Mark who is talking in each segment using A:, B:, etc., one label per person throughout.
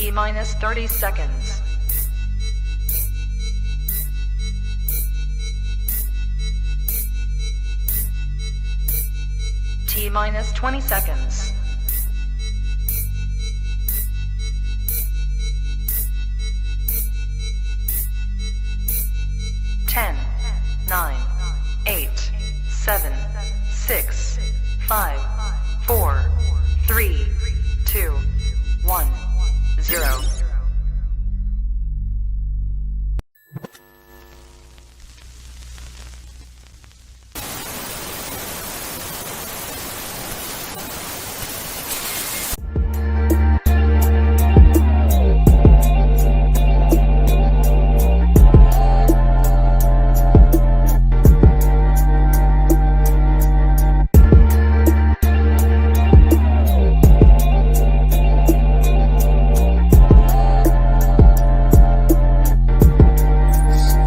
A: T-minus 30 seconds. T-minus 20 seconds. 10, 9, 8, 7, 6, 5, 4, 3, 2, 1, 0.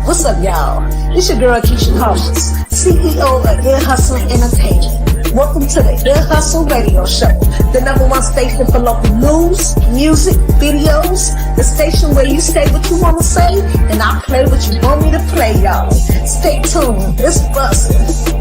B: What's up, y'all? It's your girl, Keisha Cautious, CEO of Ear Hustle Entertainment. Welcome to the Ear Hustle Radio Show, the #1 station for local news, music, videos, the station where you say what you want to say, and I play what you want me to play, y'all. Stay tuned. It's bustin'.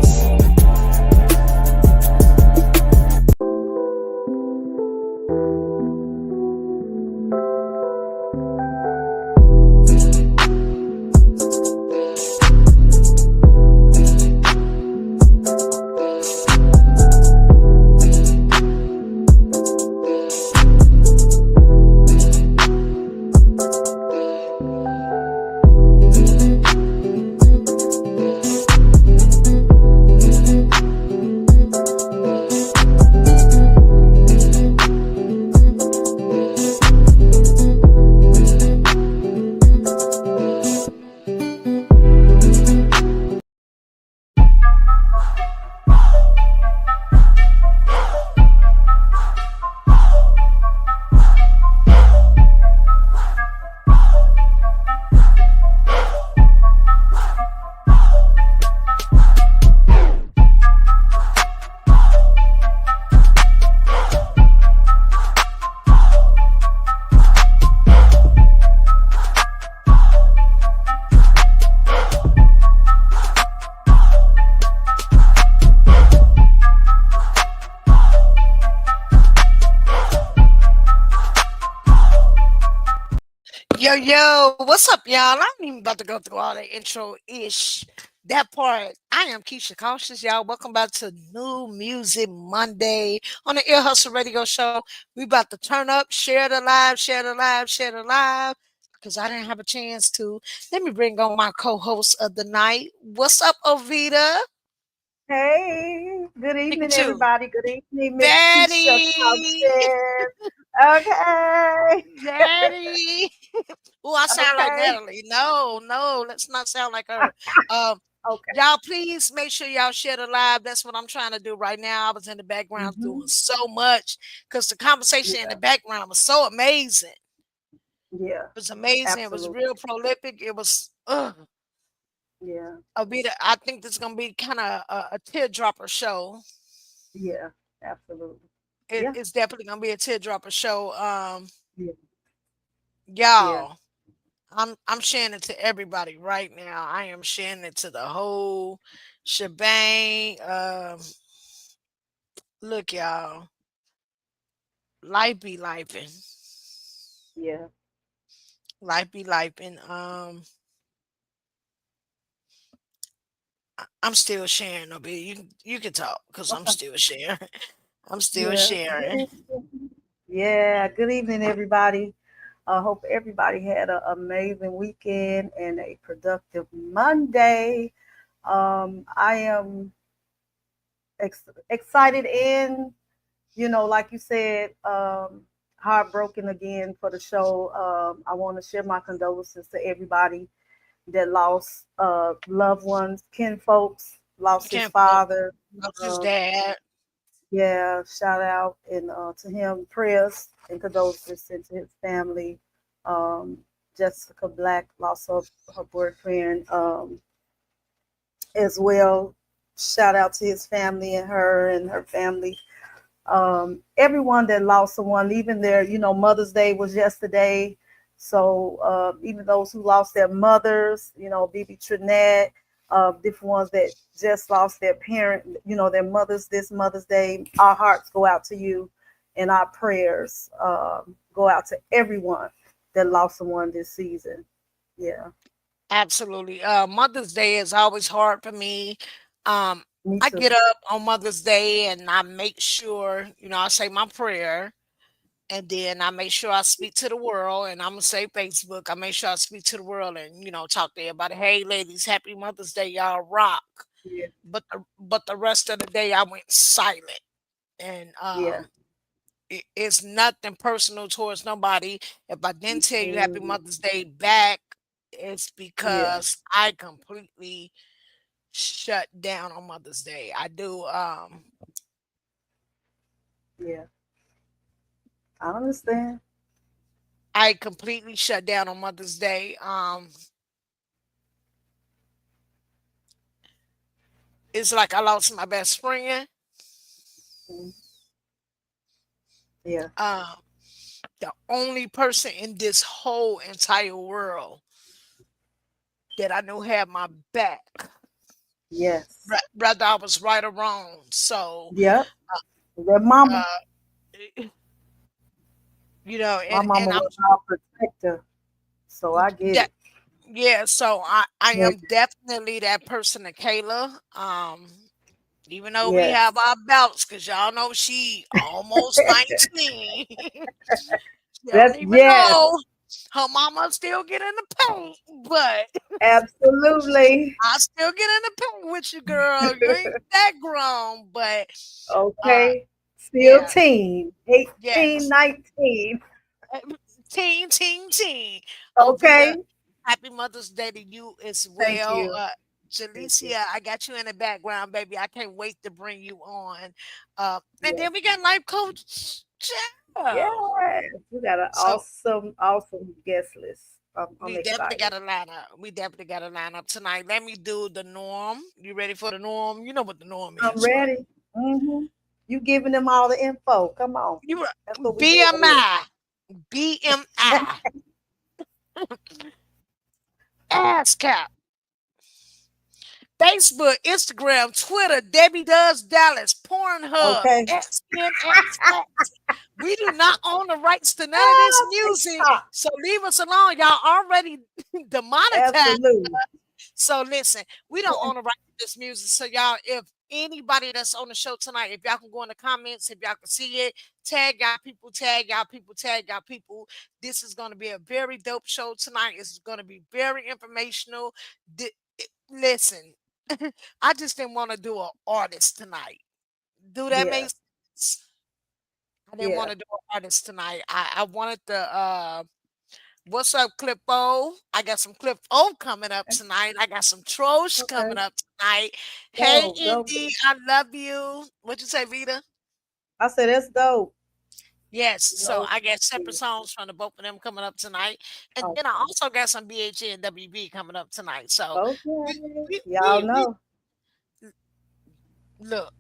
C: Yo, what's up, y'all? I'm even about to go through all the intro-ish. That part. I am Keisha Cautious, y'all. Welcome back to New Music Monday on the Ear Hustle Radio Show. We about to turn up, share the live, because I didn't have a chance to. Let me bring on my co-host of the night. What's up, Ovita?
D: Hey, good evening,
C: at you.
D: everybody. Good evening, Miss
C: Daddy.
D: Keisha Cautious. Okay.
C: Daddy. Oh, I sound like
D: Okay.
C: Natalie. No, let's not sound like her.
D: Okay.
C: Y'all, please make sure y'all share the live. That's what I'm trying to do right now. I was in the background doing so much because the conversation in the background was so amazing.
D: Yeah.
C: It was amazing. It was real prolific. It was,
D: Yeah.
C: I think this is going to be kind of a teardropper show.
D: Yeah, absolutely.
C: It's definitely going to be a teardropper show.
D: Yeah.
C: Y'all. I'm sharing it to everybody right now. I am sharing it to the whole shebang. Look, y'all. Life be lifing.
D: Yeah.
C: Life be lifing. I'm still sharing, Obi. You can talk because I'm still sharing. I'm still sharing.
D: Yeah. Good evening, everybody. I hope everybody had an amazing weekend and a productive Monday. I am excited and, like you said, heartbroken again for the show. I want to share my condolences to everybody that lost loved ones, kinfolks, lost his father,
C: lost his dad.
D: Yeah, shout out and to him, prayers and condolences sent to his family. Jessica Black lost her boyfriend as well. Shout out to his family and her family. everyone that lost someone, even their, Mother's Day was yesterday. So even those who lost their mothers, BB Trinette, different ones that just lost their parent, their mothers this Mother's Day, our hearts go out to you, and our prayers go out to everyone that lost someone this season. Yeah,
C: Absolutely. Mother's Day is always hard for me. Um,
D: me
C: I
D: too.
C: get up on Mother's Day and I make sure, I say my prayer, and then I make sure I speak to the world, and I'm gonna say Facebook. I make sure I speak to the world and talk to everybody. Hey, ladies, happy Mother's Day, y'all rock.
D: Yeah,
C: But the rest of the day I went silent, and
D: yeah.
C: it's nothing personal towards nobody. If I didn't tell you Happy
D: Mhm.
C: Mother's Day back, it's
D: Yeah,
C: because I completely shut down on Mother's Day. I do.
D: yeah. I understand.
C: I completely shut down on Mother's Day. It's like I lost my best friend.
D: Mhm. Yeah.
C: Um, the only person in this whole entire world that I knew had my back,
D: Yes.
C: whether I was right or wrong. So,
D: Yep. Their mama.
C: uh,
D: My
C: and
D: mama
C: I'm
D: was our protector, so I get
C: that
D: it.
C: yeah. So I
D: Yeah.
C: am definitely that person to Kayla. Even though we have
D: Yes.
C: our belts, because y'all know she almost 19. She don't
D: That's
C: even
D: yes.
C: know her mama still get in the paint, but
D: Absolutely.
C: I still get in the paint with you, girl. You ain't that grown, but uh,
D: Okay. Still
C: yeah,
D: teen. 18,
C: yes.
D: 19.
C: Uh, Teen, teen, teen. Oh, Vita,
D: Okay.
C: happy Mother's Day to you as
D: Thank
C: well.
D: you. Thank you.
C: Jalicia, I got you in the background, baby. I can't wait to bring you on. And
D: Yes.
C: then we got Life Coach Joe.
D: Yes. We got an
C: So
D: awesome, awesome guest list. I'm
C: we definitely
D: excited.
C: got a lineup. We definitely got a lineup tonight. Let me do the norm. You ready for the norm? You know what the norm
D: I'm
C: is, right?
D: ready. You giving them all the info. Come on.
C: You
D: That's what we doing here.
C: BMI. BMI. ASCAP. Facebook, Instagram, Twitter, Debbie Does Dallas, Pornhub,
D: Okay.
C: XNXX. We do not own the rights to none of this
D: Ah,
C: music,
D: TikTok.
C: so leave us alone. Y'all already demonetized.
D: Absolutely.
C: So listen, we don't own the right to this music. So y'all, if anybody that's on the show tonight, if y'all can go in the comments, if y'all can see it, tag y'all people, tag y'all people, tag y'all people. This is going to be a very dope show tonight. It's going to be very informational. Listen, I just didn't want to do an artist tonight. Do that
D: Yeah.
C: make sense? I didn't
D: Yeah.
C: want to do an artist tonight. I wanted the what's up, Clip O? I got some Clip O coming up tonight. I got some Trosh coming
D: Okay.
C: up tonight. Hey,
D: Go, go,
C: Indy,
D: go.
C: I love you. What'd you say, Vita?
D: I said that's dope.
C: Yes.
D: You
C: So
D: know.
C: I got separate songs from the both of them coming up tonight, and then I
D: Okay.
C: also got some BHA and WB coming up tonight. So we
D: Okay.
C: we
D: Y'all
C: we, we
D: know.
C: look.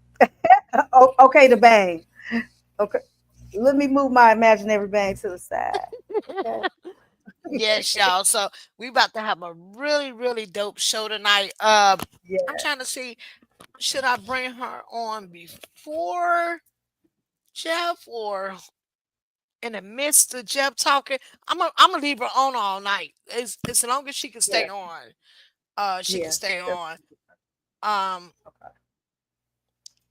D: Oh, okay, the bang. Okay. Let me move my imaginary bang to the side. Okay.
C: Yes, y'all. So we about to have a really, really dope show tonight. I'm
D: Yeah.
C: trying to see, should I bring her on before Jeff or in the midst of Jeff talking? I'm gonna leave her on all night. As long as she can
D: Yeah.
C: stay on. She can
D: Yeah.
C: stay
D: That's
C: on. Um,
D: okay.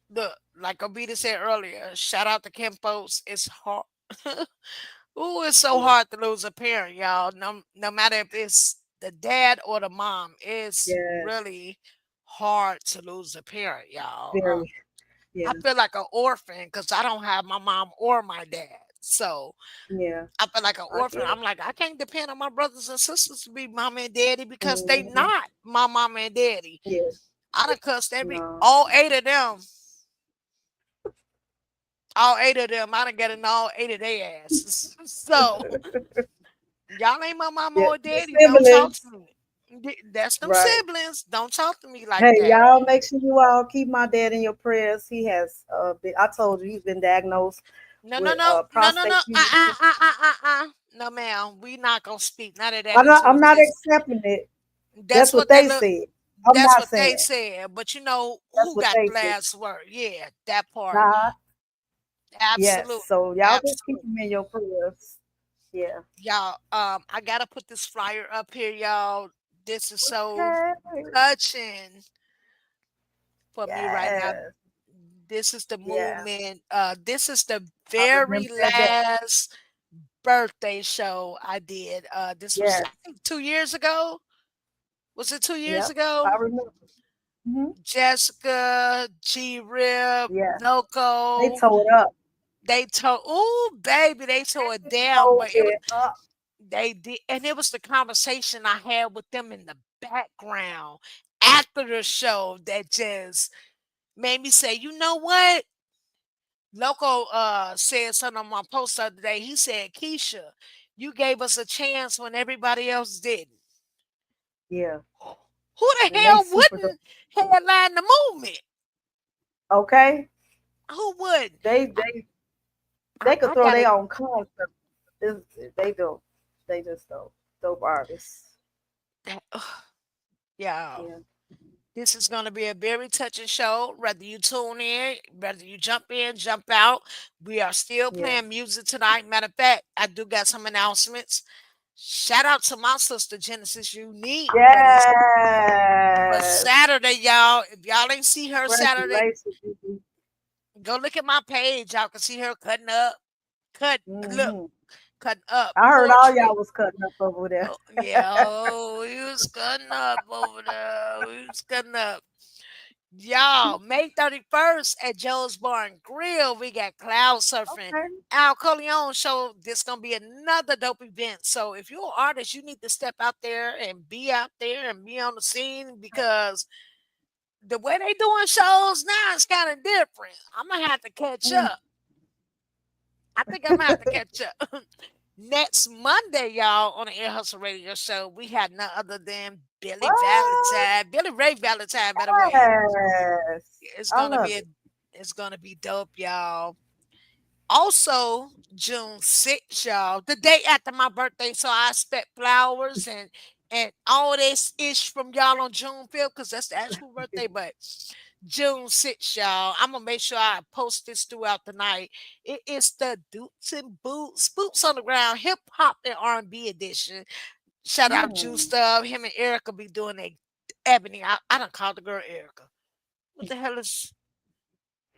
C: look, like Obita said earlier, shout out to Kim folks. It's hard. Ooh, it's so
D: Yeah.
C: hard to lose a parent, y'all. No matter if it's the dad or the mom, it's
D: Yes.
C: really hard to lose a parent, y'all.
D: Very.
C: I
D: Yeah.
C: feel like an orphan because I don't have my mom or my dad. So
D: Yeah.
C: I feel like an
D: I
C: orphan.
D: get it.
C: I'm like, I can't depend on my brothers and sisters to be mama and daddy because they
D: Hmm.
C: not my mama and daddy.
D: Yeah.
C: I done cussed
D: No.
C: all eight of them. All eight of them, I done got in all eight of their asses. So y'all ain't my mama
D: Yeah.
C: or
D: Your
C: daddy. Don't talk
D: siblings.
C: to me. That's them
D: Right.
C: siblings. Don't talk to me like
D: Hey,
C: that.
D: y'all, make sure you all keep my dad in your prayers. He has I told you he's been diagnosed
C: No, no,
D: with
C: no, no, no, no.
D: prostate cancer.
C: No, ma'am. We not gonna speak none of that
D: I'm not
C: into
D: I'm not
C: existence.
D: accepting it.
C: That's
D: That's what
C: what they
D: they
C: look.
D: said. I'm
C: That's
D: not
C: what they
D: saying.
C: said. But you know
D: That's
C: who
D: what
C: got
D: they
C: the
D: said.
C: last word? Yeah, that part.
D: Nah, yes.
C: Absolute,
D: So y'all just keep
C: absolute.
D: him in your prayers. Yeah.
C: Y'all, I gotta put this flyer up here, y'all. This is so
D: Okay.
C: touching for me right now.
D: Yes.
C: This is the
D: Yeah.
C: movement. This is the
D: I
C: very
D: remember that day.
C: last birthday show I did. This was I
D: Yes.
C: think 2 years ago. Was it 2 years
D: Yep. I
C: ago?
D: remember. Hmm.
C: Jessica, G Rip,
D: Yeah. They
C: Loco.
D: tore it up.
C: They told, ooh, baby, they tore it
D: They
C: down,
D: tore
C: but it was
D: it up.
C: they did, and it was the conversation I had with them in the background after the show that just made me say, you know what? Loco said something on my post the other day. He said, Keisha, you gave us a chance when everybody else didn't.
D: Yeah.
C: Who the
D: And they
C: hell
D: super duper.
C: wouldn't headline the movement?
D: Okay.
C: Who would?
D: They
C: I,
D: they
C: I,
D: they could
C: I
D: throw
C: gotta
D: their own concept. They do. They just don't. Dope artists.
C: yeah.
D: Yeah.
C: This is going to be a very touching show. Whether you tune in, whether you jump in, jump out, we are still
D: Yeah.
C: playing music tonight. Matter of fact, I do got some announcements. Shout out to my sister Genesis Unique for
D: Yes.
C: Saturday, y'all. If y'all ain't see her Saturday,
D: Congratulations, Gigi.
C: go look at my page. Y'all can see her cutting up, cut look,
D: Hmm.
C: cutting up
D: I heard all
C: poetry.
D: y'all was cutting up over there.
C: Oh, yeah, oh, we was cutting up over there. We was cutting up. Y'all, May 31st at Joe's Bar and Grill, we got cloud surfing.
D: Okay.
C: Al Coleon show. This gonna be another dope event. So if you're an artist, you need to step out there and be out there and be on the scene because the way they doing shows now is kind of different. I'm gonna have to catch
D: Mm.
C: up. I think I'm gonna have to catch up. Next Monday, y'all, on the Air Hustle Radio Show, we had none other than Billy
D: What?
C: Valentine, Billy Ray Valentine, by the way.
D: Yes.
C: It's
D: I
C: gonna
D: love
C: be
D: it.
C: it's gonna be dope, y'all. Also, June 6th, y'all, the day after my birthday. So I expect flowers and all this ish from y'all on June 5th, because that's the actual birthday. But June 6th, y'all. I'm gonna make sure I post this throughout the night. It is the Dukes and Boots on the Ground hip hop and R&B edition. Shout out
D: Mm.
C: Juice Stuff. Him and Erica be doing a Ebony. I don't call the girl Erica. What the hell is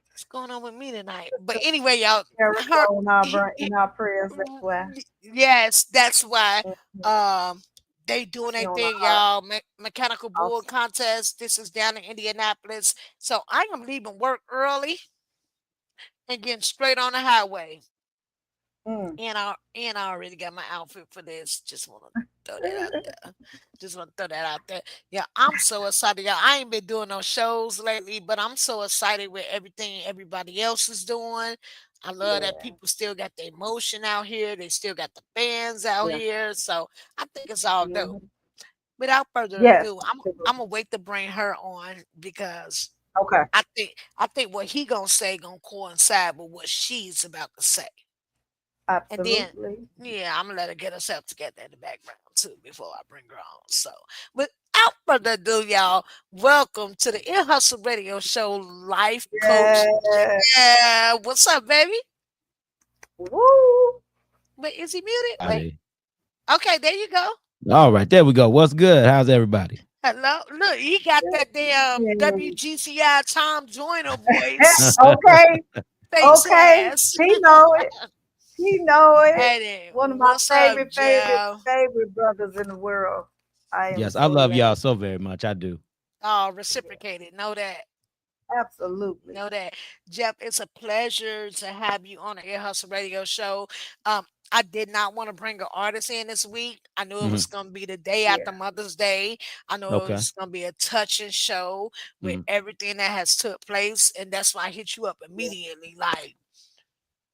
C: what's going on with me tonight? But anyway, y'all, her
D: Jericho in our,
C: he,
D: in our prayers. That's why.
C: yes, that's why
D: Mhm.
C: um they doing
D: She
C: a
D: on the
C: thing,
D: heart.
C: y'all. Mechanical bull
D: Awesome.
C: contest. This is down in Indianapolis. So I am leaving work early and getting straight on the highway.
D: Mm.
C: And I already got my outfit for this. Just want to throw that out there. Just want to throw that out there. Yeah, I'm so excited, y'all. I ain't been doing no shows lately, but I'm so excited with everything everybody else is doing. I love that
D: Yeah.
C: people still got the emotion out here. They still got the fans out
D: Yeah.
C: here. So I think it's all dope.
D: Mhm.
C: Without further
D: Yes.
C: ado, I'm
D: Absolutely.
C: gonna wait to bring her on because
D: Okay.
C: I think what he gonna say gonna coincide with what she's about to say. And then,
D: Absolutely.
C: yeah, I'm gonna let her get herself together in the background too before I bring her on. So, without further ado, y'all, welcome to the Ear Hustle Radio Show, Life Coach.
D: Yeah.
C: Yeah, what's up, baby?
D: Woo.
C: Wait, is he muted? Wait,
E: Howdy.
C: okay, there you go.
E: All right, there we go. What's good? How's everybody?
C: Hello, look, he got that damn
D: Yeah.
C: WGCI Tom Joyner voice,
D: Okay.
C: face
D: Okay.
C: ass.
D: He know it. He know it.
C: Hey, there,
D: One of my
C: what's up, Joe?
D: favorite brothers in the world. I am
E: Yes, I
D: so
E: love y'all
D: elated.
E: so very much. I do.
C: Oh,
D: Yeah,
C: reciprocated. Know that.
D: absolutely.
C: Know that. Jeff, it's a pleasure to have you on the Air Hustle Radio Show. Um, I did not want to bring an artist in this week. I knew it
E: Hmm.
C: was going to be the day after
D: Yeah.
C: Mother's Day. I know it
E: Okay.
C: was going to be a touching show with
E: Hmm.
C: everything that has took place, and that's why I hit you up
D: Yeah.
C: immediately. Like,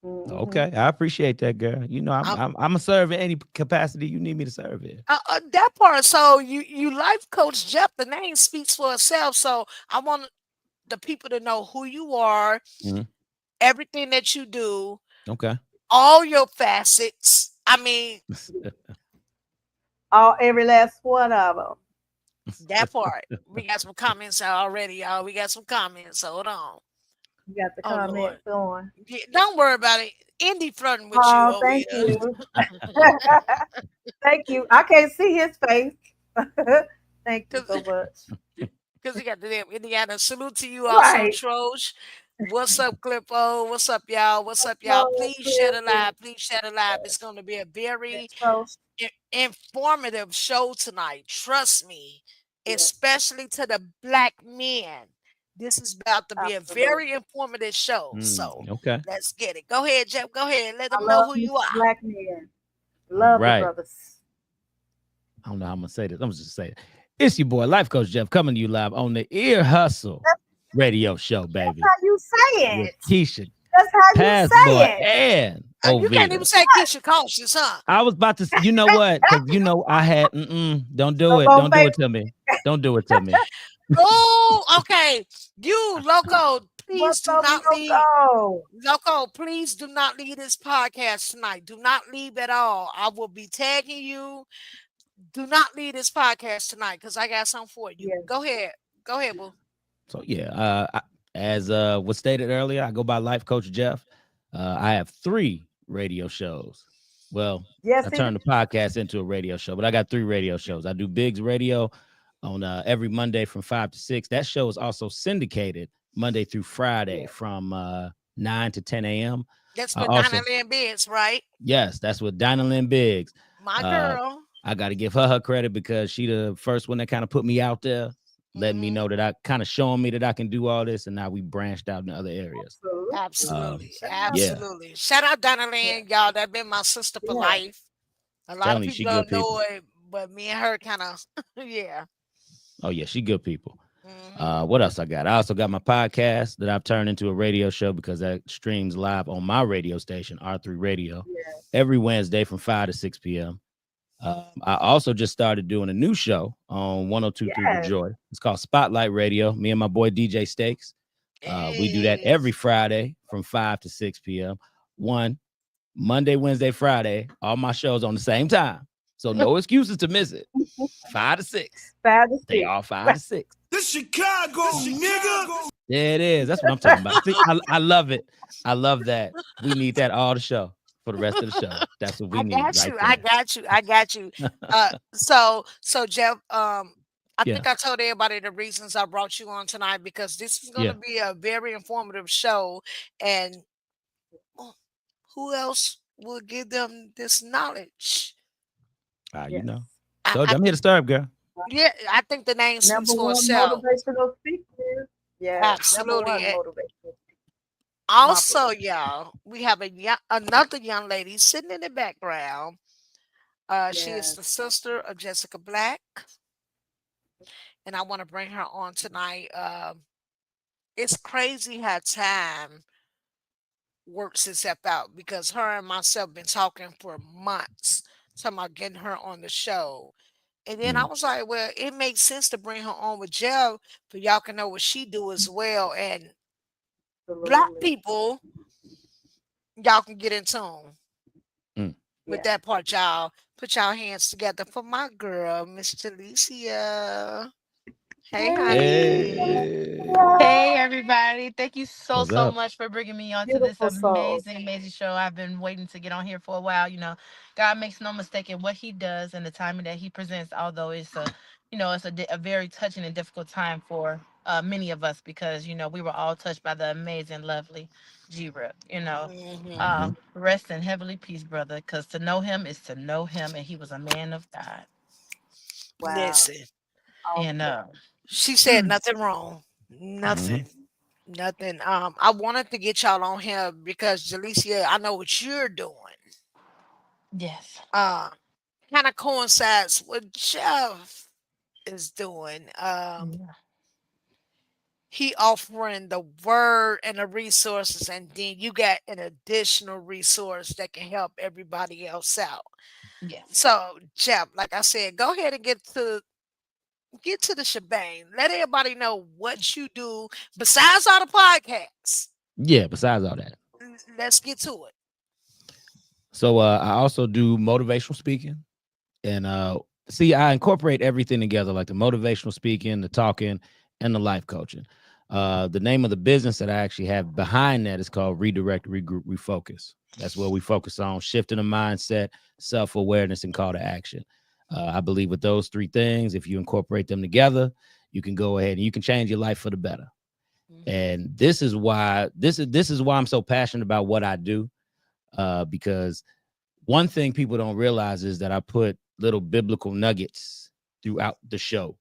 D: Mhm.
E: Okay, I appreciate that, girl. You know, I'm
C: I'm,
E: I'm I'm a serve in any capacity you need me to serve in.
C: that part. So you life coach Jeff. The name speaks for itself. So I want the people to know who you are,
E: Mhm.
C: everything that you do,
E: Okay.
C: all your facets. I mean,
D: All every last one of them.
C: that part. We got some comments already, y'all. We got some comments. Hold on.
D: You got the
C: Oh Lord.
D: comments going.
C: Yeah, don't worry about it. Indy flirting with you
D: Oh,
C: over
D: thank
C: here.
D: you. Thank you. I can't see his face. Thank you so much.
C: Because he got the damn Indiana. Salute to you also,
D: Right.
C: Trosh. What's up, Clippo? What's up, y'all? What's up, y'all?
D: No,
C: Please share the
D: clearly.
C: live. Please share the live. It's going to be a very
D: Yes, folks.
C: informative show tonight. Trust me,
D: Yes,
C: especially to the black men. This is about to be a very
D: absolutely.
C: informative show. So
E: Okay.
C: let's get it. Go ahead, Jeff. Go ahead. Let
D: I
C: them know
D: love
C: who
D: me
C: you
D: some
C: are.
D: black men.
E: All
D: Love the
E: right.
D: brothers.
E: I don't know how I'm gonna say this. I'm just say it. It's your boy, Life Coach Jeff, coming to you live on the Ear Hustle radio show,
D: That's
E: baby,
D: how you say
E: with
D: it.
E: Keisha,
D: That's how you
E: Passboy,
D: say it.
E: and
C: You can't even
E: Ovita.
C: say Keisha Cautious, huh?
E: I was about to, you know what? Because you know I had. Don't do
D: No
E: it.
D: more
E: Don't do
D: baby.
E: it to me. Don't do it to me.
C: Oh, okay. You, Loco, please
D: What's
C: do
D: up,
C: not leave.
D: loco?
C: Loco, please do not leave this podcast tonight. Do not leave at all. I will be tagging you. Do not leave this podcast tonight because I got something for you.
D: Yes,
C: Go ahead. Go ahead, boo.
E: So yeah, as was stated earlier, I go by Life Coach Jeff. I have 3 radio shows. Well,
D: yes,
E: I
D: it
E: turned the
D: is.
E: podcast into a radio show, but I got 3 radio shows. I do Biggs Radio on every Monday from 5 to 6. That show is also syndicated Monday through Friday
D: Yes,
E: from 9 to 10 a.m.
C: That's
E: I
C: with Donna
E: also,
C: Lynn Biggs, right?
E: yes, that's with Dinah Lynn Biggs.
C: My
E: Uh,
C: girl.
E: I got to give her credit because she the first one that kind of put me out there, letting me
C: Hmm.
E: know that I kind of showing me that I can do all this, and now we branched out in other areas.
D: absolutely.
C: Absolutely.
D: Shout out.
E: Yeah,
C: Absolutely. Shout out Donna
D: Yeah,
C: Lynn, y'all. That been my sister for
D: yeah.
C: life. A lot of
E: telling you,
C: people
E: she good
C: don't know
E: people.
C: it, but me and her kind of, yeah.
E: Oh yeah, she good people.
C: Hmm.
E: What else I got? I also got my podcast that I've turned into a radio show because that streams live on my radio station, R3 Radio,
D: Yeah.
E: every Wednesday from 5 to 6 p.m. I also just started doing a new show on 102.3 The
D: Yes.
E: Joy. It's called Spotlight Radio. Me and my boy DJ Stakes. We do that
C: Hey.
E: every Friday from 5 to 6 p.m. One Monday, Wednesday, Friday. All my shows on the same time, so no excuses to miss it. 5 to 6.
D: 5 to 6.
E: They all 5 to 6. This Chicago, nigga. There it is. That's what I'm talking about. See, I love it. I love that. We need that all the show for the rest of the show. That's what we
C: I
E: need
C: got
E: right
C: you. I
E: there.
C: got you. I got you. So Jeff, I
E: Yeah.
C: think I told everybody the reasons I brought you on tonight because this is going to
E: Yeah.
C: be a very informative show, and oh, who else will give them this knowledge?
E: You
D: Yes.
E: know.
C: I,
E: Told
C: I
E: you I'm here to serve, girl.
C: yeah, I think the name speaks
D: Number
C: for
D: one
C: itself.
D: motivational speaker. Yes. Number
C: Absolutely.
D: one motivational speaker. My
C: Also,
D: pleasure.
C: y'all, we have another young lady sitting in the background. She is
D: Yes.
C: the sister of Jessica Black, and I want to bring her on tonight. It's crazy how time works itself out because her and myself been talking for months, talking about getting her on the show. And then I
E: Mm.
C: was like, well, it makes sense to bring her on with Jeff so y'all can know what she do as well. And black
D: Absolutely.
C: people, y'all can get in tune
E: Mm.
C: with
D: Yes.
C: that part, y'all. Put y'all hands together for my girl, Miss Jalicia. Hey, honey.
E: Hey.
F: Hey everybody. Thank you so
E: What's
F: so
E: up?
F: much for bringing me on to this
D: Beautiful soul.
F: amazing show. I've been waiting to get on here for a while. God makes no mistake in what he does and the timing that he presents, although it's a very touching and difficult time for many of us because we were all touched by the amazing lovely G-Rip.
C: Hmm.
E: Hmm.
F: Rest in heavenly peace, brother, because to know him is to know him, and he was a man of God.
D: Wow.
C: Listen,
F: And
D: Awesome.
C: she said nothing wrong. Nothing.
E: Hmm.
C: Nothing. I wanted to get y'all on here because Jalicia, I know what you're doing.
F: yes.
C: Uh, kind of coincides what Jeff is doing.
F: Yeah.
C: he offering the word and the resources, and then you got an additional resource that can help everybody else out.
F: Yes.
C: So, Jeff, like I said, go ahead and get to the shebang. Let everybody know what you do besides all the podcasts.
E: Yeah, besides all that.
C: Let's get to it.
E: So I also do motivational speaking, and see, I incorporate everything together, like the motivational speaking, the talking, and the life coaching. The name of the business that I actually have behind that is called Redirect, Regroup, Refocus. That's where we focus on shifting the mindset, self-awareness, and call to action. I believe with those three things, if you incorporate them together, you can go ahead and you can change your life for the better. And this is why I'm so passionate about what I do, because one thing people don't realize is that I put little biblical nuggets throughout the show,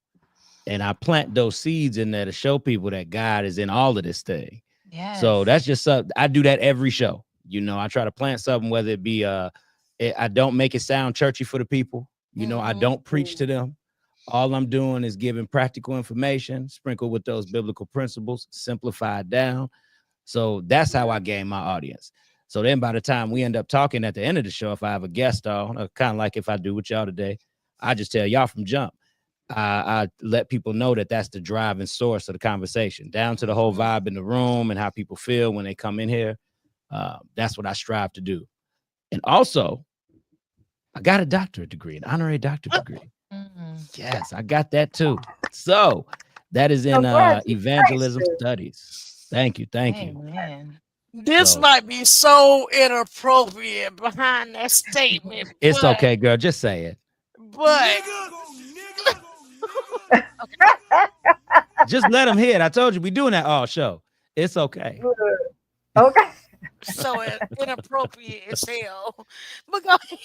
E: and I plant those seeds in there to show people that God is in all of this thing.
F: Yes.
E: So that's just something I do that every show. I try to plant something, whether it be I don't make it sound churchy for the people. I don't preach to them. All I'm doing is giving practical information, sprinkled with those biblical principles, simplified down. So that's how I gain my audience. So then by the time we end up talking at the end of the show, if I have a guest on, kind of like if I do with y'all today, I just tell y'all from jump. I let people know that that's the driving source of the conversation, down to the whole vibe in the room and how people feel when they come in here. That's what I strive to do. And also, I got a doctorate degree, an honorary doctorate degree. Yes, I got that too. So that is in evangelism studies. Thank you.
F: Man.
C: This might be so inappropriate behind that statement.
E: It's okay, girl. Just say it.
C: But
E: just let them hear it. I told you we doing that all show. It's okay.
D: Okay.
C: So inappropriate as hell. But go ahead.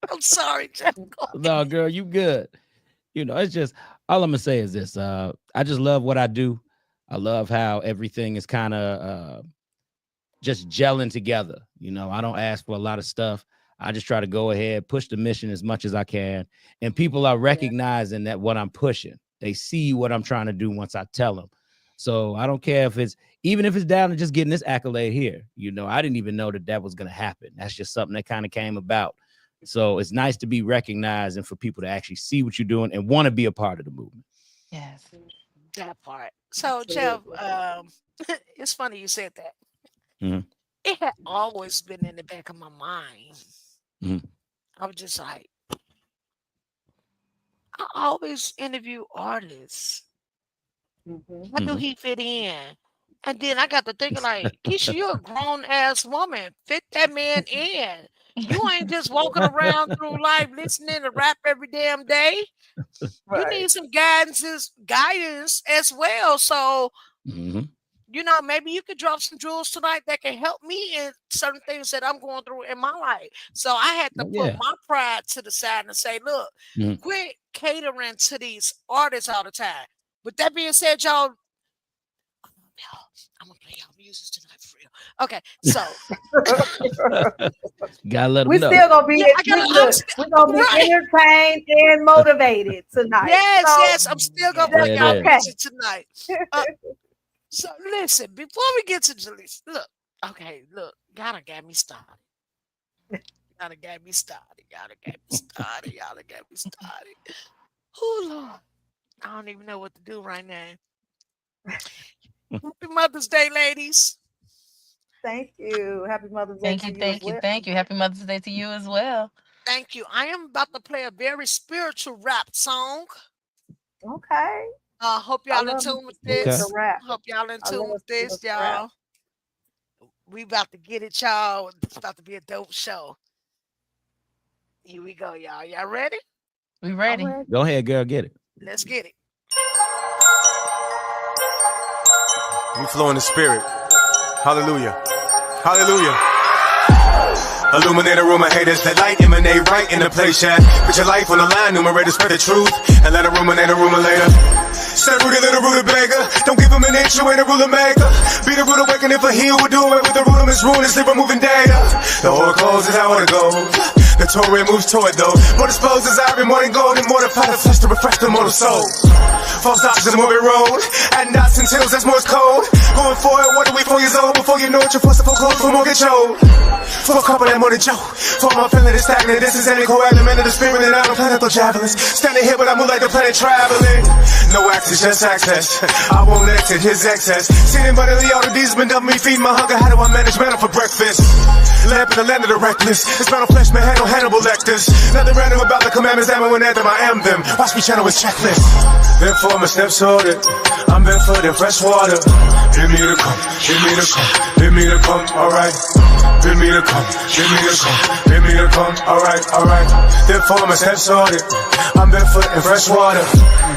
C: I'm sorry, Jeff.
E: No, girl, you good. It's just all I'm gonna say is this. I just love what I do. I love how everything is kind of just gelling together. I don't ask for a lot of stuff. I just try to go ahead, push the mission as much as I can. And people are recognizing that what I'm pushing. They see what I'm trying to do once I tell them. So I don't care even if it's down to just getting this accolade here. I didn't even know that was going to happen. That's just something that kind of came about. So it's nice to be recognized and for people to actually see what you're doing and want to be a part of the movement.
F: Yes.
C: That part. So, Jeff, it's funny you said that.
E: Mm-hmm.
C: It had always been in the back of my mind.
E: Mm-hmm.
C: I was just like, I always interview artists. How do he fit in? And then I got to thinking, like, Keisha, you're a grown-ass woman. Fit that man in. You ain't just walking around through life listening to rap every damn day. Right. You need some guidance as well. So, maybe you could drop some jewels tonight that can help me in certain things that I'm going through in my life. So I had to put my pride to the side and say, look, quit catering to these artists all the time. With that being said, y'all, I'm gonna play y'all music tonight for real. Okay, so
E: gotta let them
D: we
E: know.
D: Still gonna be we're gonna be entertained and motivated tonight.
C: Yes, I'm still gonna play y'all music tonight. So listen, before we get to Jalisa, look, y'all got me started. Y'all got me started. Oh Lord, I don't even know what to do right now. Happy Mother's Day, ladies.
D: Thank you. Happy Mother's Day.
F: Thank you. Happy Mother's Day to you as well.
C: Thank you. I am about to play a very spiritual rap song.
D: Okay.
C: Hope y'all in tune with this.
E: Okay.
C: Hope y'all in tune with this, y'all. We about to get it, y'all. It's about to be a dope show. Here we go, y'all. Y'all ready?
F: We ready.
E: Go ahead, girl. Get it.
C: Let's get it.
G: We flow in the spirit. Hallelujah. Hallelujah. Illuminate a room of haters, let light emanate right in the place, yeah. Put your life on the line, numerator, spread the truth, and let a ruminate a rumor later. Set a rooted, little rooted beggar. Don't give him an inch, you ain't a ruler maker. Be the root awakening for he who will do it with the root of his ruin, is live moving data. The whole clothes is how it goes. The Torah moves toward though. More disposed as ivory, more than gold, and more than fire, flesh to refresh the mortal soul. False doctrines in the morbid road, and dots and tails, that's Morse code. Going forward, what are we 4 years old? Before you know it, you're forced to foreclose for mortgage owed. For a couple that more than Joe. For my feeling is stagnant, this is any co-element of the spirit, and I don't plan to throw javelins. Standing here, but I move like the planet traveling. No access, just access. I won't exit his excess. Sitting by the Leo, the D's been dumping me, feeding my hunger. How do I manage manna for breakfast? Lamp in the land of the reckless. It's battle flesh, man, handle Hannibal Lectors. Nothing random about the commandments, ammo and anthem, I am them. Watch me channel his checklist. Therefore, my steps sorted. I'm barefoot in fresh water. Bid me to come, bid me to come, bid me to come, alright. Bid me to come, bid me to come, bid me to come, alright, alright. Therefore, my steps sorted. I'm barefoot in fresh water.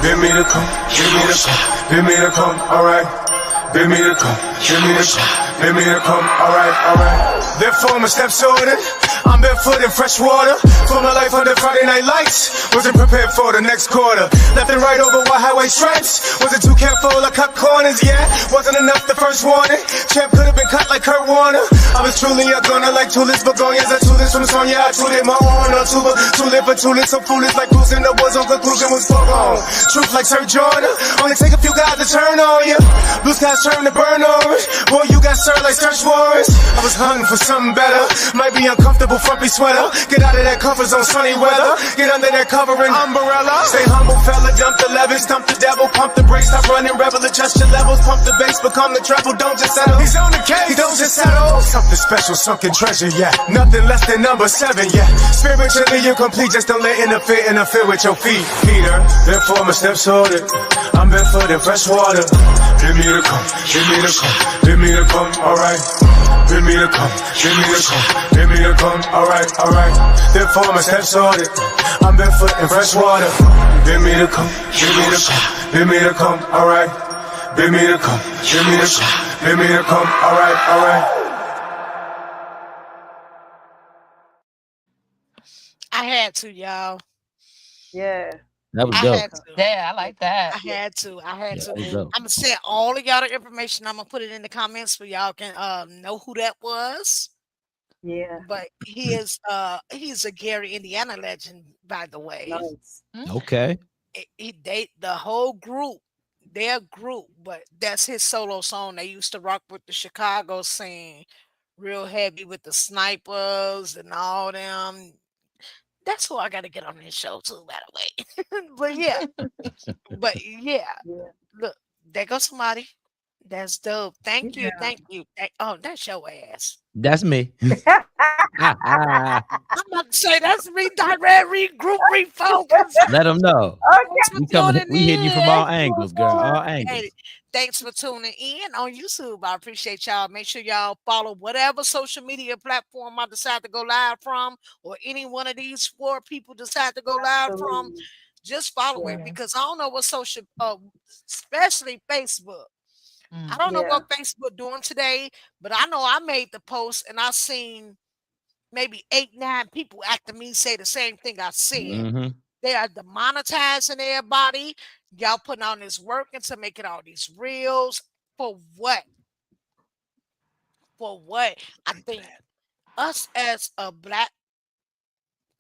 G: Bid me to come, bid me to come, bid me to come, alright. Bid me to come, bid me to come, bid me to come, alright, alright. Therefore, my steps sorted. I'm barefoot in fresh water. For my life under Friday night lights. Wasn't prepared for the next quarter. Left and right over white highway stripes. Wasn't too careful, I cut corners, yeah. Wasn't enough the first warning. Champ could have been cut like Kurt Warner. I was truly a gunner like tulips, begonias. I tulips from Sonya. I tulip my own on tuba. Tulip for tulips, so foolish like fools in the woods. On conclusion was foregone. Truth like Sir Jordan. Only take a few guys to turn on you. Blue skies turn to burn orange. Boy, you got served like search warrants. I was hunting for something better. Might be uncomfortable, frumpy sweater. Get out of that comfort zone, sunny weather. Get under that covering umbrella. Stay humble, fella, dump the levis, stump the devil, pump the brakes, stop running, rebel, adjust your levels, pump the bass, become the treble, don't just settle. He's on the case, he don't just settle. Something special, sunken treasure, yeah. Nothing less than number 7, yeah. Spiritually you're complete, just don't let interfere with your feet. Peter, therefore my steps sorted. I'm barefoot in fresh water. Bid me to come, bid me to come, bid me to come, alright. Bid me to come, bid me to come, bid me to come, alright, alright. Therefore my steps sorted. I'm barefoot in fresh water. Bid me to come, bid me to come, bid me to come, alright. Bid me to come, bid me to come, bid me to come, alright, alright.
C: I had to, y'all.
D: Yeah.
E: That was
C: I
E: dope.
C: had to.
F: Yeah, I like that.
C: I had to. I had
E: Yeah,
C: to.
E: that was dope.
C: I'm gonna send all of y'all the information. I'm gonna put it in the comments so y'all can know who that was.
D: Yeah.
C: But he's a Gary, Indiana legend, by the way.
D: Nice.
E: Okay.
C: The whole group, their group, but that's his solo song. They used to rock with the Chicago scene, real heavy with the snipers and all them. That's who I got to get on this show too, by the way. But yeah,
D: Yeah.
C: look, there goes somebody. That's dope. Thank you,
D: Yeah.
C: thank you. Oh, that's your ass.
E: That's me.
C: I'm about to say that's me. Direct, regroup, refocus.
E: Let them know.
C: Thanks for
E: We coming.
C: tuning
E: We hitting you from all
C: in.
E: angles, girl. All angles.
C: Hey, thanks for tuning in on YouTube. I appreciate y'all. Make sure y'all follow whatever social media platform I decide to go live from, or any one of these 4 people decide to go live from.
D: Absolutely.
C: Just follow
D: Yeah.
C: it, because I don't know what social, especially Facebook. I
F: Mm.
C: don't know
D: Yeah.
C: what Facebook doing today, but I know I made the post and I seen maybe 8, 9 people after me say the same thing I said.
E: Mm-hmm.
C: They are demonetizing everybody. Y'all putting on this work into making all these reels. For what? For what? I think us as a black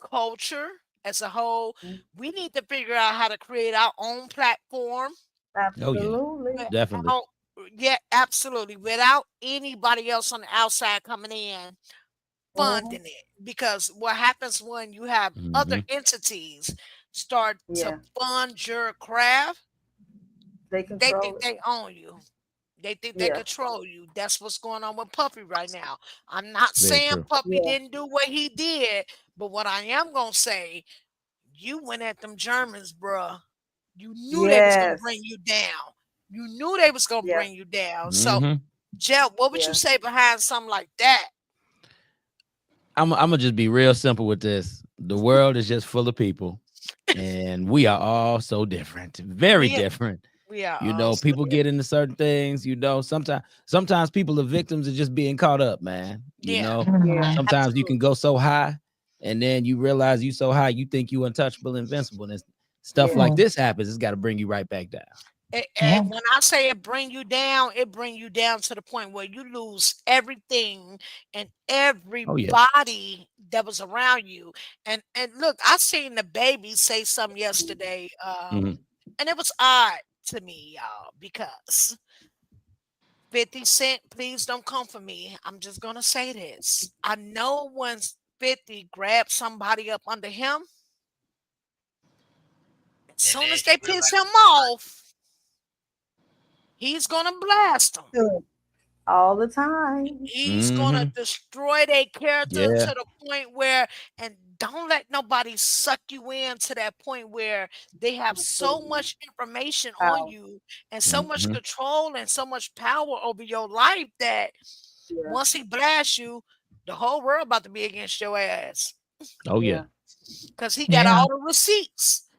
C: culture as a whole,
D: Mm.
C: we need to figure out how to create our own platform.
D: Absolutely.
E: Definitely.
C: without- yeah, absolutely. Without anybody else on the outside coming in funding it. Because what happens when you have other entities start
D: Yeah.
C: to fund your craft,
D: They
C: they
D: control
C: think
D: it.
C: they own you. They think they
D: Yeah.
C: control you. That's what's going on with Puffy right now. I'm not
E: Very
C: saying
E: true.
C: Puffy
D: Yeah.
C: didn't do what he did, but what I am gonna say, you went at them Germans, bruh. You knew they was gonna
D: Yes.
C: bring you down. You knew they was gonna
D: Yeah.
C: bring you down. So,
E: Mhm.
C: Jel, what would
D: Yeah.
C: you say behind something like that?
E: I'm gonna just be real simple with this. The world is just full of people, and we are all so different, very
C: Yeah.
E: different.
C: We are
E: You know,
C: also
E: people get into certain things. You know, sometimes people are victims of just being caught up, man. You
C: Yeah.
E: know,
D: Yeah.
E: sometimes you
C: Absolutely.
E: can go so high, and then you realize you so high, you think you untouchable, invincible, and stuff
D: Yeah.
E: like this happens. It's got to bring you right back down.
F: Yeah.
C: And when I say it bring you down to the point where you lose everything and
E: Oh yeah.
C: everybody that was around you. And look, I seen the baby say something yesterday,
E: Mhm.
C: and it was odd to me, y'all, because 50 Cent, please don't come for me. I'm just gonna say this. I know once 50 grabbed somebody up under him, as soon as they piss him off, he's gonna blast them.
D: All the time.
C: He's gonna
E: Mhm.
C: destroy their character to
E: Yeah.
C: the point where, and don't let nobody suck you in to that point where they have so
D: Absolutely.
C: much information on
D: Wow.
C: you and so much
E: Mhm.
C: control and so much power over your life that
D: Yeah.
C: once he blasts you, the whole world about to be against your ass.
E: Oh yeah.
D: Yeah.
C: Because he got
F: Yeah.
C: all the receipts.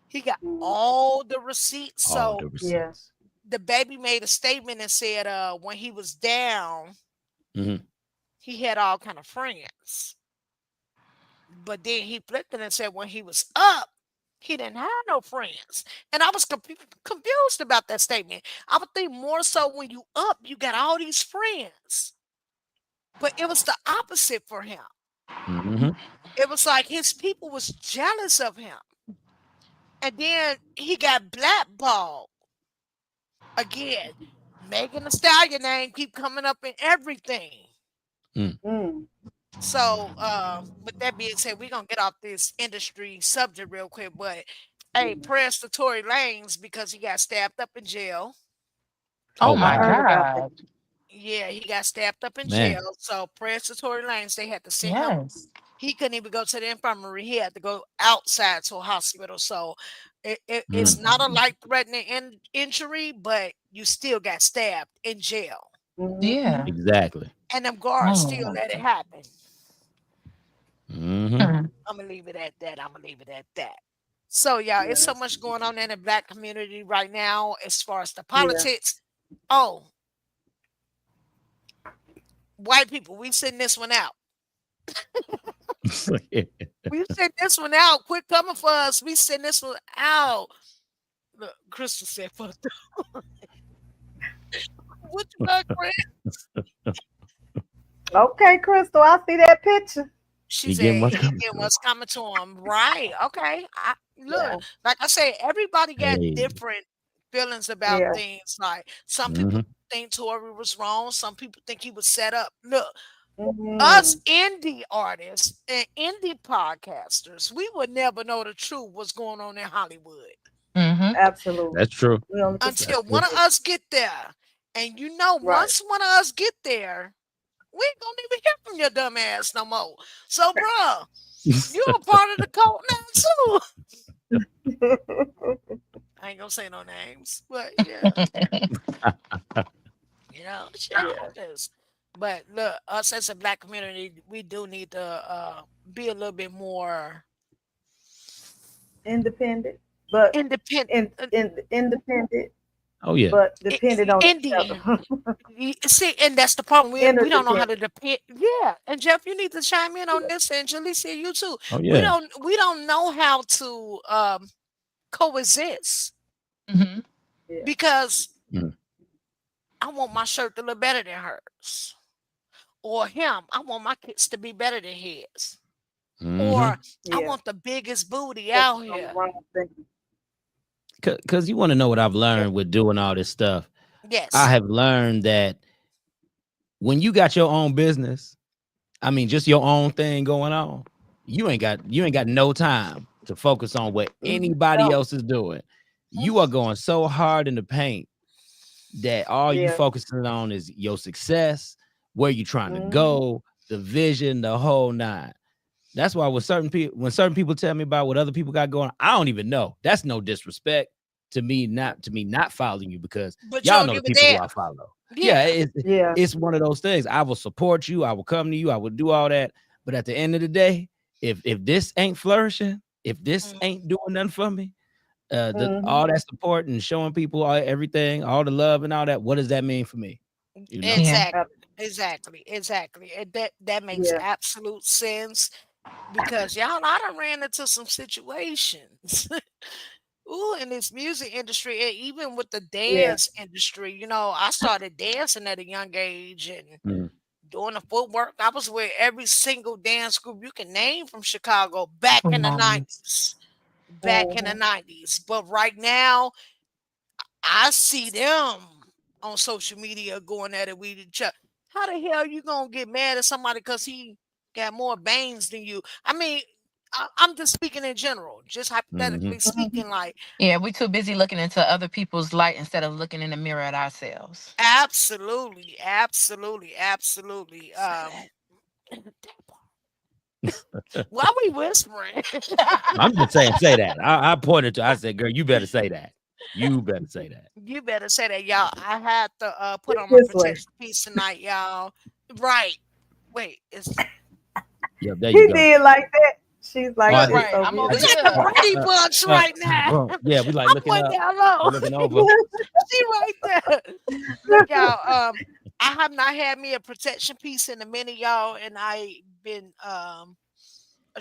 C: He got
D: Mm,
C: all the receipts.
E: All
C: So
E: the
D: yeah.
E: receipts.
C: the baby made a statement and said, when he was down,
E: Mhm.
C: he had all kind of friends. But then he flipped it and said when he was up, he didn't have no friends. And I was confused about that statement. I would think more so when you up, you got all these friends. But it was the opposite for him.
E: Mhm.
C: It was like his people was jealous of him. And then he got blackballed again. Megan the Stallion name keep coming up in everything.
D: Mm,
C: So, with that being said, we're gonna get off this industry subject real quick. But hey,
D: yeah.
C: prayers to Tory Lanez because he got stabbed up in jail.
F: Oh
E: Oh
D: I
F: my
E: wow.
D: heard about that.
F: God.
C: Yeah, he got stabbed up in
E: Man.
C: jail. So prayers to Tory Lanez. They had to send him.
F: Yes.
C: He couldn't even go to the infirmary. He had to go outside to a hospital. So it's
E: Mm.
C: not a
F: Mhm.
C: life threatening injury, but you still got stabbed in jail.
D: Mm-hmm.
F: Yeah.
E: Exactly.
C: And them guards still
F: Oh.
C: let it happen.
E: Mhm.
F: Hmm.
C: I'm gonna leave it at that. I'm gonna leave it at that. So yeah, it's so
D: Yes.
C: much going on in the black community right now as far as the
D: Yeah.
C: politics. Oh, white people, we send this one out. We send this one out. Quit coming for us. We send this one out. Look, Crystal said, "Fuck the-" What you got, Chris?
D: Okay, Crystal, I see that picture.
C: She
E: He getting
C: said
E: what's
C: he
E: coming
C: getting
E: to him.
C: what's coming to him. Right. Okay. Look,
D: Yeah.
C: like I said, everybody got
E: Hey.
C: different feelings about
D: Yeah.
C: things. Like some people
E: Mhm.
C: think Tory was wrong. Some people think he was set up. Look, us
D: Mm-hmm.
C: indie artists and indie podcasters, we would never know the truth what's going on in Hollywood
F: Hmm.
D: Absolutely.
E: That's true.
D: We only could
E: That's
C: until
E: true.
C: one of us get there. And
D: right.
C: once one of us get there, we ain't gonna even hear from your dumb ass no more. So, bruh, you a part of the cult now too. I ain't gonna say no names, but yeah, shit
D: Yeah.
C: happens. But look, us as a black community, we do need to be a little bit more
D: Independent, but
C: independent.
D: independent,
E: Oh yeah.
D: but dependent on each
C: Indie,
D: other.
C: see, and that's the problem. We don't know how
D: Interdependent.
C: to depend. Yeah, and Jeff, you need to chime in on this, and Jalecia, you too.
E: Oh
C: We
E: yeah.
C: don't know how to coexist
F: Hmm.
D: Yeah.
C: because
E: Mm.
C: I want my shirt to look better than hers, or him. I want my kids to be better than his, or
E: Mhm.
C: I
D: Yeah.
C: want the biggest booty out
D: Focus on the
C: here.
D: wrong thing.
E: Cause you want to know what I've
D: Yeah.
E: learned with doing all this stuff. I
C: Yes.
E: have learned that when you got your own business, I mean, just your own thing going on, you ain't got no time to focus on what anybody
D: No.
E: else is doing. You are going so hard in the paint that all you
D: Yeah.
E: focusing on is your success, where you trying to
D: Mm-hmm.
E: go, the vision, the whole nine. That's why when certain people tell me about what other people got going, I don't even know. That's no disrespect to me not following you because
C: But you
E: y'all
C: don't
E: know the
C: give a
E: people who
C: damn.
E: I follow. Yeah,
C: Yeah.
D: Yeah.
E: it's one of those things. I will support you. I will come to you. I will do all that. But at the end of the day, if this ain't flourishing, if this
C: Mm,
E: ain't doing nothing for me, the
D: Mm-hmm.
E: all that support and showing people everything, all the love and all that, what does that mean for me? You know?
F: Yeah.
C: exactly. Exactly. That makes
D: Yeah.
C: absolute sense because y'all, I done ran into some situations Ooh, in this music industry, and even with the
D: Yeah.
C: dance industry, I started dancing at a young age and
E: Mhm.
C: doing the footwork. I was with every single dance group you can name from Chicago back in the
F: Nice.
C: 90s. Back in the
D: Mhm.
C: 90s. But right now, I see them on social media going at it with each other. How the hell you gonna get mad at somebody because he got more bangs than you? I mean, I'm just speaking in general, just hypothetically
E: Mhm.
D: Mhm.
C: speaking. Like,
F: Yeah, we too busy looking into other people's light instead of looking in the mirror at ourselves.
C: absolutely, absolutely, absolutely. Why we whispering?
E: I'm just saying, say that. I pointed to. I said, "Girl, you better say that. You better say that."
C: You better say that, y'all. I had to put
D: It's
C: on my
D: this way.
C: protection piece tonight, y'all. Right. Wait, it's
E: Yep, there you
D: He
E: go.
D: did like that. She's
E: Oh,
D: like
E: I
D: this
E: did.
F: Right,
D: over
F: I'm
D: here.
E: I
F: over
C: we
E: did.
C: got the
F: here.
C: Brady Bunch right now.
E: Boom. Yeah, we like
C: I'm
E: looking
C: going
E: up,
C: down low.
E: looking over.
C: She right there. Look, y'all. I have not had me a protection piece in a minute, y'all, and I've been a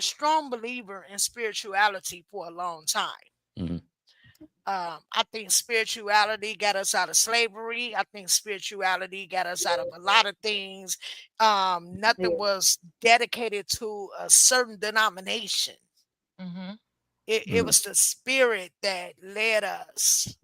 C: strong believer in spirituality for a long time.
E: Mhm.
C: I think spirituality got us out of slavery. I think spirituality got us out of a lot of things. Nothing
D: Yeah.
C: was dedicated to a certain denomination.
F: Hmm.
C: It
E: Mhm.
C: was the spirit that led us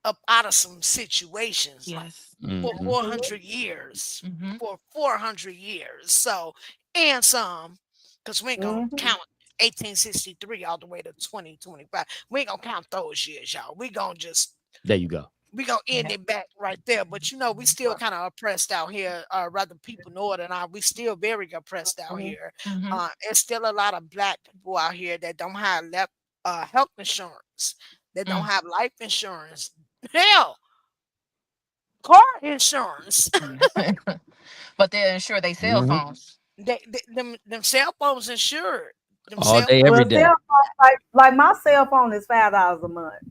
C: up out of some situations like
F: Yes.
C: for
E: Mhm.
C: 400 years.
F: Hmm.
C: For 400 years. So, and some, because we ain't going to
D: Mhm.
C: count 1863 all the way to 2025. We ain't going to count those years, y'all.
E: There you go.
C: We gonna end
F: Yeah.
C: it back right there. But we still kind of oppressed out here. Rather people know it or not, we still very oppressed out
D: Mhm.
C: here.
F: Hmm.
C: There's still a lot of black people out here that don't have health insurance, that don't
F: Mm.
C: have life insurance, hell, car insurance.
F: But they'll insure their cell
E: Mhm.
F: phones.
C: Them cell phnes insured. Them
E: All
C: cell
E: day,
C: phones.
E: every
D: Well,
E: day.
D: cell phone, like my cell phone is $5 a month.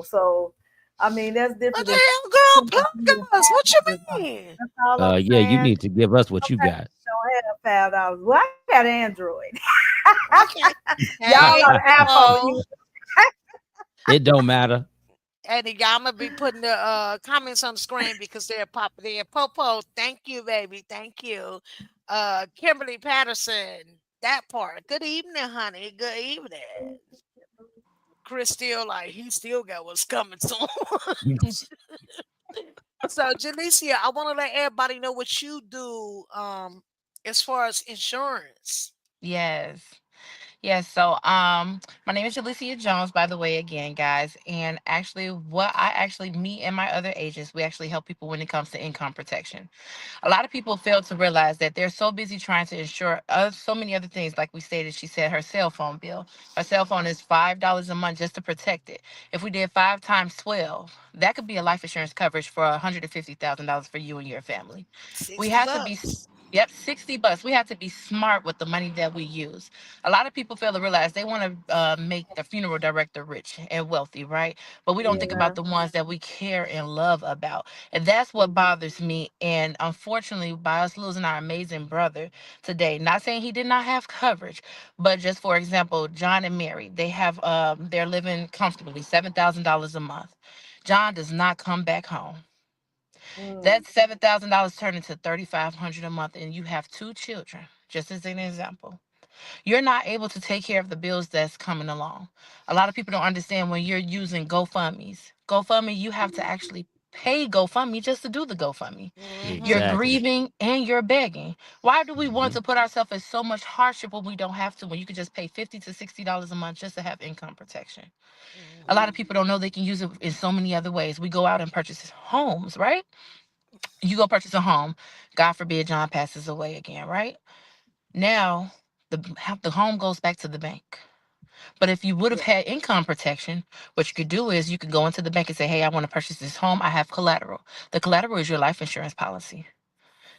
D: So I mean that's
C: What
D: different
C: the
D: than
C: hell, girl?
D: $2
C: Plug us. What you
D: $5.
C: mean?
D: That's all I'm
E: Yeah, you
D: saying.
E: need to give us what
D: Some
E: you got.
D: families don't have $5. Well, I got Android.
C: Okay.
D: Y'all
C: Hey,
D: are Apple
C: Popo.
D: users.
E: It don't matter.
C: And I'm gonna be putting the comments on the screen because they're popping in. Popo, thank you, baby. Thank you. Kimberly Patterson, that part. Good evening, honey. Good evening. Chris still like he still got what's coming to him. So Jalicia, I want to let everybody know what you do as far as insurance.
F: Yes. Yes, so my name is Jalicia Jones, by the way, again, guys. And actually me and my other agents, we actually help people when it comes to income protection. A lot of people fail to realize that they're so busy trying to insure so many other things. Like we stated, she said her cell phone bill. Her cell phone is $5 a month just to protect it. If we did 5 times 12, that could be a life insurance coverage for $150,000 for you and your family. We
C: 60
F: have to be
C: bucks.
F: Yep, 60 bucks. We have to be smart with the money that we use. A lot of people fail to realize they want to make the funeral director rich and wealthy, right? But we don't think
D: Yeah.
F: about the ones that we care and love about. And that's what bothers me. And unfortunately, by us losing our amazing brother today, not saying he did not have coverage, but just for example, John and Mary, they're living comfortably, $7,000 a month. John does not come back home.
D: Mm.
F: That $7,000 turned into 3,500 a month, and you have two children. Just as an example, you're not able to take care of the bills that's coming along. A lot of people don't understand when you're using GoFundMe's. GoFundMe, you have to actually pay GoFundMe just to do the GoFundMe. You're
C: Mm-hmm.
E: Exactly.
F: grieving and you're begging. Why do we want
E: Mhm.
F: to put ourselves in so much hardship when we don't have to? When you could just pay $50 to $60 a month just to have income protection. A lot of
C: Mm-hmm.
F: people don't know they can use it in so many other ways. We go out and purchase homes, right? You go purchase a home. God forbid John passes away again, right? Now the home goes back to the bank. But if you would have
D: Yeah.
F: had income protection, what you could do is you could go into the bank and say, "Hey, I want to purchase this home. I have collateral." The collateral is your life insurance policy.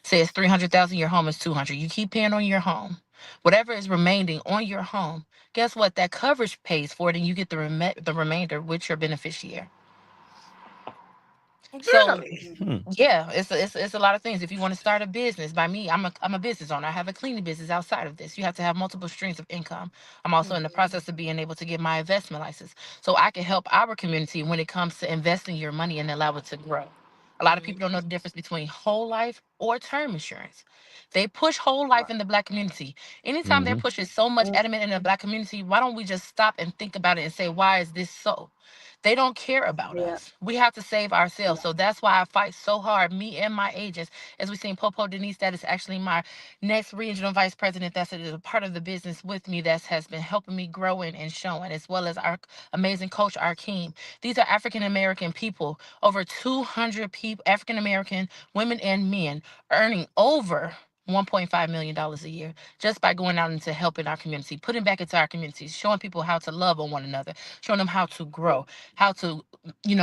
F: Say it's 300,000, your home is 200. You keep paying on your home. Whatever is remaining on your home, guess what? That coverage pays for it, and you get the remainder with your beneficiary. So
C: Really?
E: Hmm.
F: yeah, it's a lot of things. If you want to start a business, by me, I'm a business owner. I have a cleaning business outside of this. You have to have multiple streams of income. I'm also in the
C: Mhm.
F: process of being able to get my investment license, so I can help our community when it comes to investing your money and allow it to grow. A lot of
C: Mhm.
F: people don't know the difference between whole life or term insurance. They push whole life
D: Right.
F: in the black community. Anytime they're
E: Mm-hmm.
F: pushing so much adamant in the black community, why don't we just stop and think about it and say, why is this so? They don't care about
D: Yeah.
F: us. We have to save ourselves.
D: Yeah.
F: So that's why I fight so hard, me and my agents. As we seen Popo Denise, that is actually my next regional vice president. That's a part of the business with me that has been helping me growing and showing, as well as our amazing coach, Arkeem. These are African American people, over 200 people, African American women and men, earning over $1.5 million a year just by going out into helping our community, putting back into our communities, showing people how to love on one another, showing them how to
D: Yeah.
F: grow, how to,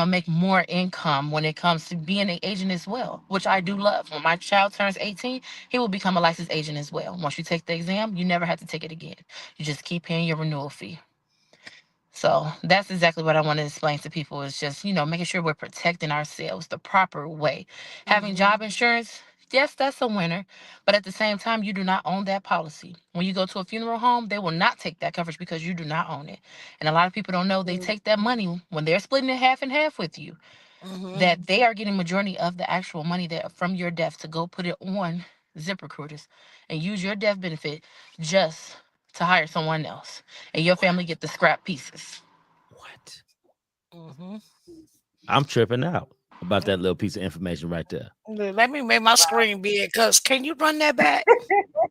F: make more income when it comes to being an agent as well, which I do love. When my child turns 18, he will become a licensed agent as well. Once you take the exam, you never have to take it again. You just keep paying your renewal fee. So that's exactly what I want to explain to people is just, making sure we're protecting ourselves the proper way. Having
C: Mhm.
F: job insurance, yes, that's a winner. But at the same time, you do not own that policy. When you go to a funeral home, they will not take that coverage because you do not own it. And a lot of people don't know they
D: Mm.
F: take that money when they're splitting it half and half with you,
C: Mhm.
F: that they are getting majority of the actual money that from your death to go put it on ZipRecruiters and use your death benefit just to hire someone else. And your family get the scrap pieces.
E: What?
C: Mhm.
E: I'm tripping out about that little piece of information right there.
C: Let me make my screen big, cause can you run that back?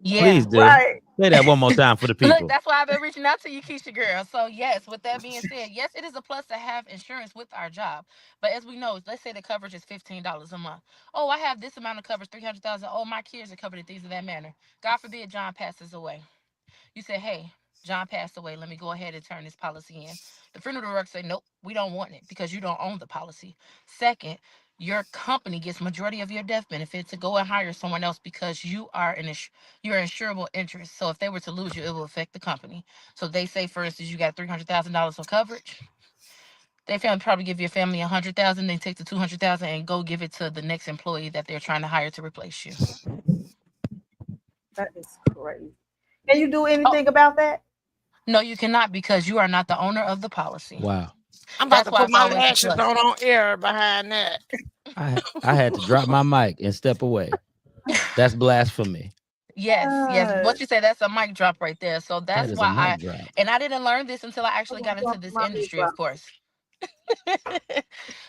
F: Yeah.
E: Please do.
D: Right.
E: Say that one more time for the
F: Look,
E: people.
F: that's why I've been reaching out to you, Keisha girl. So yes, with that being said, yes, it is a plus to have insurance with our job. But as we know, let's say the coverage is $15 a month. Oh, I have this amount of coverage, 300,000. Oh, my kids are covered in things of that manner. God forbid John passes away. You say, hey, John passed away. Let me go ahead and turn this policy in. The funeral director say, nope, we don't want it because you don't own the policy. Second, your company gets majority of your death benefit to go and hire someone else because you are you're insurable interest. So if they were to lose you, it will affect the company. So they say, for instance, you got $300,000 of coverage. They family probably give your family 100,000. They take the 200,000 and go give it to the next employee that they're trying to hire to replace you.
D: That is crazy. Can you do
F: Oh,
D: anything about that?
F: no, you cannot because you are not the owner of the policy.
E: Wow.
C: I'm about
F: That's
C: to
F: why
C: put
F: it's
C: my
F: always a
C: lashes
F: plus.
C: on air behind that.
E: I had to drop my mic and step away. That's blasphemy.
F: Yes, yes.
D: Uh,
F: What you say, that's a mic drop right there. So
E: That
F: that's
E: is a
F: why
E: mic drop.
F: and I didn't learn this until I
D: I'm
F: actually
D: gonna
F: got into
D: drop
F: this
D: my big
F: industry, of
D: drop.
F: course.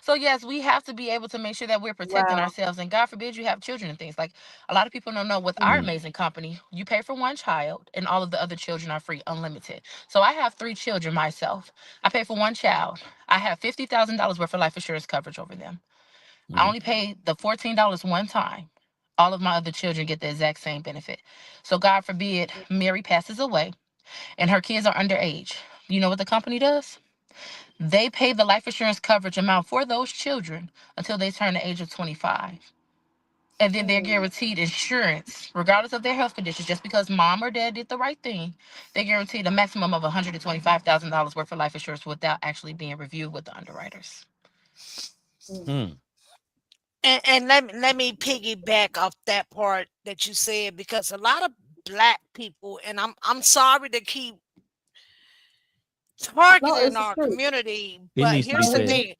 F: So yes, we have to be able to make sure that we're protecting
D: Wow.
F: ourselves. And God forbid you have children and things. Like a lot of people don't know with our
E: Mm.
F: amazing company, you pay for one child and all of the other children are free, unlimited. So I have three children myself. I pay for one child. I have $50,000 worth of life insurance coverage over them. I
E: Mm.
F: only paid the $14 one time. All of my other children get the exact same benefit. So God forbid Mary passes away and her kids are underage. You know what the company does? They pay the life insurance coverage amount for those children until they turn the age of 25. And then they're
D: Mm.
F: guaranteed insurance, regardless of their health conditions, just because mom or dad did the right thing. They're guaranteed a maximum of $125,000 worth of life insurance without actually being reviewed with the underwriters.
D: Mm.
E: Mm.
C: And let me piggyback off that part that you said because a lot of black people, and I'm sorry to keep
D: No,
C: targeting
D: it's the
C: our
D: truth.
C: community,
E: It
C: but
E: needs to be
C: here's the
E: said.
D: Mhm.
C: thing.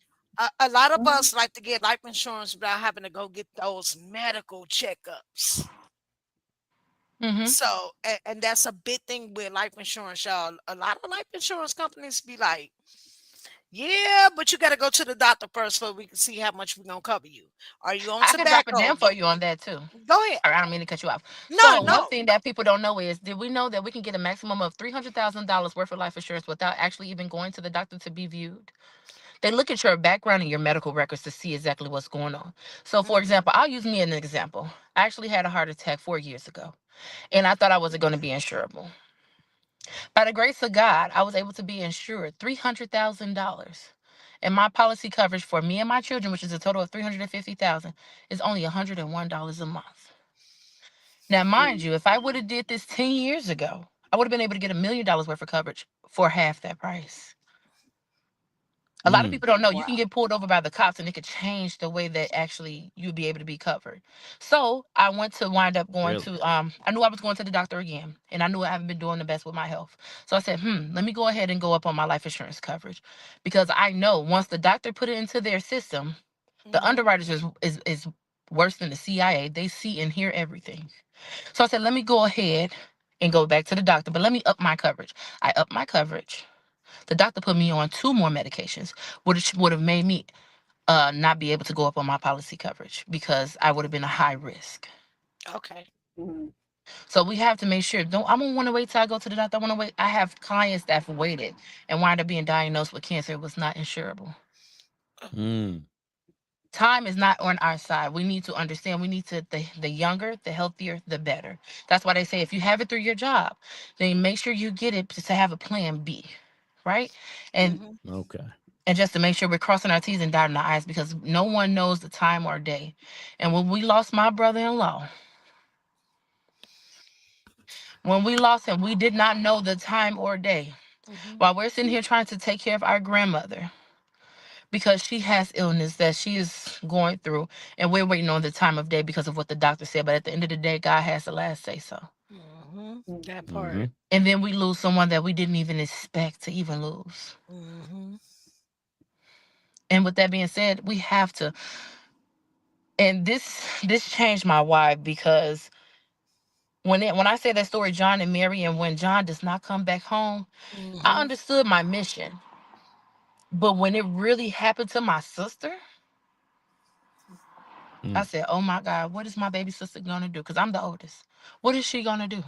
C: A lot of
D: Mhm.
C: us like to get life insurance without having to go get those medical checkups.
F: Mm-hmm.
C: So, and that's a big thing with life insurance, y'all. A lot of life insurance companies be like, yeah, but you got to go to the doctor first so we can see how much we're going to cover you. Are you on
F: I can drop a
C: tobacco?
F: gem for you on that too.
C: Go ahead.
F: Sorry, I don't mean to cut you off.
C: No,
F: So one
C: no.
F: thing that people don't know is, did we know that we can get a maximum of $300,000 worth of life insurance without actually even going to the doctor to be viewed? They look at your background and your medical records to see exactly what's going on. So, for
C: Mhm.
F: example, I'll use me as an example. I actually had a heart attack 4 years ago, and I thought I wasn't going to be insurable. By the grace of God, I was able to be insured $300,000. And my policy coverage for me and my children, which is a total of 350,000, is only $101 a month. Now, mind
D: Mm.
F: you, if I would have did this 10 years ago, I would have been able to get $1 million worth of coverage for half that price. A lot of
E: Mm.
F: people don't know you can
D: Wow.
F: get pulled over by the cops and it could change the way that actually you'd be able to be covered. So I went to wind up going
E: Really?
F: to I knew I was going to the doctor again and I knew I haven't been doing the best with my health. So I said, let me go ahead and go up on my life insurance coverage because I know once the doctor put it into their system, the
C: Mhm.
F: underwriters is worse than the CIA. They see and hear everything. So I said, let me go ahead and go back to the doctor, but let me up my coverage. I upped my coverage. The doctor put me on two more medications, which would have made me not be able to go up on my policy coverage because I would have been a high risk.
C: Okay.
D: Mhm.
F: So we have to make sure. Don't I don't want to wait till I go to the doctor. I want to wait. I have clients that have waited and wind up being diagnosed with cancer. It was not insurable.
E: Mm.
F: Time is not on our side. We need to understand. We need to the younger, the healthier, the better. That's why they say if you have it through your job, then make sure you get it to have a plan B, right? And
C: Mhm.
E: Okay.
F: and just to make sure we're crossing our T's and dotting our I's because no one knows the time or day. And when we lost my brother-in-law, when we lost him, we did not know the time or day.
C: Mhm.
F: While we're sitting here trying to take care of our grandmother because she has illness that she is going through, and we're waiting on the time of day because of what the doctor said. But at the end of the day, God has the last say so.
C: Mhm.
D: Mhm.
C: That
E: Mm-hmm.
C: part.
F: And then we lose someone that we didn't even expect to even lose.
C: Mhm.
F: And with that being said, we have to. And this changed my why because when I say that story, John and Mary, and when John does not come back home, I
C: Mhm.
F: understood my mission. But when it really happened to my sister, I
E: Mm.
F: said, "Oh my God, what is my baby sister gonna do?" Because I'm the oldest. What is she gonna do?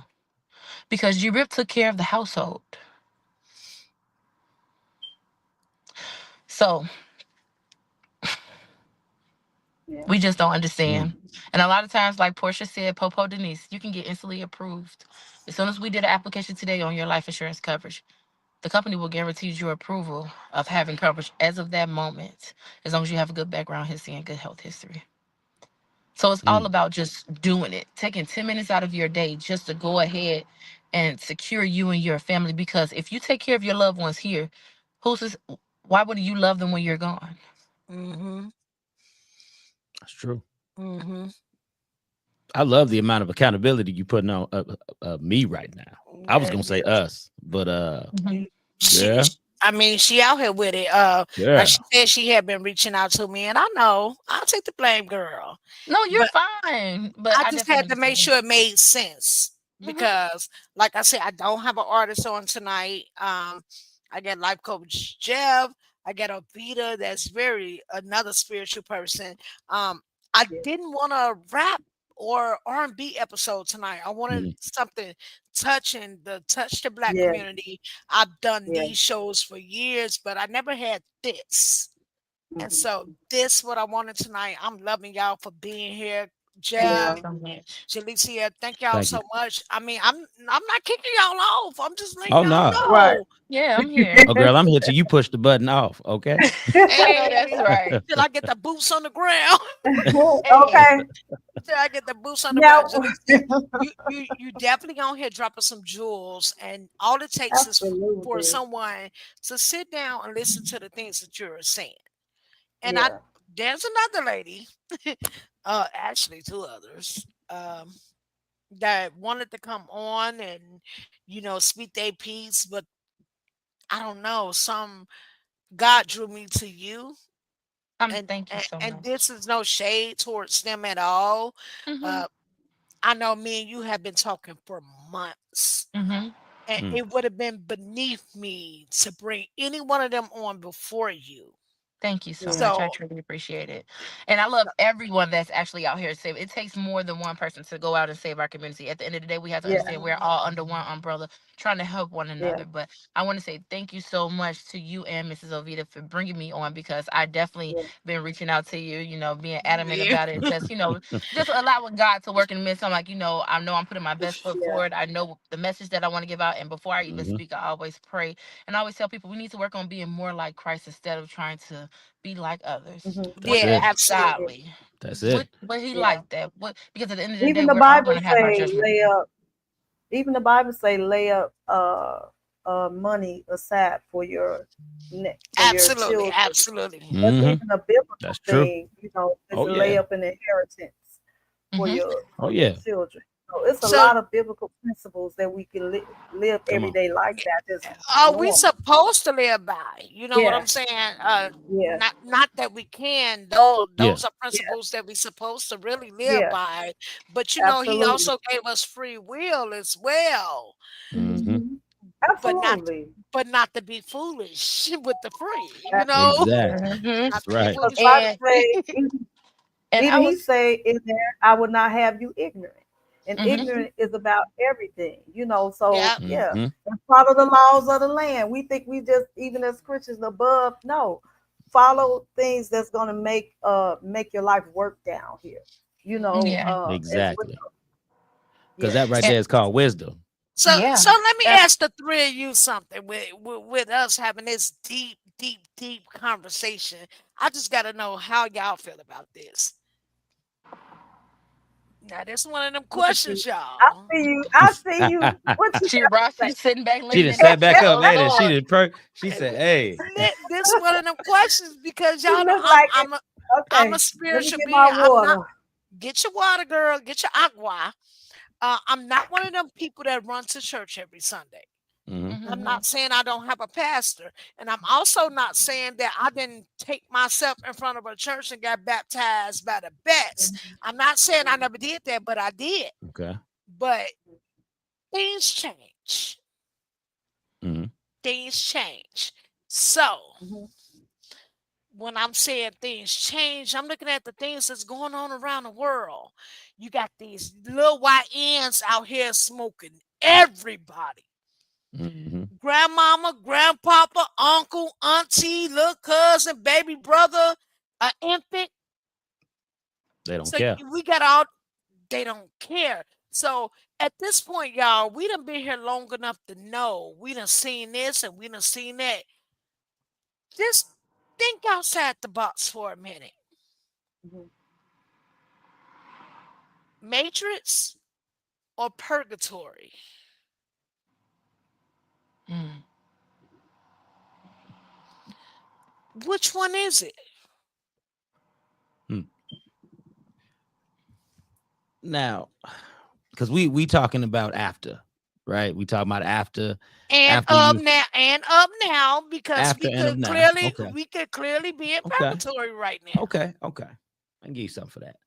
F: Because Rip took care of the household, so
D: Yeah.
F: we just don't
E: Mm.
F: understand. And a lot of times, like Portia said, Popo Denise, you can get instantly approved. As soon as we did an application today on your life insurance coverage, the company will guarantee your approval of having coverage as of that moment, as long as you have a good background history and good health history. So it's all
E: Mm.
F: about just doing it, taking 10 minutes out of your day just to go ahead and secure you and your family. Because if you take care of your loved ones here, who's this, why would you love them when you're gone?
C: Mhm.
E: That's true.
C: Mhm.
E: I love the amount of accountability you putting on me right now. I was
C: Yeah.
E: gonna say us, but
F: Mhm.
C: She,
E: yeah,
C: I mean, she out here with it. Like
E: yeah.
C: she said, she had been reaching out to me, and I know I'll take the blame, girl.
F: No, you're
C: But
F: fine. But
C: I
F: I
C: just
F: definitely
C: had to make
F: understand.
C: sure it made sense
F: Hmm.
C: because, like I said, I don't have an artist on tonight. I got life coach Jeff. I got a Vita that's very another spiritual person. Um, I
D: Yeah.
C: didn't want to rap or R&B episode tonight. I wanted
E: Mm.
C: something touch the black
D: Yeah.
C: community. I've done
D: Yeah.
C: these shows for years, but I never had this. And
D: Mhm.
C: so this what I wanted tonight. I'm loving y'all for being here.
F: Thank you
C: Jeff,
D: Yeah.
F: so much.
C: Jalicia, thank y'all
E: Thank you.
C: so much. I mean, I'm not kicking y'all off. I'm just letting
E: Oh
C: y'all
E: no,
D: Right.
C: know.
F: Yeah, I'm here.
E: oh girl, I'm here till you push the button off. Okay.
F: I know that's
C: Hey,
F: right.
C: till I get the boots on the ground.
F: Hey,
D: Okay.
C: Till I get the boots on the
D: Now,
C: ground. Jalicia, you definitely on here dropping some jewels, and all it takes is for
D: absolutely.
C: someone to sit down and listen to the things that you're saying. And I
D: Yeah.
C: there's another lady, actually two others. That wanted to come on and speak their piece, but I don't know, some God drew me to you, and
F: thank you so
C: and
F: much.
C: this is no shade towards them at all.
F: Hmm.
C: uh I know me and you have been talking for months,
F: Hmm.
C: and
E: Mm.
C: it would have been beneath me to bring any one of them on before you.
F: Thank you so
D: Yeah.
F: much. I
C: So
F: truly appreciate it. And I love everyone that's actually out here to save. It takes more than one person to go out and save our community. At the end of the day, we have to
D: Yeah.
F: understand we're all under one umbrella trying to help one
D: Yeah.
F: another. But I want to say thank you so much to you and Mrs. Ovita for bringing me on because I definitely
D: Yeah.
F: been reaching out to you, being adamant
C: yeah.
F: about it. Just allowing God to work in the midst. I'm like, I know I'm putting my best foot
D: Yeah.
F: forward. I know the message that I want to give out. And before I even
E: Hmm.
F: speak, I always pray. And I always tell people we need to work on being more like Christ instead of trying to be like others.
D: Hmm.
E: That's
C: Yeah,
E: it.
F: Worship
D: Yeah.
C: absolutely.
F: godly.
E: That's
F: What
E: it.
F: what he
D: Yeah.
F: like that? What because at the end of the day,
D: Even the
F: we're all
D: Bible
F: gonna have our
D: say
F: judgment.
D: lay up. Even the Bible say lay up money aside for your
C: Absolutely,
D: children.
C: absolutely.
D: That's
E: Hmm.
D: even a biblical
E: That's true.
D: thing, you know, is
E: Oh
D: to lay
E: yeah.
D: up an inheritance for
F: Mhm.
E: Oh
D: your
E: yeah.
D: children. So it's a
C: So
D: lot of biblical principles that we can live
E: Come on.
D: everyday life that is
C: are we
D: normal.
C: supposed to live by? You know what
D: Yeah,
C: I'm saying?
D: yeah,
C: Not that we can. Those
E: Yeah.
C: are
D: yeah,
C: principles that we supposed to really live
D: yeah,
C: by. But he
D: absolutely.
C: also gave us free will as well.
E: Hmm.
D: Hmm.
C: But not
D: Absolutely.
C: not to be foolish with the free.
E: Exactly.
F: Mhm.
C: Not
E: That's
C: to be
E: right.
D: Because
C: foolish with the
F: And
D: Bible
C: free.
D: say,
F: and I
D: didn't he
F: was
D: say in there, I will not have you ignorant? And
F: mhm.
D: ignorant is about everything, you know. So
C: Yeah.
D: yeah,
E: Hmm.
D: and follow the laws of the land. We think we just even as Christians above. No, follow things that's gonna make your life work down here. You know,
F: Yeah.
D: as well.
E: Exactly. Because that right
D: Yes.
F: And
E: there is called wisdom.
C: So
F: yeah.
C: let me
F: That's
C: ask the three of you something with us having this deep conversation. I just got to know how y'all feel about this. Now, this is one of them
D: Look at
C: questions,
D: you. I
C: y'all.
D: see you. I see you. What you
F: she
D: got to
F: Ross,
D: say?
F: she's sitting back
E: She done
F: leaning
E: sat
F: back.
E: back up,
F: Oh
E: ain't it? She
F: Lord.
E: did she said, hey.
C: This is one of them questions because
D: You
C: y'all know
D: look like it.
C: I'm a
D: Okay. Let me
C: spiritual
D: get
C: being.
D: my
C: I'm not.
D: water.
C: Get your water, girl. Get your agua. I'm not one of them people that run to church every Sunday.
E: Hmm.
C: I'm
F: Mhm.
C: not saying I don't have a pastor. And I'm also not saying that I didn't take myself in front of a church and got baptized by the best.
D: Mhm.
C: I'm not saying I never did that, but I did.
E: Okay.
C: But things change.
E: Hmm.
C: Things change. So
D: Mhm.
C: when I'm saying things change, I'm looking at the things that's going on around the world. You got these little YNs out here smoking everybody.
E: Hmm.
C: Grandmama, grandpapa, uncle, auntie, little cousin, baby brother, an infant.
E: They don't
C: So
E: care.
C: we got all, they don't care. So at this point, y'all, we done been here long enough to know we done seen this and we done seen that. Just think outside the box for a minute.
D: Mhm.
C: Matrix or purgatory?
F: Mm.
C: Which one is it?
E: Hmm. Now, because we talking about after, right? We talking about
C: And
E: after you
C: up now, because
E: after and of now. Okay.
C: we could clearly be in
E: Okay.
C: purgatory right now.
E: Okay. Okay. I can give you something for that.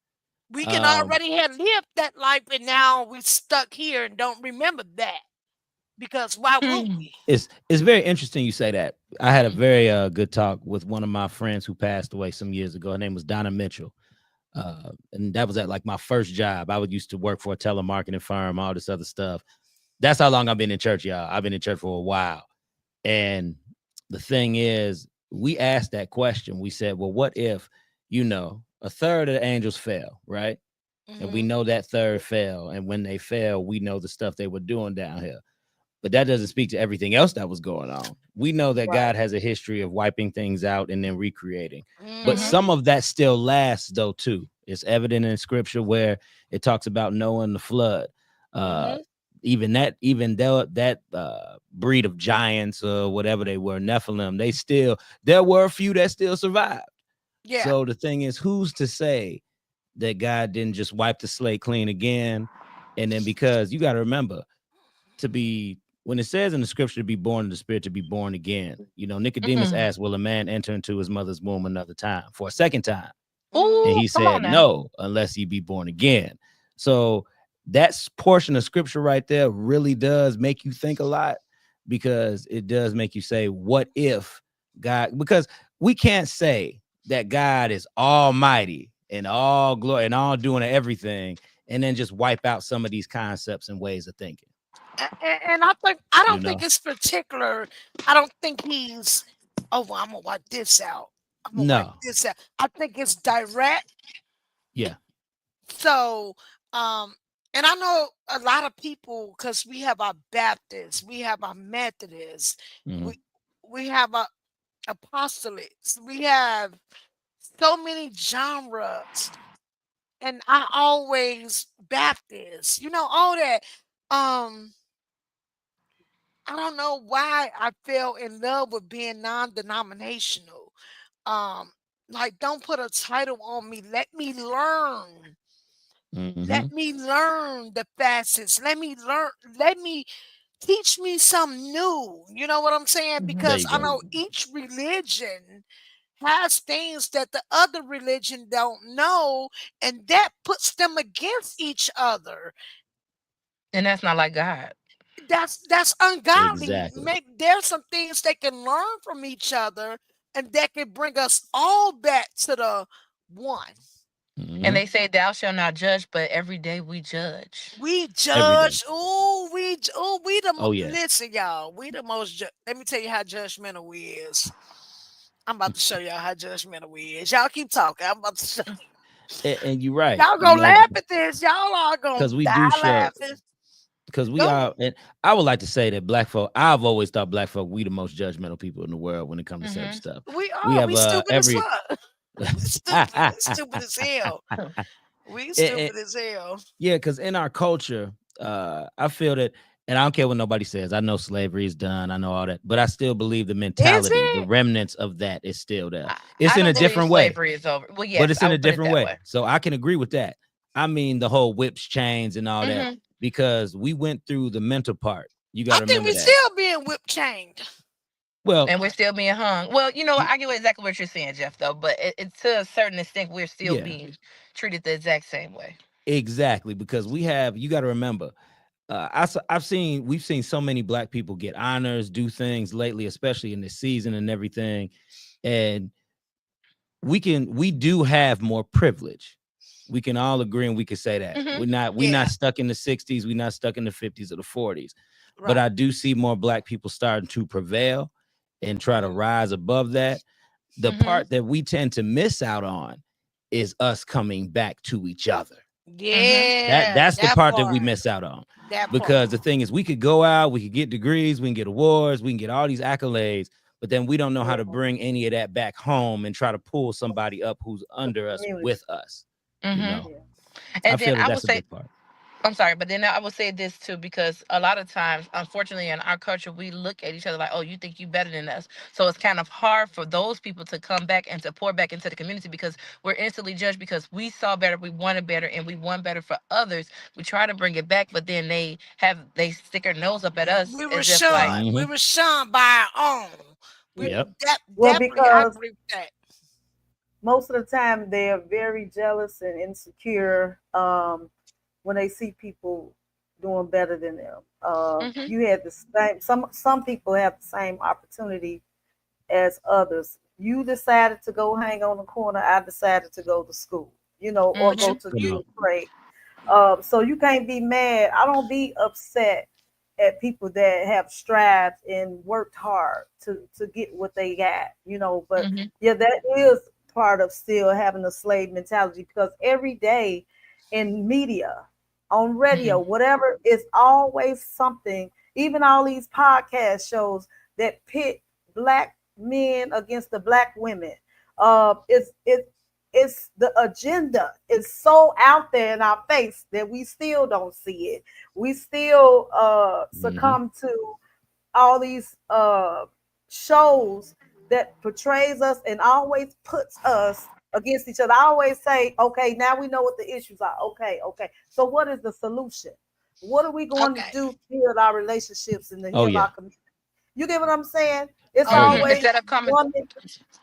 C: We can
E: Um,
C: already have lived that life and now we stuck here and don't remember that. Because why would
F: Mm.
C: we?
E: it's very interesting you say that. I had a
F: Mm.
E: very good talk with one of my friends who passed away some years ago. Her name was Donna Mitchell. And that was at like my first job. I would used to work for a telemarketing firm, all this other stuff. That's how long I've been in church, y'all. I've been in church for a while. And the thing is, we asked that question. We said, well, what if, a third of the angels fell, right? And we
C: Mhm.
E: know that third fell. And when they fell, we know the stuff they were doing down here. But that doesn't speak to everything else that was going on. We know that
D: Right.
E: God has a history of wiping things out and then recreating. But
F: Mhm.
C: Mhm.
E: some of that still lasts, though, too. It's evident in scripture where it talks about Noah and the flood. Uh,
C: Mhm.
E: even though that breed of giants or whatever they were, Nephilim, there were a few that still survived.
C: Yeah.
E: So the thing is, who's to say that God didn't just wipe the slate clean again? And then because you got to remember, to be when it says in the scripture to be born in the spirit, to be born again, Nicodemus
F: Mm.
E: asked, will a man enter into his mother's womb another time for a second time? And
C: Mhm.
F: Ooh,
E: he
F: come on
E: said,
F: now.
E: no, unless he be born again. So that portion of scripture right there really does make you think a lot, because it does make you say, what if God, because we can't say that God is almighty and all glory and all doing everything and then just wipe out some of these concepts and ways of thinking,
C: And I
E: you
C: don't think
E: know?
C: it's particular. I don't think he's, oh, well, I'm gonna wipe this out. I'm gonna wipe
E: No.
C: this out. I think it's direct.
E: Yeah.
C: So, um, and I know a lot of people because we have our Baptists, we have our Methodists,
E: Mhm.
C: we we have our apostolates, we have so many genres, and I always Baptist, all that. Um, I don't know why I fell in love with being non-denominational. Um, like don't put a title on me. Let me learn.
E: Mm-hmm.
C: Let me learn the facets. Let me learn. Let me teach me something new. You know what I'm saying?
F: Mhm.
E: There
C: Because
E: you
C: I
E: go.
C: know each religion has things that the other religion don't know, and that puts them against each other.
F: And that's not like God.
C: That's ungodly.
E: Exactly.
C: Maybe there's some things they can learn from each other, and that can bring us all back to the one.
F: And
E: Mm-hmm.
F: they say, "Thou shalt not judge," but every day we judge.
C: We
E: Every day.
C: judge. We the
E: Oh yeah.
C: listen, y'all. We the most. Let me tell you how judgmental we is. I'm about to show y'all how judgmental we is. Y'all keep talking. I'm about to show.
E: And you're right.
C: Y'all
E: You
C: gonna
E: know,
C: laugh at this. Y'all are gonna
E: because we do
C: die
E: show.
C: laughing.
E: Because we
C: Go.
E: are, and I would like to say that black folk. I've always thought black folk we the most judgmental people in the world when it comes to certain
F: Mhm.
E: stuff.
C: We
E: We
C: are.
E: have
C: We stupid as
E: every.
C: fuck. We stupid. We stupid as hell. We
E: it,
C: stupid as hell.
E: Yeah, because in our culture, I feel that, and I don't care what nobody says. I know slavery is done. I know all that, but I still believe the
C: Is
E: mentality, the
C: it?
E: remnants of that is still there.
F: I,
E: It's
F: I
E: in a
F: don't believe
E: different way,
F: slavery is over. Well,
E: but
F: yes,
E: it's
F: I
E: in a
F: would put it
E: different
F: that
E: way.
F: way.
E: So I can agree with that. I mean, the whole whips, chains, and all that,
F: Hmm.
E: because we went through the mental part. You got
C: I
E: to
C: think
E: remember
C: we
E: that.
C: still being whip chained.
E: Well,
F: And we're still being hung. Well,
E: y-
F: I get exactly what you're saying, Jeff. Though, but to a certain extent, we're still
E: yeah,
F: being treated the exact same way.
E: exactly. Because we have, you got to remember, we've seen so many black people get honors, do things lately, especially in this season and everything. And we do have more privilege. We can all agree and we can say that.
F: Hmm.
E: We're not
C: Yeah.
E: stuck in the 60s, we're not stuck in the 50s or the 40s. But
C: Right.
E: I do see more black people starting to prevail and try to
C: Mhm.
E: rise above that. The
F: Hmm.
E: part that we tend to miss out on is us coming back to each other.
F: Hmm.
C: Yeah,
E: That's the
C: that
E: part that we
C: part.
E: miss out on.
C: That part.
E: Because the thing is, we could go out, we could get degrees, we can get awards, we can get all these accolades, but then we don't know how to bring any of that back home and try to pull somebody up who's under us
D: Community.
E: with us. You
F: Hmm.
E: know,
D: Yeah.
E: I
F: And then
E: feel that
F: I
E: that's
F: would
E: a
F: say,
E: big part.
F: I'm sorry, but then I would say this too, because a lot of times, unfortunately, in our culture, we look at each other like, "Oh, you think you better than us." So it's kind of hard for those people to come back and to pour back into the community because we're instantly judged because we saw better, we wanted better, and we want better for others. We try to bring it back, but then they stick their nose up at us
C: We were
F: as if like,
C: shunned. We
E: Hmm.
C: were shunned by our own. We
E: Yep.
C: that
D: Well,
C: definitely I
D: because
C: agree with that.
D: most of the time they're very jealous and insecure when they see people doing better than them.
F: hmm
D: You had the same. Some people have the same opportunity as others. You decided to go hang on the corner. I decided to go to school. Or go
F: hmm
D: to
E: Come
D: get
E: on.
D: a trade. So you can't be mad. I don't be upset at people that have strived and worked hard to get what they got. But
F: hmm
D: yeah, that is part of still having a slave mentality because every day in media, on radio,
F: hmm
D: whatever, it's always something. Even all these podcast shows that pit black men against the black women. It's the agenda is so out there in our face that we still don't see it. We still
E: Hmm.
D: succumb to all these shows that portrays us and always puts us against each other. I always say, okay, now we know what the issues are. Okay, okay. So what is the solution? What are we going to
C: Okay.
D: do to heal our relationships and to
E: Oh
D: heal
E: yeah.
D: our community? You get what I'm saying? It's
E: Oh
C: Okay.
E: yeah.
D: always
F: instead of coming.
D: woman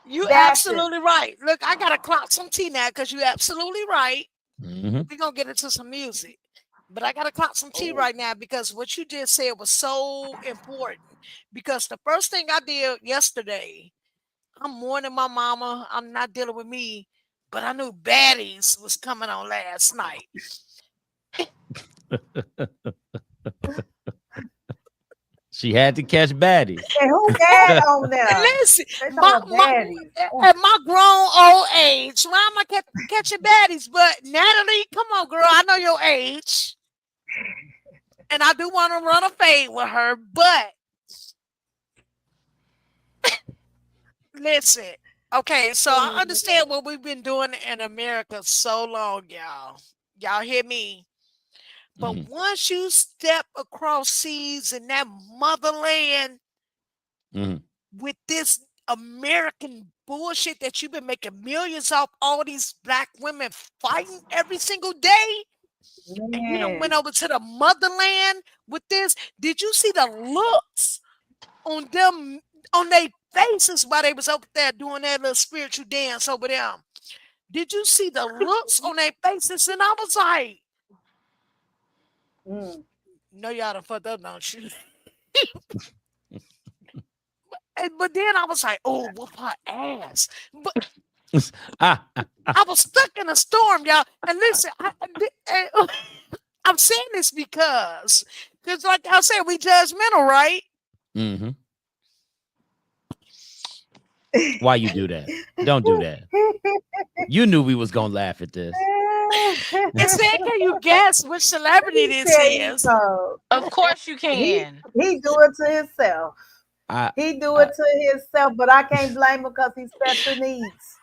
C: You
D: bashing.
C: absolutely right. Look, I gotta clock some tea now because you absolutely right.
E: Hmm.
C: We're gonna get into some music. But I gotta clock some tea
D: Oh,
C: right now because what you just said was so important. Because the first thing I did yesterday, I'm mourning my mama. I'm not dealing with me, but I knew baddies was coming on last night.
E: She had to catch baddies.
D: and who bad on
C: And
D: there?
C: listen,
D: They talking
C: my
D: about
C: my
D: baddies. Oh,
C: at my grown old age, why am I catching baddies? But Natalie, come on, girl, I know your age, and I do want to run a fade with her. But listen, okay, so I understand what we've been doing in America so long, y'all. Y'all hear me? But once you step across seas in that motherland with this American bullshit that you've been making millions off all these black women fighting every single day, and you done went over to the motherland with this. Did you see the looks on them, on their faces while they was up there doing that little spiritual dance over there? Did you see the looks on their faces? And I was like, no, y'all done fucked up, don't you? But then I was like, oh, whoop her ass. But I was stuck in a storm, y'all. And listen, I'm saying this because like I said, we judgmental, right?
E: Why you do that? Don't do that. You knew we was gonna laugh at this.
C: And said, can you guess which celebrity this is?
F: Of course you can.
D: He do it to himself. He do it to himself, but I can't blame him because he's special needs.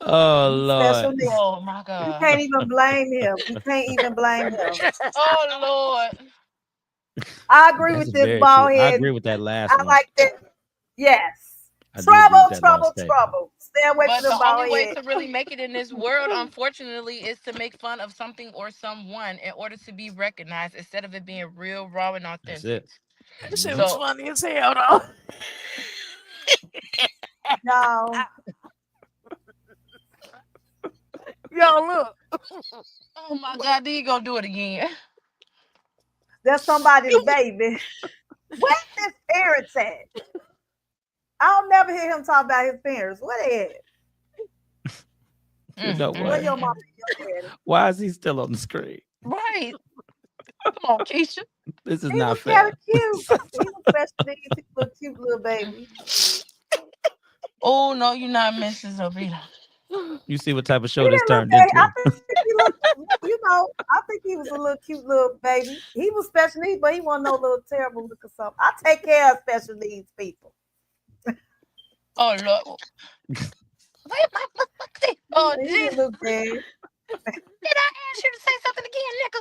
E: Oh Lord!
F: Oh my God!
D: You can't even blame him. You can't even blame him.
F: Oh Lord!
D: I agree with this bald head.
E: I agree with that last one.
D: I like that. Yes. Trouble. Stay away from the bald head.
F: But the only way to really make it in this world, unfortunately, is to make fun of something or someone in order to be recognized, instead of it being real, raw, and authentic.
E: That's it.
C: This shit was funny as hell, though.
D: No.
C: Y'all look.
F: Oh my God, then you gonna do it again.
D: That's somebody's baby. Where's his parents at? I'll never hear him talk about his parents. Where they at?
E: You know
D: Where
E: what?
D: your mama and your daddy?
E: Why is he still on the screen?
F: Right. Come on, Keisha.
E: This is
D: He
E: not
D: was
E: fair.
D: kind of cute. He was special needs. He was a cute little baby.
F: Oh no, you're not Mrs. Oviedo.
E: You see what type of show
D: He
E: this
D: didn't
E: turned
D: look
E: into?
D: I think he looked, I think he was a little cute little baby. He was special needs, but he wasn't no little terrible look or something. I take care of special needs people.
F: Oh Lord. Oh,
D: He
F: Jesus.
D: didn't look bad.
F: Did I ask you to say something again, nigga?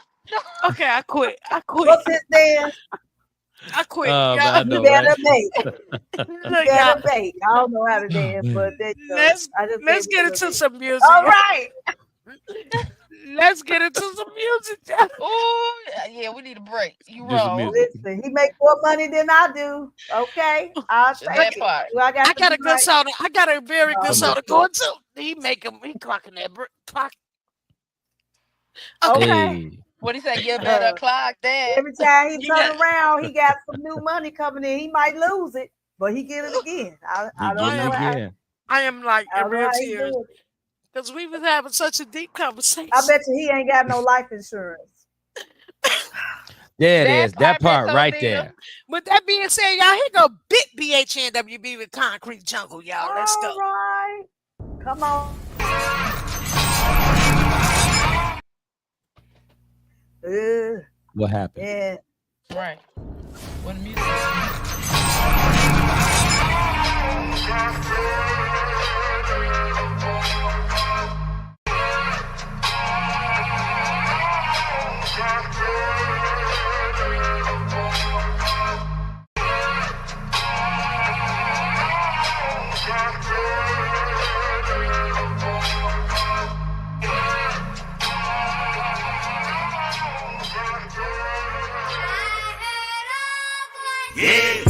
C: Okay, I quit.
D: What's his name?
C: I quit.
E: Oh,
C: y'all.
E: I know,
D: You better
E: right?
D: bake.
C: Look,
D: You
C: y'all,
D: better bake. I don't know how to dance, but
C: let's get into some music.
D: All right.
C: Let's get into some music.
F: Oh, yeah, we need a break. You
E: Do some
F: wrong.
E: music.
D: Listen, he make more money than I do. Okay, I'll take
F: That
D: it.
F: part.
D: Do I got
C: I got a good soda. I got a very good
D: Oh,
C: soda going too. He clocking that clock. Okay.
E: Hey,
F: What he say? You better clock that.
D: Every time he
C: Yeah.
D: turn around, he got some new money coming in. He might lose it, but he get it again. I
E: you
D: don't
E: getting
D: know
E: it
D: how.
E: again.
C: I am like
D: I
C: in
D: don't know
C: real
D: how he
C: tears
D: do it.
C: because we was having such a deep conversation.
D: I bet you he ain't got no life insurance.
E: There it
F: That
E: is. That
F: part,
E: part
F: Miss
E: right
F: Oviedo.
E: there.
C: With that being said, y'all, here go Big BHNWB with Concrete Jungle, y'all. Let's go.
D: All right, come on.
E: What happened?
D: Yeah.
F: Right. When the music.
H: Yeah,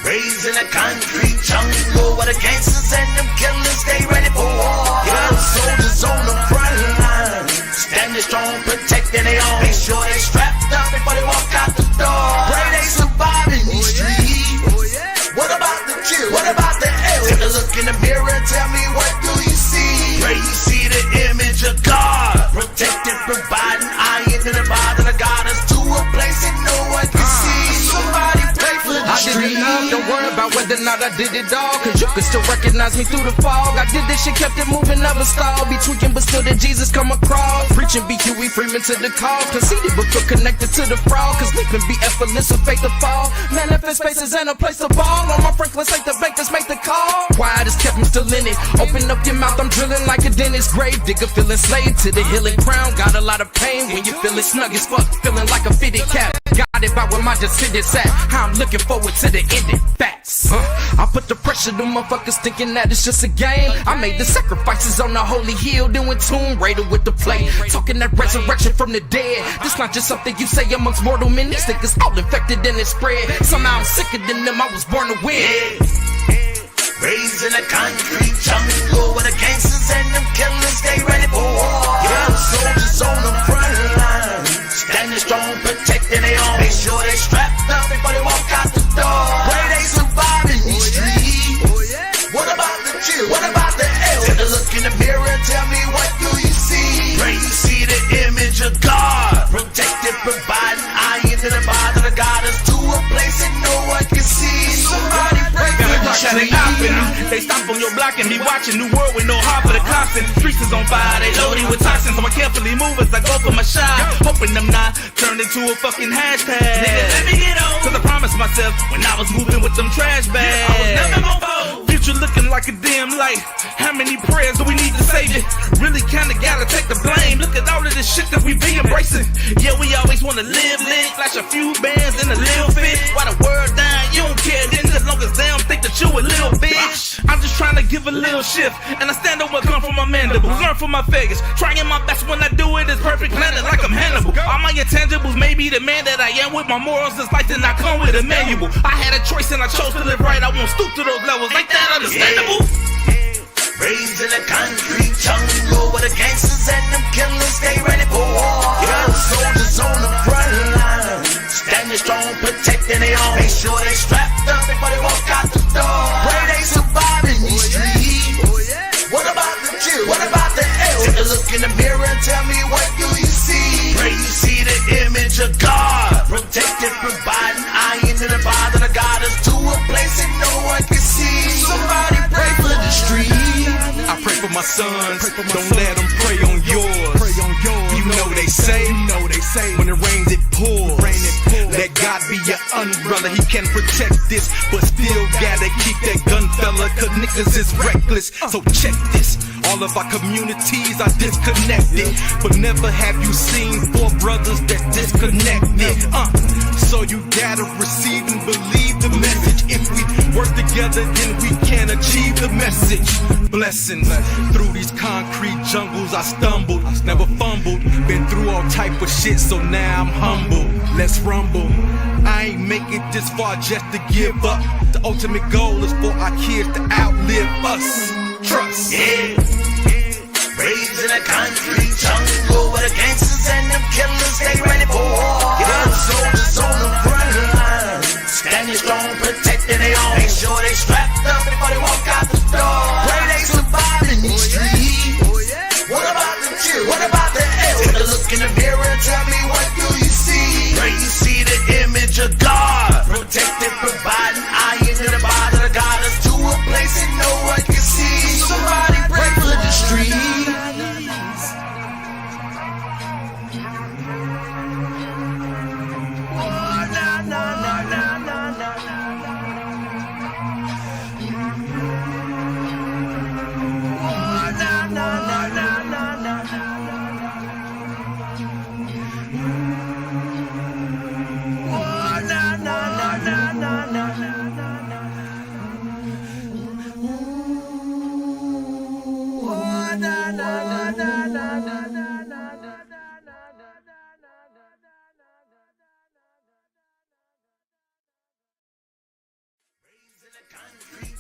H: raised in a concrete jungle where the gangsters and them killers stay ready for war. Yeah, soldiers on the front line, standing strong, protecting their own. Make sure they strapped up before they walk out the door. Pray they survive in these streets. What about the chill? What about the L? Take a look in the mirror and tell me, what do you see? Pray you see the image of God, protecting, providing, iron to the bottom of God us to a place that no one can see. Somebody pray for the
G: I didn't love the world
I: worry about whether or not I did it all, cause you could still recognize me through the fog. I did this shit, kept it moving, never stalled. Be tweaking, but still did Jesus come across. Preaching be Huey Freeman to the cause. Conceited, but feel connected to the fraud. Cause leaping be effortless, a fake to fall. Manifest spaces and a place to ball. On my Franklin, take the bankers, make the call. Quiet has kept me still in it. Open up your mouth, I'm drilling like a dentist. Grave digger, feeling slave to the healing crown. Got a lot of pain when you feel it snug as fuck. Feeling like a fitted cap. Got it by where my descendants at. How I'm looking forward to the ending. Facts. I put the pressure, the motherfuckers thinking that it's just a game. I made the sacrifices on the holy hill, doing Tomb Raider with the play. Talking that resurrection from the dead. This not just something you say amongst mortal men. These niggas all infected and it spread. Somehow I'm sicker than them, I was born to win.
H: Raised in a concrete jungle where the gangsters and them killers stay ready for war. Yeah, soldiers on the front line, standing strong, protecting their own. Make sure they strapped up before they walk out the door. Pray they survive in these streets. What about the chill? What about the L? Take a look in the mirror and tell me, what do you see? Pray you see the image of God, protected, providing. I into the body of God us to a place that no one can see. Somebody pray for the
J: Shutting out with me. They stop on your block and be watching. New world with no heart for the constant. Streets is on fire, they loaded with toxins. So I carefully move as I go for my shot. Hoping them not turned into a fucking hashtag. Nigga, let me get on. Cause I promised myself when I was moving with them trash bags. I was never gon' fold. Future looking like a dim light. How many prayers do we need to save it? Really kinda gotta take the blame. Look at all of this shit that we be embracing. Yeah, we always wanna live lit. Flash a few bands in a little fit. Why the word down, you don't care then, as long as they don't think that you a little bitch. I'm just trying to give a little shift, and I stand over, come from my mandibles, learn from my figures. Trying my best when I do it is perfect, planted like I'm Hannibal. All my intangibles may be the man that I am. With my morals, this life did not come with a manual. I had a choice and I chose to live right. I won't stoop to those levels, ain't that understandable?
H: Raised in a concrete jungle where the gangsters and them killers stay ready for war. Yeah, soldiers on the front line, standing strong, protecting their own. Make sure they strapped up before they walk out the door. Pray they survive in these streets. What about the chill? What about the L? Take a look in the mirror and tell me, what do you see? Pray you see the image of God, protected, providing. I into the body of God us to a place that no one can see. Somebody pray for the street.
I: I pray for my sons, don't let them pray on yours. You know they say, when it rains it pours. Let God be your umbrella, he can protect this, but still gotta keep that gun fella, cause niggas is reckless. So check this, all of our communities are disconnected, but never have you seen four brothers that disconnected. So you gotta receive and believe the message. If we work together, then we can achieve the message. Blessings through these concrete jungles, I stumbled, never fumbled. Been through all type of shit, so now I'm humble. Let's rumble. I ain't make it this far just to give up. The ultimate goal is for our kids to outlive us. Trust.
H: Yeah. Raised in a concrete jungle where the gangsters and them killers stay ready for war. Yeah, soldiers on the front line, standing strong, protecting their own. Make sure they strapped up before they walk out the door. Pray they survive in these streets. What about the chill? What about the L? Take a look in the mirror and tell me, what do you see? Pray you see the image of God, protected, providing. I into the body of God us to a place that no one can see. Somebody pray for the streets.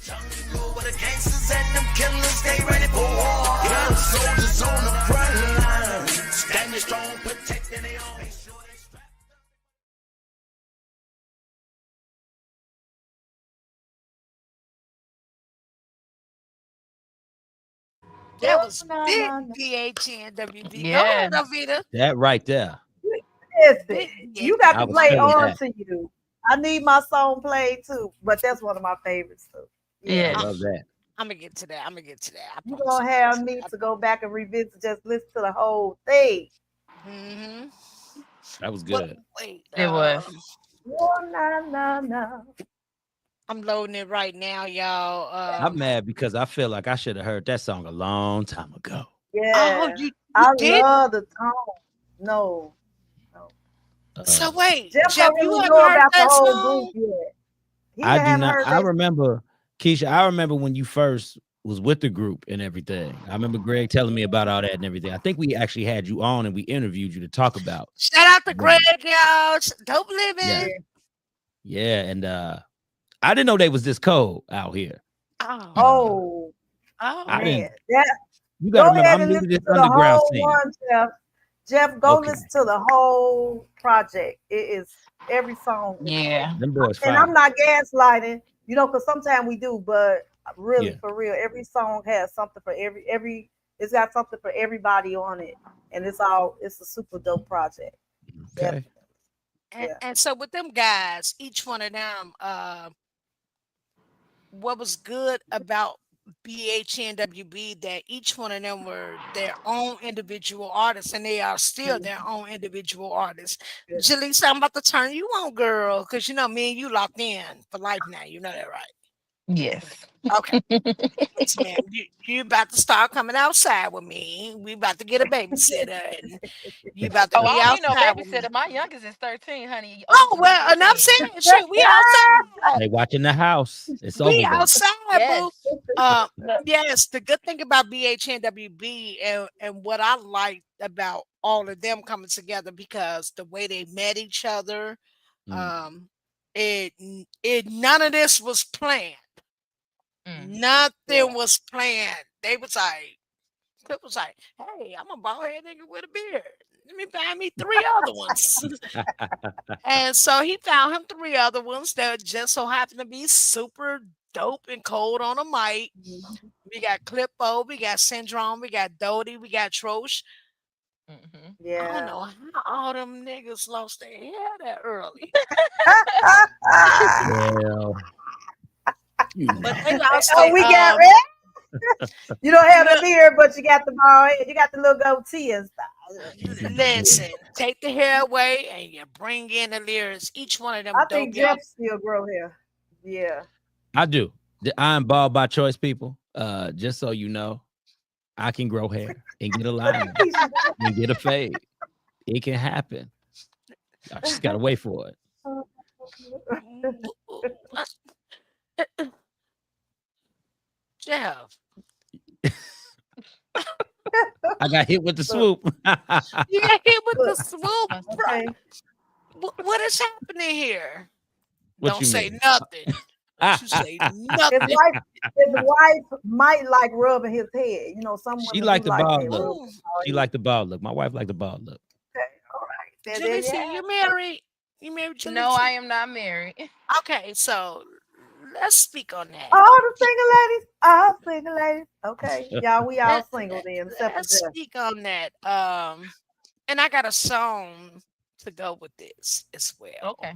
H: Jungle where the gangsters and them killers stay ready for war. Yeah, soldiers on the front line, standing strong, protecting their own. Make sure they strap up.
C: That was big PHNWB.
F: Yes.
C: Go ahead, Avita.
E: That right there.
D: Listen, you got
E: I
D: to
E: was
D: play
E: feeling
D: on
E: that.
D: to you. I need my song played too, but that's one of my favorites too.
F: Yeah.
E: I love that.
C: I'm gonna get to that. I'm gonna get to that. I
D: You
C: promise.
D: gonna have me to go back and revisit, just listen to the whole thing.
C: Mm-hmm.
E: That was
C: But
E: good.
C: wait,
F: It was.
D: Oh, na na na.
C: I'm loading it right now, y'all.
E: I'm mad because I feel like I should have heard that song a long time ago.
C: Oh,
D: Yeah,
C: you
D: I
C: did?
D: love the tone. No, no.
C: So
E: Uh,
C: wait,
D: Jeff
C: Jeff,
D: don't
C: you
D: really
C: haven't
D: know
C: heard
D: about the
C: that
D: whole group
C: song?
D: yet. He
E: I do
D: haven't
E: not.
D: heard
E: I
D: that.
E: remember Keisha. I remember when you first was with the group and everything. I remember Greg telling me about all that and everything. I think we actually had you on and we interviewed you to talk about.
C: Shout out to Greg,
E: them.
C: y'all. Dope
E: Yeah,
C: living.
E: yeah, and I didn't know they was this cold out here.
C: Oh,
E: Uh,
D: Oh
C: oh.
E: I
D: man,
E: didn't.
D: that
E: You got
D: go
E: to remember,
D: ahead
E: I'm
D: and
E: new to
D: listen
E: this
D: to the
E: underground
D: whole
E: scene.
D: one, Jeff. Jeff, go
E: Okay,
D: listen to the whole project. It is every song is
F: Yeah.
E: them boys
D: and I'm
E: fine.
D: not gaslighting, because sometimes we do, but really
E: Yeah.
D: for real, every song has something for every it's got something for everybody on it. And it's a super dope project.
E: Okay.
D: Definitely.
C: And,
D: Yeah.
C: and so with them guys, each one of them, what was good about BHNWB that each one of them were their own individual artists, and they are still their own individual artists.
D: Yeah.
C: Jaleesa, I'm about to turn you on, girl, because me and you locked in for life now. You know that, right?
F: Yes.
C: Okay. Yes, ma'am. You about to start coming outside with me. We about to get a babysitter, and you about to
F: Oh, I
C: be
F: don't need no
C: outside with me.
F: babysitter. My youngest is 13, honey.
C: Oh
F: Oldest is
C: well, enough
F: 15.
C: saying. Shit, we outside.
E: They watching the house. It's
C: We
E: over with.
C: outside, boo.
F: Yes. Look.
C: Yes, the good thing about BHNWB and what I liked about all of them coming together because the way they met each other,
E: Mm,
C: um, it none of this was planned.
F: Mm.
C: Nothing
D: Yeah.
C: was planned. They was like, Clip was like, "Hey, I'm a bald head nigga with a beard. Let me find me three other ones." And so he found him three other ones that just so happened to be super dope and cold on a mic.
D: Mhm.
C: We got Clippo, we got Syndrome, we got Doty, we got Trosh.
F: Hmm.
C: I don't
D: Yeah.
C: know how all them niggas lost their hair that early,
E: well,
C: but they lost
D: Oh,
C: their
D: we got you don't have the
C: look.
D: beard, but you got the ball head. You got the little goatee and stuff.
C: Listen, take the hair away and you bring in the lyrics. Each one of them
D: I
C: dope,
D: think
C: y'all.
D: Jeff still grow hair. Yeah.
E: I do. I'm bald by choice, people. Just so you know, I can grow hair and get a line and get a fade. It can happen. I just gotta wait for it.
C: Jeff,
E: I got hit with the swoop.
C: you got hit with the
D: Look,
C: swoop.
D: okay.
C: What is happening here?
E: What
C: Don't
E: you
C: say
E: mean?
C: nothing. Don't you say
D: His
C: nothing.
D: wife might like rubbing his head. Some
E: She
D: women
E: liked
D: do
E: the
D: like
E: bald
D: that.
E: look.
C: Ooh,
E: She liked the bald look. My wife liked the bald look.
D: Okay, all right. There you
C: Jalissa,
D: have
C: you
D: it.
C: married? You married
F: No,
C: Jalissa?
F: I am not married.
C: Okay, so let's speak on that.
D: All the single ladies. All single ladies. Okay. Y'all, we all
C: Let,
D: single
C: let,
D: then, except for
C: let's
D: Jeff.
C: speak on that. And I got a song to go with this as well.
F: Okay.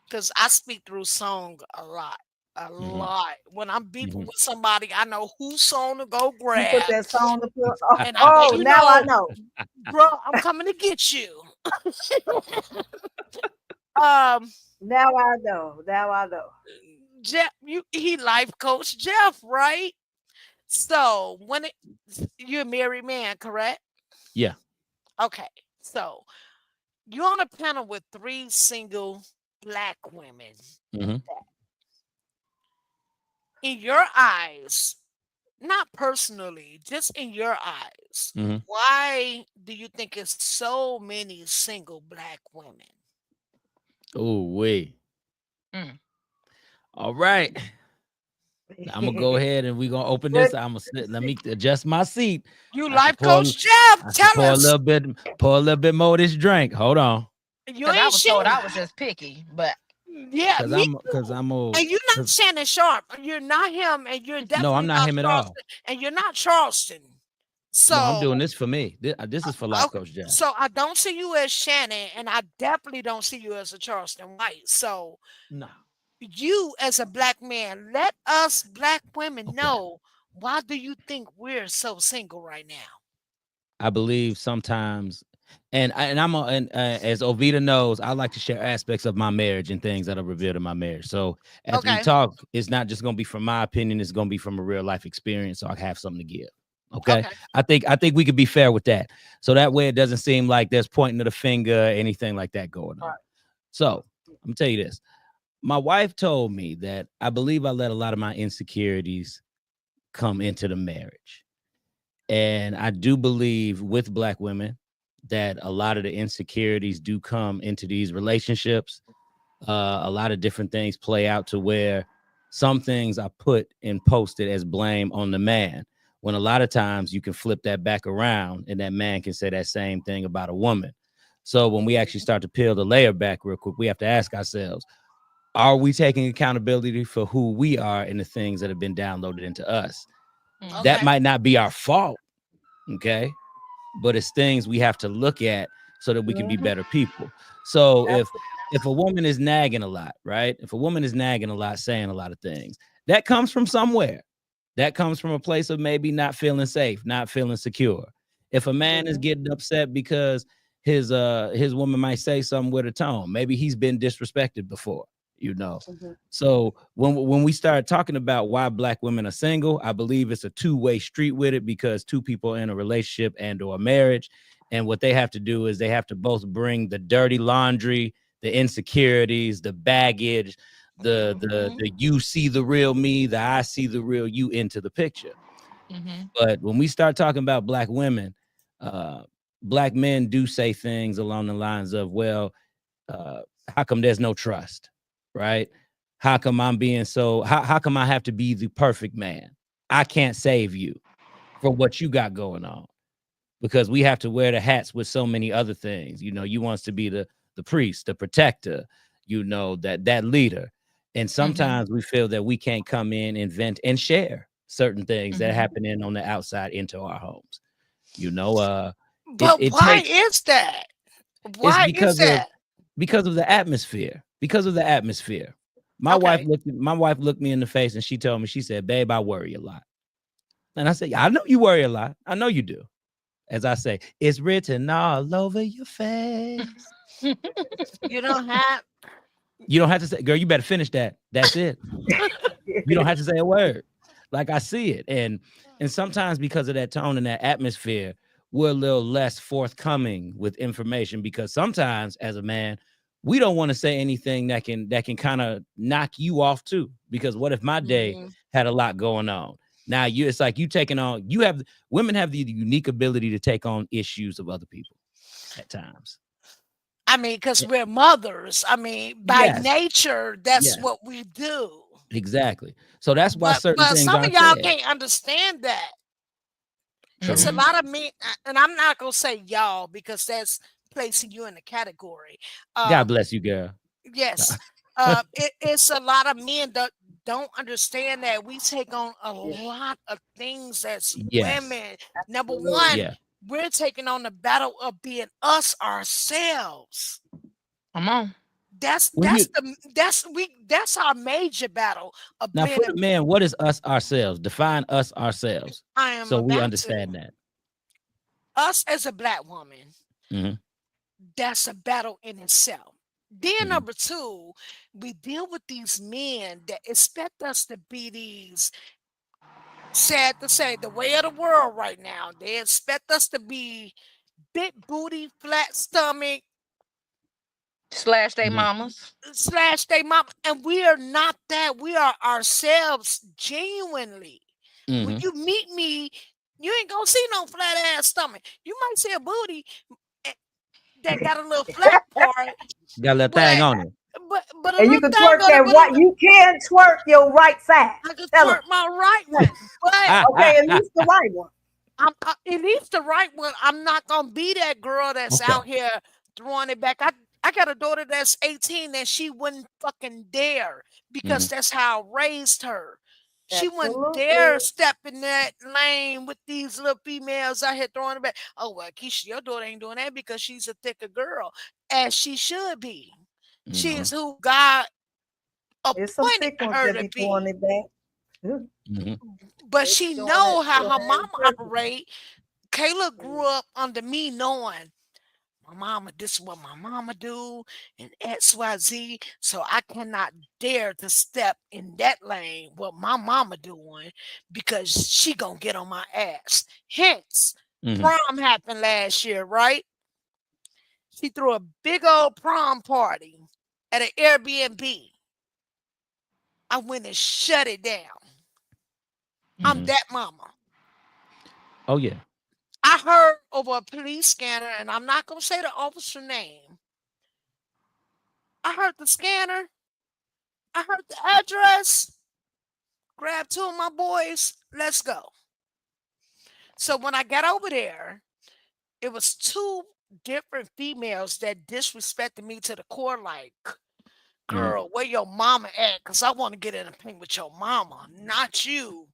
C: Because I speak through song a lot. A
E: Mhm,
C: lot. When I'm beefing
E: mhm.
C: with somebody, I know whose song to go
D: You put
C: grab.
D: that song to put.
C: And I let
D: Oh,
C: you
D: now I
C: know,
D: know.
C: bro, I'm coming to get you. um,
D: Now I know. Now I know.
C: Jeff, he life coach Jeff, right? So you're a married man, correct?
E: Yeah.
C: Okay. So you're on a panel with three single black women.
E: Mhm,
C: In your eyes, not personally, just in your eyes,
E: mhm.
C: why do you think it's so many single black women?
E: Oh, wait.
F: Mm.
E: All right. I'm gonna go ahead and we're gonna open
D: But
E: this. I'm gonna sit. Let me adjust my seat.
C: You
E: I should
C: life
E: pour.
C: coach Jeff,
E: I should
C: tell
E: pour a
C: us.
E: little bit more of this drink. Hold on,
C: You
F: Because I
C: ain't
F: was told
C: shit.
F: I was just picky, but
C: Yeah, me
E: cause
C: too.
E: I'm old.
C: And you're not
E: Cause
C: Shannon Sharp. You're not him, and you're
E: no, I'm
C: definitely
E: not
C: not
E: him at all.
C: Charleston. And you're not Charleston.
E: No, I'm
C: So
E: doing this for me. This is for Life
C: okay,
E: Coach Jazz.
C: so I don't see you as Shannon, and I definitely don't see you as a Charleston White. So
E: No.
C: you as a black man, let us black women
E: Okay.
C: know, why do you think we're so single right now?
E: I believe sometimes, as Ovita knows, I like to share aspects of my marriage and things that are revealed in my marriage. So as we
C: Okay.
E: talk, it's not just going to be from my opinion; it's going to be from a real life experience. So I have something to give. Okay,
C: Okay.
E: I think we could be fair with that. So that way, it doesn't seem like there's pointing of the finger, anything like that going on. So I'm gonna tell you this: my wife told me that I believe I let a lot of my insecurities come into the marriage. And I do believe with black women that a lot of the insecurities do come into these relationships. A lot of different things play out to where some things are put and posted as blame on the man. When a lot of times you can flip that back around and that man can say that same thing about a woman. So when we actually start to peel the layer back real quick, we have to ask ourselves, are we taking accountability for who we are and the things that have been downloaded into us? That
C: Okay.
E: might not be our fault. Okay. But it's things we have to look at so that we can be better people. So if a woman is nagging a lot, right? If a woman is nagging a lot, saying a lot of things, that comes from somewhere. That comes from a place of maybe not feeling safe, not feeling secure. If a man is getting upset because his woman might say something with a tone, maybe he's been disrespected before, you know. So when we start talking about why black women are single, I believe it's a two-way street with it, because two people in a relationship and or a marriage, and what they have to do is they have to both bring the dirty laundry, the insecurities, the baggage, the you see the real me, the I see the real you into the picture. But when we start talking about black women, uh, black men do say things along the lines of, well, uh, how come there's no trust, right? How come I'm being so, how come I have to be the perfect man? I can't save you for what you got going on, because we have to wear the hats with so many other things. You know, you want us to be the priest, the protector, you know, that leader. And sometimes we feel that we can't come in and vent and share certain things that are happening on the outside into our homes. You know,
C: But
E: it
C: why
E: takes,
C: is that?
E: it's
C: Why is that?
E: because of the atmosphere. Because of the atmosphere.
C: Okay.
E: My wife looked me in the face and she told me, she said, "Babe, I worry a lot." And I said, "Yeah, I know you worry a lot. I know you do." As I say, it's written all over your face.
C: You don't have
E: You don't have to say, girl, you better finish that. That's it. You don't have to say a word. Like, I see it. And sometimes because of that tone and that atmosphere, we're a little less forthcoming with information, because sometimes as a man, we don't want to say anything that can kind of knock you off too. Because what if my day had a lot going on? Now it's like you taking on, women have the unique ability to take on issues of other people at times.
C: I mean, because we're mothers. I mean, by
E: Yes,
C: nature, that's
E: yes,
C: what we do.
E: exactly. So that's why certain
C: But
E: things
C: some of
E: aren't
C: y'all
E: said.
C: can't understand that. It's a
E: True.
C: lot of men, and I'm not gonna say y'all because that's placing you in a category.
E: God
C: Um,
E: bless you, girl.
C: yes, it's a lot of men that don't understand that we take on a lot of things as
E: Yes.
C: women. Number one,
E: Yeah.
C: we're taking on the battle of being us ourselves.
F: Come on.
C: That's
E: When
C: that's
E: you
C: the that's our major battle of
E: Now
C: being
E: for
C: a,
E: the man, what is us ourselves? Define us ourselves
C: I am
E: so we
C: about to,
E: understand that.
C: us as a black woman.
E: Hmm.
C: That's a battle in itself. Then
E: Hmm.
C: number two, we deal with these men that expect us to be these, sad to say, the way of the world right now. They expect us to be big booty, flat stomach,
F: Slash they
E: Hmm.
F: mamas.
C: slash they mom, and we are not that. We are ourselves genuinely. When
E: Hmm.
C: you meet me, you ain't gonna see no flat ass stomach. You might see a booty eh, that got a little flat part,
E: Got a little thing
C: but
E: on it.
C: but a
D: And you
C: little
D: can
C: thing
D: twerk
C: on it,
D: that right. You can twerk your right side.
C: I can
D: Tell them.
C: twerk my right one. But
D: Okay, at least the right one.
C: at least the right one. I'm not gonna be that girl that's
E: Okay.
C: out here throwing it back. I got a daughter that's 18 and she wouldn't fucking dare, because
E: Hmm.
C: that's how I raised her. She wouldn't
D: Absolutely.
C: dare step in that lane with these little females out here throwing it back. Oh, well, Keisha, your daughter ain't doing that because she's a thicker girl, as she should be. She is who God
D: There's some
C: appointed
D: thick ones
C: her
D: that
C: to
D: be throwing
C: be.
D: it back.
C: But
D: They
C: she
D: be doing it
C: know how
D: to
C: her
D: her
C: mama
D: purpose.
C: operate. Kayla grew up under me knowing my mama, this is what my mama do, and XYZ. So I cannot dare to step in that lane what my mama doing because she gonna get on my ass. Hence, prom happened last year, right? She threw a big old prom party at an Airbnb. I went and shut it down. I'm that mama.
E: Oh yeah.
C: I heard over a police scanner, and I'm not gonna say the officer name. I heard the scanner. I heard the address. Grab two of my boys. Let's go. So when I got over there, it was two different females that disrespected me to the core. Like, girl, where your mama at? Cause I want to get in a paint with your mama, not you.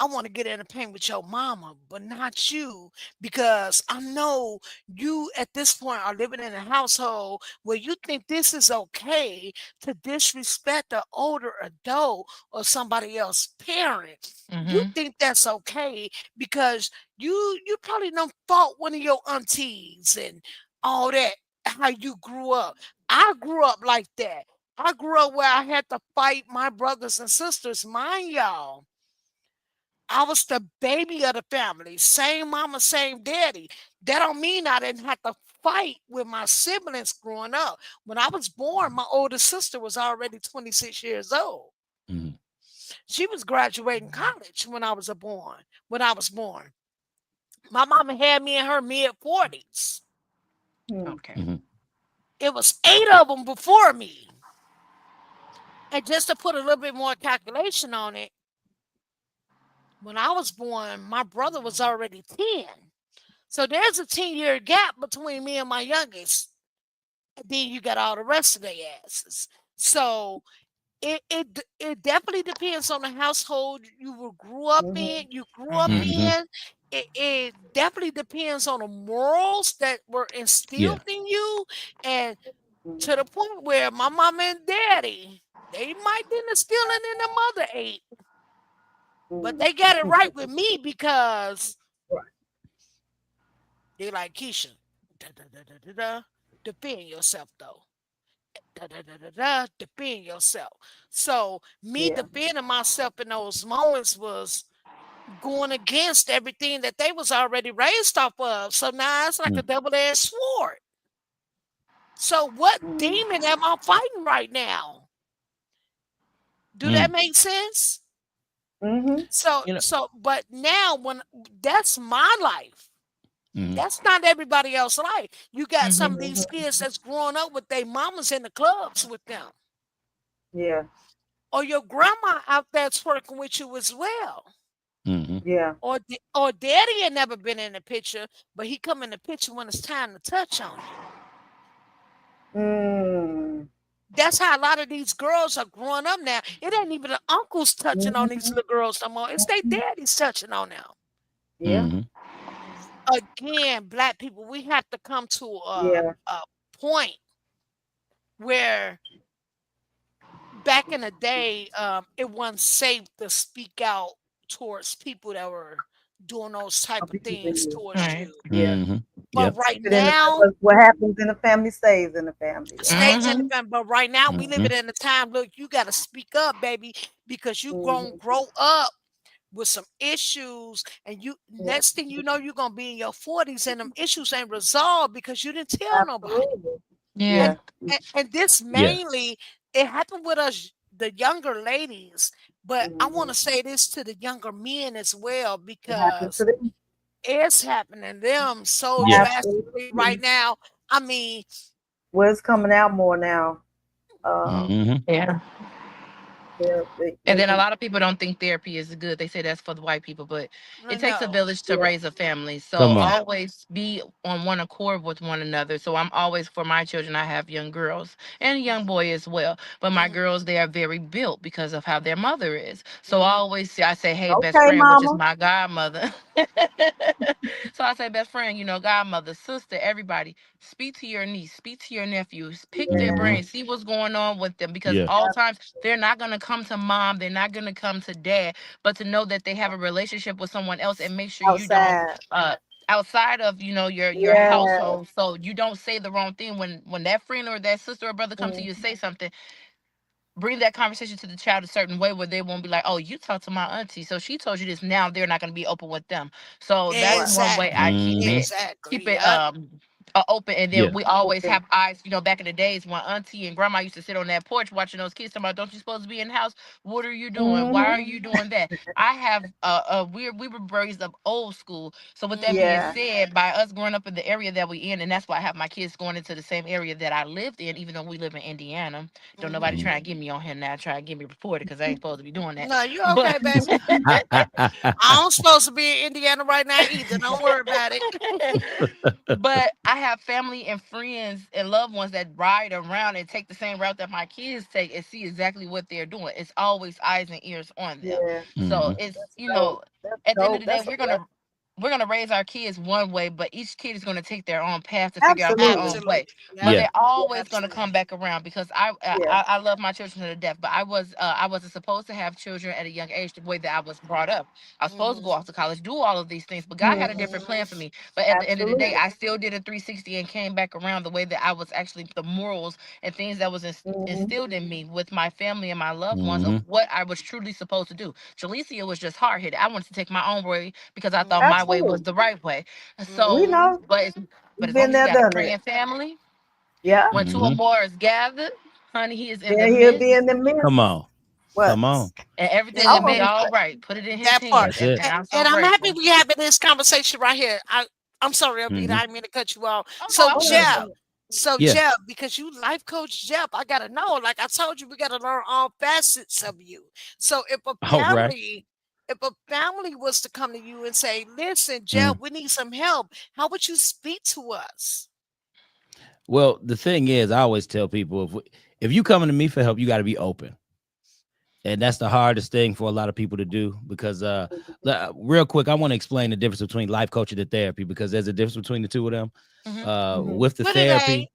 C: I want to get in a paint with your mama, but not you, because I know you at this point are living in a household where you think this is okay to disrespect an older adult or somebody else's parent. You think that's okay because you probably done fought one of your aunties and all that, how you grew up. I grew up like that. I grew up where I had to fight my brothers and sisters, mind y'all. I was the baby of the family, same mama, same daddy. That don't mean I didn't have to fight with my siblings growing up. When I was born, my older sister was already 26 years old. She was graduating college when I was born. My mama had me in her mid 40s.
F: Okay.
C: It was 8 of them before me. And just to put a little bit more calculation on it, when I was born, my brother was already 10. So there's a 10-year gap between me and my youngest. And then you got all the rest of their asses. So it definitely depends on the household you grew up in. It definitely depends on the morals that were instilled in you. And to the point where my mama and daddy, they might didn't instill it in the mother ate. But they got it right with me because they like, Keisha, defend yourself though. Defend yourself. So me defending myself in those moments was going against everything that they was already raised off of. So now it's like a double-edged sword. So what demon am I fighting right now? Do that make sense? So, but now when that's my life. That's not everybody else's life. You got some of these kids that's growing up with their mamas in the clubs with them.
D: Yeah.
C: Or your grandma out there twerking with you as well.
D: Yeah.
C: Or daddy had never been in the picture, but he come in the picture when it's time to touch on you. That's how a lot of these girls are growing up now. It ain't even the uncles touching on these little girls no more. It's their daddies touching on them.
D: Yeah.
C: Again, Black people, we have to come to a point where back in the day, it wasn't safe to speak out towards people that were doing those type of things towards you.
D: Yeah.
C: But right now,
D: what happens in the family stays in the family.
C: stays in the family. But right now, we live it in a time. Look, you got to speak up, baby, because you gonna grow up with some issues, and you next thing you know, you're gonna be in your 40s, and them issues ain't resolved because you didn't tell nobody.
F: Yeah.
C: And this mainly it happened with us, the younger ladies, but I want to say this to the younger men as well because it's happening to them so drastically right now. I mean,
D: well, it's coming out more now.
F: Yeah. And then a lot of people don't think therapy is good. They say that's for the white people, but it takes a
C: No.
F: village to raise a family. So
E: Come on.
F: always be on one accord with one another. So I'm always, for my children, I have young girls and a young boy as well. But my girls, they are very built because of how their mother is. So I say, hey, best
D: Okay,
F: friend, which is
D: mama.
F: my godmother. So I say, best friend, godmother, sister, everybody, speak to your niece, speak to your nephews, pick their
E: Mhm.
F: brains, see what's going on with them, because
E: Yeah.
F: all times they're not going to come to mom, they're not going to come to dad, but to know that they have a relationship with someone else, and make sure you don't
D: Outside.
F: outside of your
D: Yeah.
F: household, so you don't say the wrong thing when that friend or that sister or brother come to you to say something. Bring that conversation to the child a certain way where they won't be like, oh, you talked to my auntie, so she told you this, now they're not going to be open with them. So that's
D: Right.
F: one way I keep
E: Mhm.
F: it
C: Exactly. Yep.
F: open. And
E: Yeah.
F: then we always
D: Okay.
F: have eyes, back in the days when auntie and grandma used to sit on that porch watching those kids, talking about, don't you supposed to be in the house, what are you doing, why
D: Mm-hmm.
F: are you doing that? I have we were raised up old school. So with that being
D: Yeah.
F: said, by us growing up in the area that we in, and that's why I have my kids going into the same area that I lived in, even though we live in Indiana. Don't nobody try and get me on here now, try and get me reported, because I ain't supposed to be doing that.
C: No, you
F: But
C: okay, baby? I'm supposed to be in Indiana right now either. Don't worry about it.
F: but I have family and friends and loved ones that ride around and take the same route that my kids take and see exactly what they're doing. It's always eyes and ears on them.
D: Yeah.
F: So
E: Mhm.
F: it's,
D: That's dope. That's
F: at the end of
D: dope.
F: the day,
D: That's a blessing.
F: we're gonna raise our kids one way, but each kid is gonna take their own path to figure out their
D: Absolutely.
F: own way.
C: Absolutely.
F: But
C: Yep.
E: Yeah.
F: they're always gonna
C: Absolutely.
F: come back around, because
D: Yeah.
F: I love my children to death. But I wasn't supposed to have children at a young age the way that I was brought up. I was supposed to go off to college, do all of these things, but God had a different plan for me. But at the end of the day,
D: Absolutely.
F: I still did a 360 and came back around the way that I was actually, the morals and things that was
D: Mm-hmm.
F: instilled in me with my family and my loved ones, of
E: Mhm.
F: what I was truly supposed to do. Jalecia was just hard headed. I wanted to take my own way because I thought my way was
D: Absolutely.
F: the right way.
D: We
F: So,
D: know.
F: but
D: You've
F: as long
D: been
F: as you
D: there,
F: got a
D: done it.
F: praying family,
D: Yeah.
F: when two or
E: Mhm.
F: more is gathered, honey, he is in the
D: Then he'll be
F: midst,
D: in the midst.
E: Come on.
D: What?
E: Come on.
F: and everything
C: In the
F: will be
D: Oh,
F: all
C: midst.
F: right. Put it in his
C: That part.
F: hands,
E: That's it.
F: and I'm so
C: And I'm happy
F: grateful.
C: we having this conversation right here. I'm sorry, Abita,
E: Mhm.
C: I didn't mean to cut you off.
F: Oh no,
C: So
F: I
D: oh
F: was
D: no.
F: done.
C: Jeff,
D: No.
E: Yeah.
C: Because you life coach Jeff, I gotta know. Like I told you, we gotta learn all facets of you. So
E: All right.
C: if a family was to come to you and say, listen, Jeff,
E: Mm.
C: we need some help, how would you speak to us?
E: Well, the thing is, I always tell people, if you coming to me for help, you got to be open. And that's the hardest thing for a lot of people to do, because real quick, I want to explain the difference between life coaching and therapy, because there's a difference between the two of them.
D: Mm-hmm.
E: With the
C: But it ain't.
E: therapy,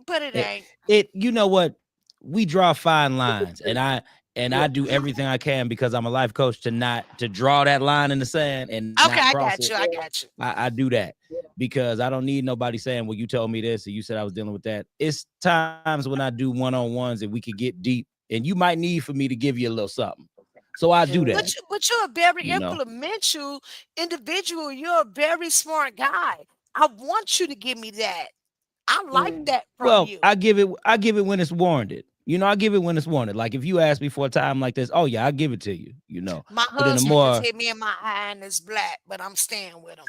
C: But it
E: it,
C: ain't.
E: you know what, we draw fine lines, and I do everything I can, because I'm a life coach, to draw that line in the sand and
C: Okay,
E: not
C: I
E: cross
C: got
E: it.
C: you. I got you.
E: I do that because I don't need nobody saying, well, you told me this, or you said I was dealing with that. It's times when I do one-on-ones and we could get deep, and you might need for me to give you a little something. So I do that,
C: But you're a very
E: you know.
C: influential individual. You're a very smart guy. I want you to give me that. I like that from
E: Well,
C: you.
E: I give it when it's warranted. I give it when it's warranted. Like if you ask me for a time like this, oh yeah, I give it to you,
C: My
E: But in a
C: husband just
E: more,
C: hit me in my eye and it's black, but I'm staying with him.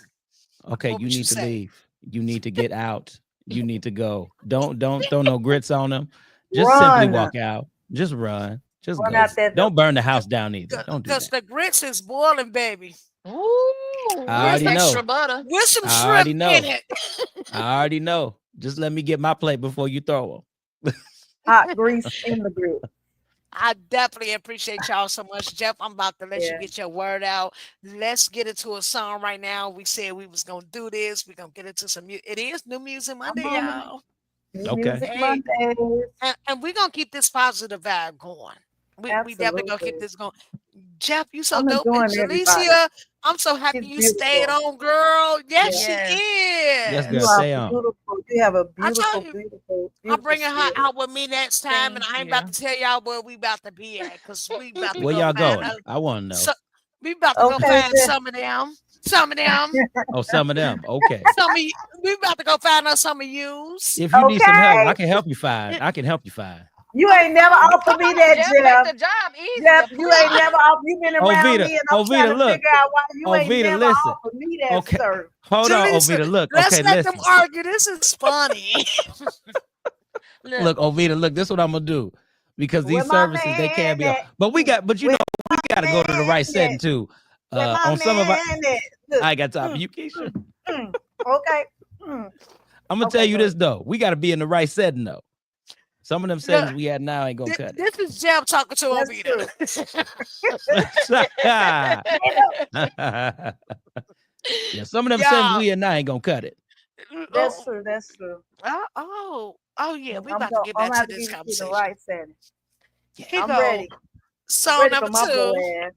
E: okay,
C: What
E: you
C: would you
E: need to
C: say?
E: leave. You need to get out. You need to go. Don't throw no grits on them. Just simply
D: Run.
E: walk out. Just run. Just
D: Run
E: go.
D: out that door.
E: Don't burn the house down either. Don't do
C: Because
E: that.
C: the grits is boiling, baby.
F: Ooh,
E: I
C: With
F: with
E: already
C: some,
F: extra
E: know.
F: butter.
C: with some
E: I
C: shrimp
E: already
C: in
E: know.
C: it.
E: I already know. Just let me get my plate before you throw them.
D: Hot grease in the grill.
C: I definitely appreciate y'all so much. Jeff, I'm about to let you
D: Yeah.
C: get your word out. Let's get into a song right now. We said we was going to do this. We're going to get into some music. It is New Music
D: I'm
C: Monday,
D: on it.
C: y'all.
D: New
E: Okay.
D: Music
C: Hey,
D: Mondays.
C: and we're going to keep this positive vibe going. We definitely going to keep
D: Absolutely.
C: this going. Jeff, you so
D: I'm
C: dope. And
D: enjoying everybody.
C: Jalecia, I'm so
D: She's
C: happy you stayed
D: beautiful.
C: on, girl. Yes,
D: Yeah.
C: she
F: Yes.
E: Yes,
D: You
E: girl.
C: is.
D: are
E: Stay on.
D: beautiful. You have a
C: I
D: beautiful,
C: told you,
D: beautiful,
C: I'm
D: beautiful
C: bringing her
D: spirit.
C: out with me next time, and
F: Thank
C: I ain't about
F: you.
C: to tell y'all where we about to be at, because we about to
E: Where
C: go
E: y'all
C: find
E: going?
C: us.
E: I want to know.
C: So, we about to go
D: Okay,
C: find
D: Jeff.
C: some of them. Some of them.
E: Oh, some of them. Okay.
C: We about to go find us some of yous.
E: If you need some help, I
D: Okay.
E: can help you find. I can help you find.
D: You ain't never offered
F: Come
D: me
F: on,
D: that,
F: Jeff, make
D: Jeff.
F: the job
D: Jeff,
F: easier,
D: you ain't
F: please.
D: never offered. You been around
E: Ovita,
D: me, and I'm trying to
E: look.
D: figure out why you ain't
E: Ovita,
D: never
E: listen.
D: offered me that,
E: Okay.
D: sir.
E: Hold on,
C: Jaleesa,
E: Ovita. Look.
C: let's
E: Okay,
C: let them
E: listen.
C: argue. This is funny.
E: Look,
F: Look,
E: Ovita, look, this is what I'm gonna do. because these
D: Where my
E: services they
D: man
E: can be.
D: at?
E: But we got to go to the right setting too.
D: Where my
E: On some of our,
D: man at? Look,
E: I ain't got time for you, Keisha.
D: Okay.
E: I'm gonna tell you this though. We got to be in the right setting though. Some of them settings we had now ain't gonna cut it.
C: This is Jam talking to
D: That's
C: Oviedo.
E: Yeah, some of them settings we had now ain't gonna cut it.
D: That's true. That's true.
C: Oh yeah. We
D: I'm
C: about to get back to this
D: the
C: conversation.
D: right setting.
C: Here
D: I'm
C: go.
D: ready.
C: Song
D: Ready
C: number
D: for my
C: 2.
D: boy ass.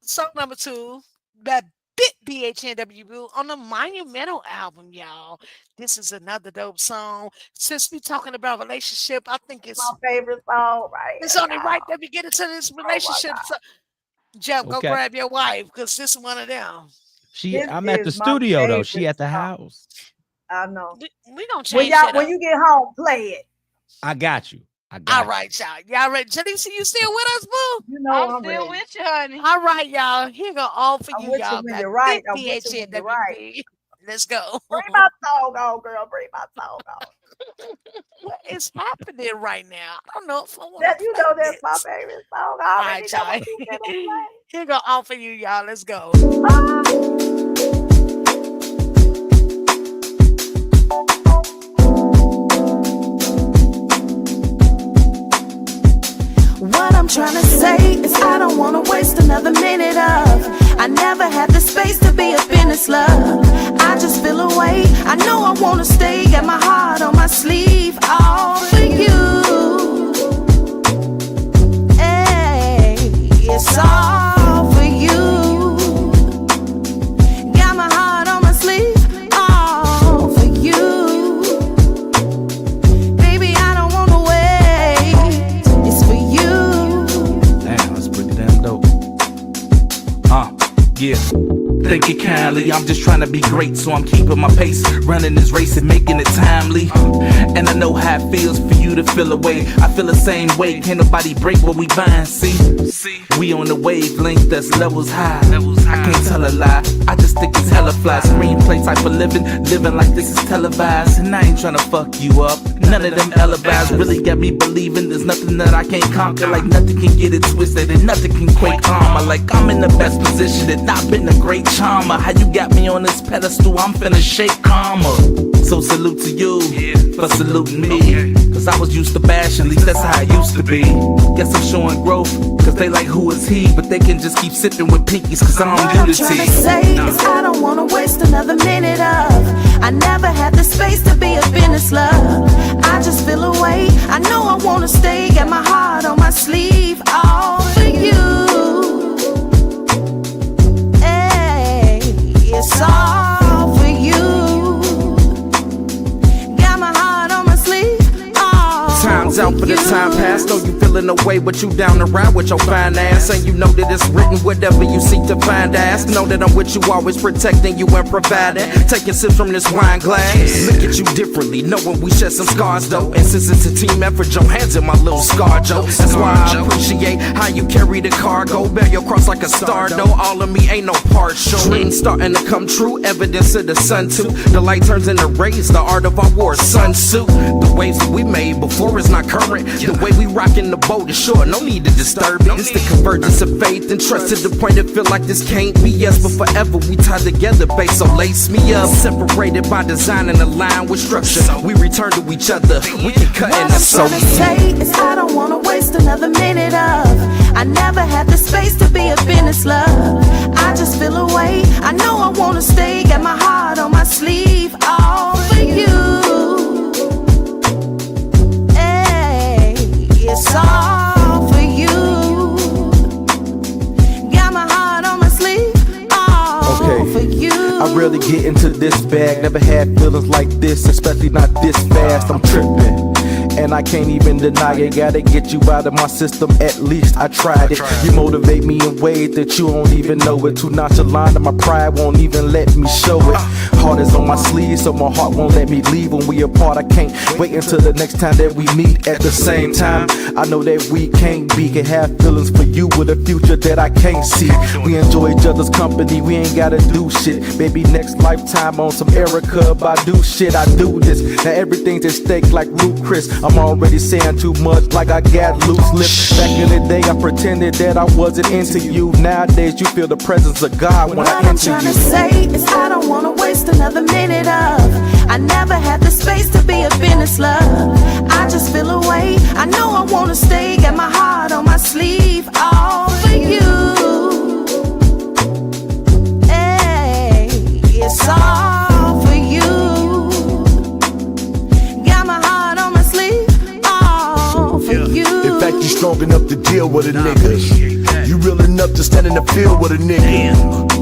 C: Song number 2. That bit BHNW on the Monumental album, y'all. This is another dope song. Since we talking about relationship, I think it's
D: My favorite song, right?
C: it's only right that we get into this relationship. So, Jeff, go
E: Okay.
C: grab your wife because this is one of them.
E: I'm at the
D: is my
E: studio though. She
D: favorite
E: at the
D: song.
E: house.
D: I know.
C: We gonna
D: When
C: change that
D: when
C: up.
D: you get home, play it.
E: I got you.
C: All right, y'all. Y'all ready? Jaleesa, you still with us, boo?
D: You know
F: I'm still
D: ready.
F: with you, honey.
C: All right, y'all. Here go all for
D: I'm
C: you,
D: with you
C: y'all.
D: when
C: Got
D: you're right.
C: bit
D: I'm with you when you're
C: BHNWB. Let's go.
D: Bring my song on, girl. Bring my song on.
C: What is happening right now? I don't know if I want
D: That
C: to
D: you know that's my favorite song. I
C: All
D: already
C: right,
D: know
C: y'all.
D: what you finna play.
C: Here go all for you, y'all. Let's go.
K: What I'm trying to say is I don't wanna waste another minute of. I never had the space to be up in this love. I just feel away. I know I wanna stay. Got my heart on my sleeve, all for you. Hey, it's all for you. Got my heart on my sleeve, all for you. Baby, I don't wanna wait. It's for you.
J: Damn, that's pretty damn dope. Yeah. Thank you kindly, I'm just trying to be great, so I'm keeping my pace, running this race and making it timely. And I know how it feels for you to feel away. I feel the same way, can't nobody break what we bind. See, we on the wavelength that's levels high. I can't tell a lie, I just think it's hella fly. Screenplay type of living like this is televised. And I ain't trying to fuck you up, none of them alibis really got me believing there's nothing that I can't conquer. Like nothing can get it twisted and nothing can quake karma. Like I'm in the best position and I've been a great charmer. How you got me on this pedestal, I'm finna shake karma. So salute to you for saluting me, cause I was used to bash, at least that's how it used to be. Guess I'm showing growth, cause they like who is he, but they can just keep sipping with pinkies, cause I don't do the
K: What I'm trying
J: tea.
K: to say is I don't wanna waste another minute of. I never had the space to be up in this love. I just feel away. I know I wanna stay. Got my heart on my sleeve, all for you. Hey, it's all for you. Got my heart on my sleeve, all
L: Time's out for the
K: you.
L: time past. Know you feeling away, but you down the ride with your fine ass. And you know that it's written, whatever you seek to find ass. Know that I'm with you, always protecting you and providing. Taking sips from this wine glass. Look at you differently, knowing we shed some scars though. And since it's a team effort, your hands in my little scar, Joe. That's why I appreciate how you carry the cargo. Bear your cross like a star, though. All of me ain't no partial. Dreams starting to come true, evidence of the sun too. The light turns into rays, the art of our war, Sun Tzu. The waves that we made before is not current. The way we rockin' the boat is short, no need to disturb it. It's the convergence of faith and trust to the point that feel like this can't be us. But forever we tied together, babe, so lace me up. Separated by design and aligned with structure. We return to each other, we can cut in
K: What
L: the
K: I'm
L: soul.
K: trying to say is I don't wanna waste another minute of. I never had the space to be up in this love. I just feel away. I know I wanna stay. Got my heart on my sleeve, all for you. Hey, it's all for you. Got my heart on my sleeve, all for you.
L: I rarely get into this bag. Never had feelings like this, especially not this fast. I'm tripping, and I can't even deny it. Gotta get you out of my system, at least I tried it. You motivate me in ways that you don't even know it. Too nonchalant and my pride won't even let me show it. Heart is on my sleeve, so my heart won't let me leave. When we apart, I can't wait until the next time that we meet. At the same time, I know that we can't be. Can have feelings for you with a future that I can't see. We enjoy each other's company, we ain't gotta do shit. Maybe next lifetime on some Erica Badu shit. I do this, now everything's at stake like Luke Chris. I'm already saying too much like I got loose lips. Back in the day I pretended that I wasn't into you. Nowadays you feel the presence of God when I enter you.
K: What I'm trying to say is I don't wanna waste another minute of. I never had the space to be up in this love. I just feel away. I know I wanna stay. Got my heart on my sleeve, all for you. Hey, it's all for you. Got my heart on my sleeve, all for you.
H: In fact, you strong enough to deal with a nigga. You real enough to stand in the field with a nigga.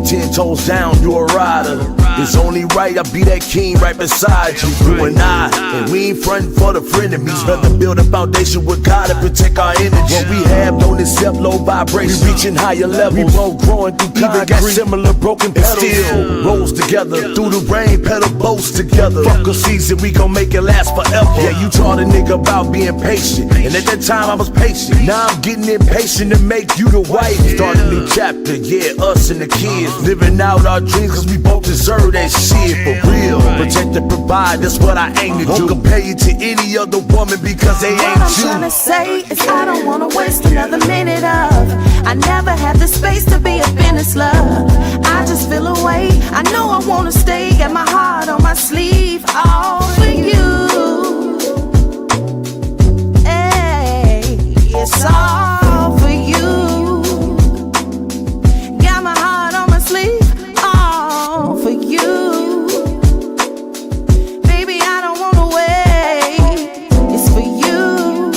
H: 10 toes down, you a rider. It's only right I be that king right beside you. You and I, and we ain't frontin' for the frenemies. Rather build a foundation with God to protect our energy. What we have don't accept low vibrations. We reaching higher levels. We both growing through concrete. Even got similar broken pedals. Still rolls together through the rain, pedal boats together. Fuck a season, we gon' make it last forever. Yeah, you taught a nigga about being patient, and at that time I was patient. Now I'm getting impatient to make you the wife. Start a new chapter, yeah, us and the kids. Living out our dreams cause we both deserve that shit for real. Protect and provide, that's what I aim to do. Won't compare you to any other woman because they ain't
K: What I'm
H: you.
K: trying to say is I don't wanna waste another minute of. I never had the space to be up in this love. I just feel away. I know I wanna stay. Got my heart on my sleeve, all for you. Hey, it's all for you. Got my heart on my sleeve, all for you. Baby, I don't wanna wait. It's for you.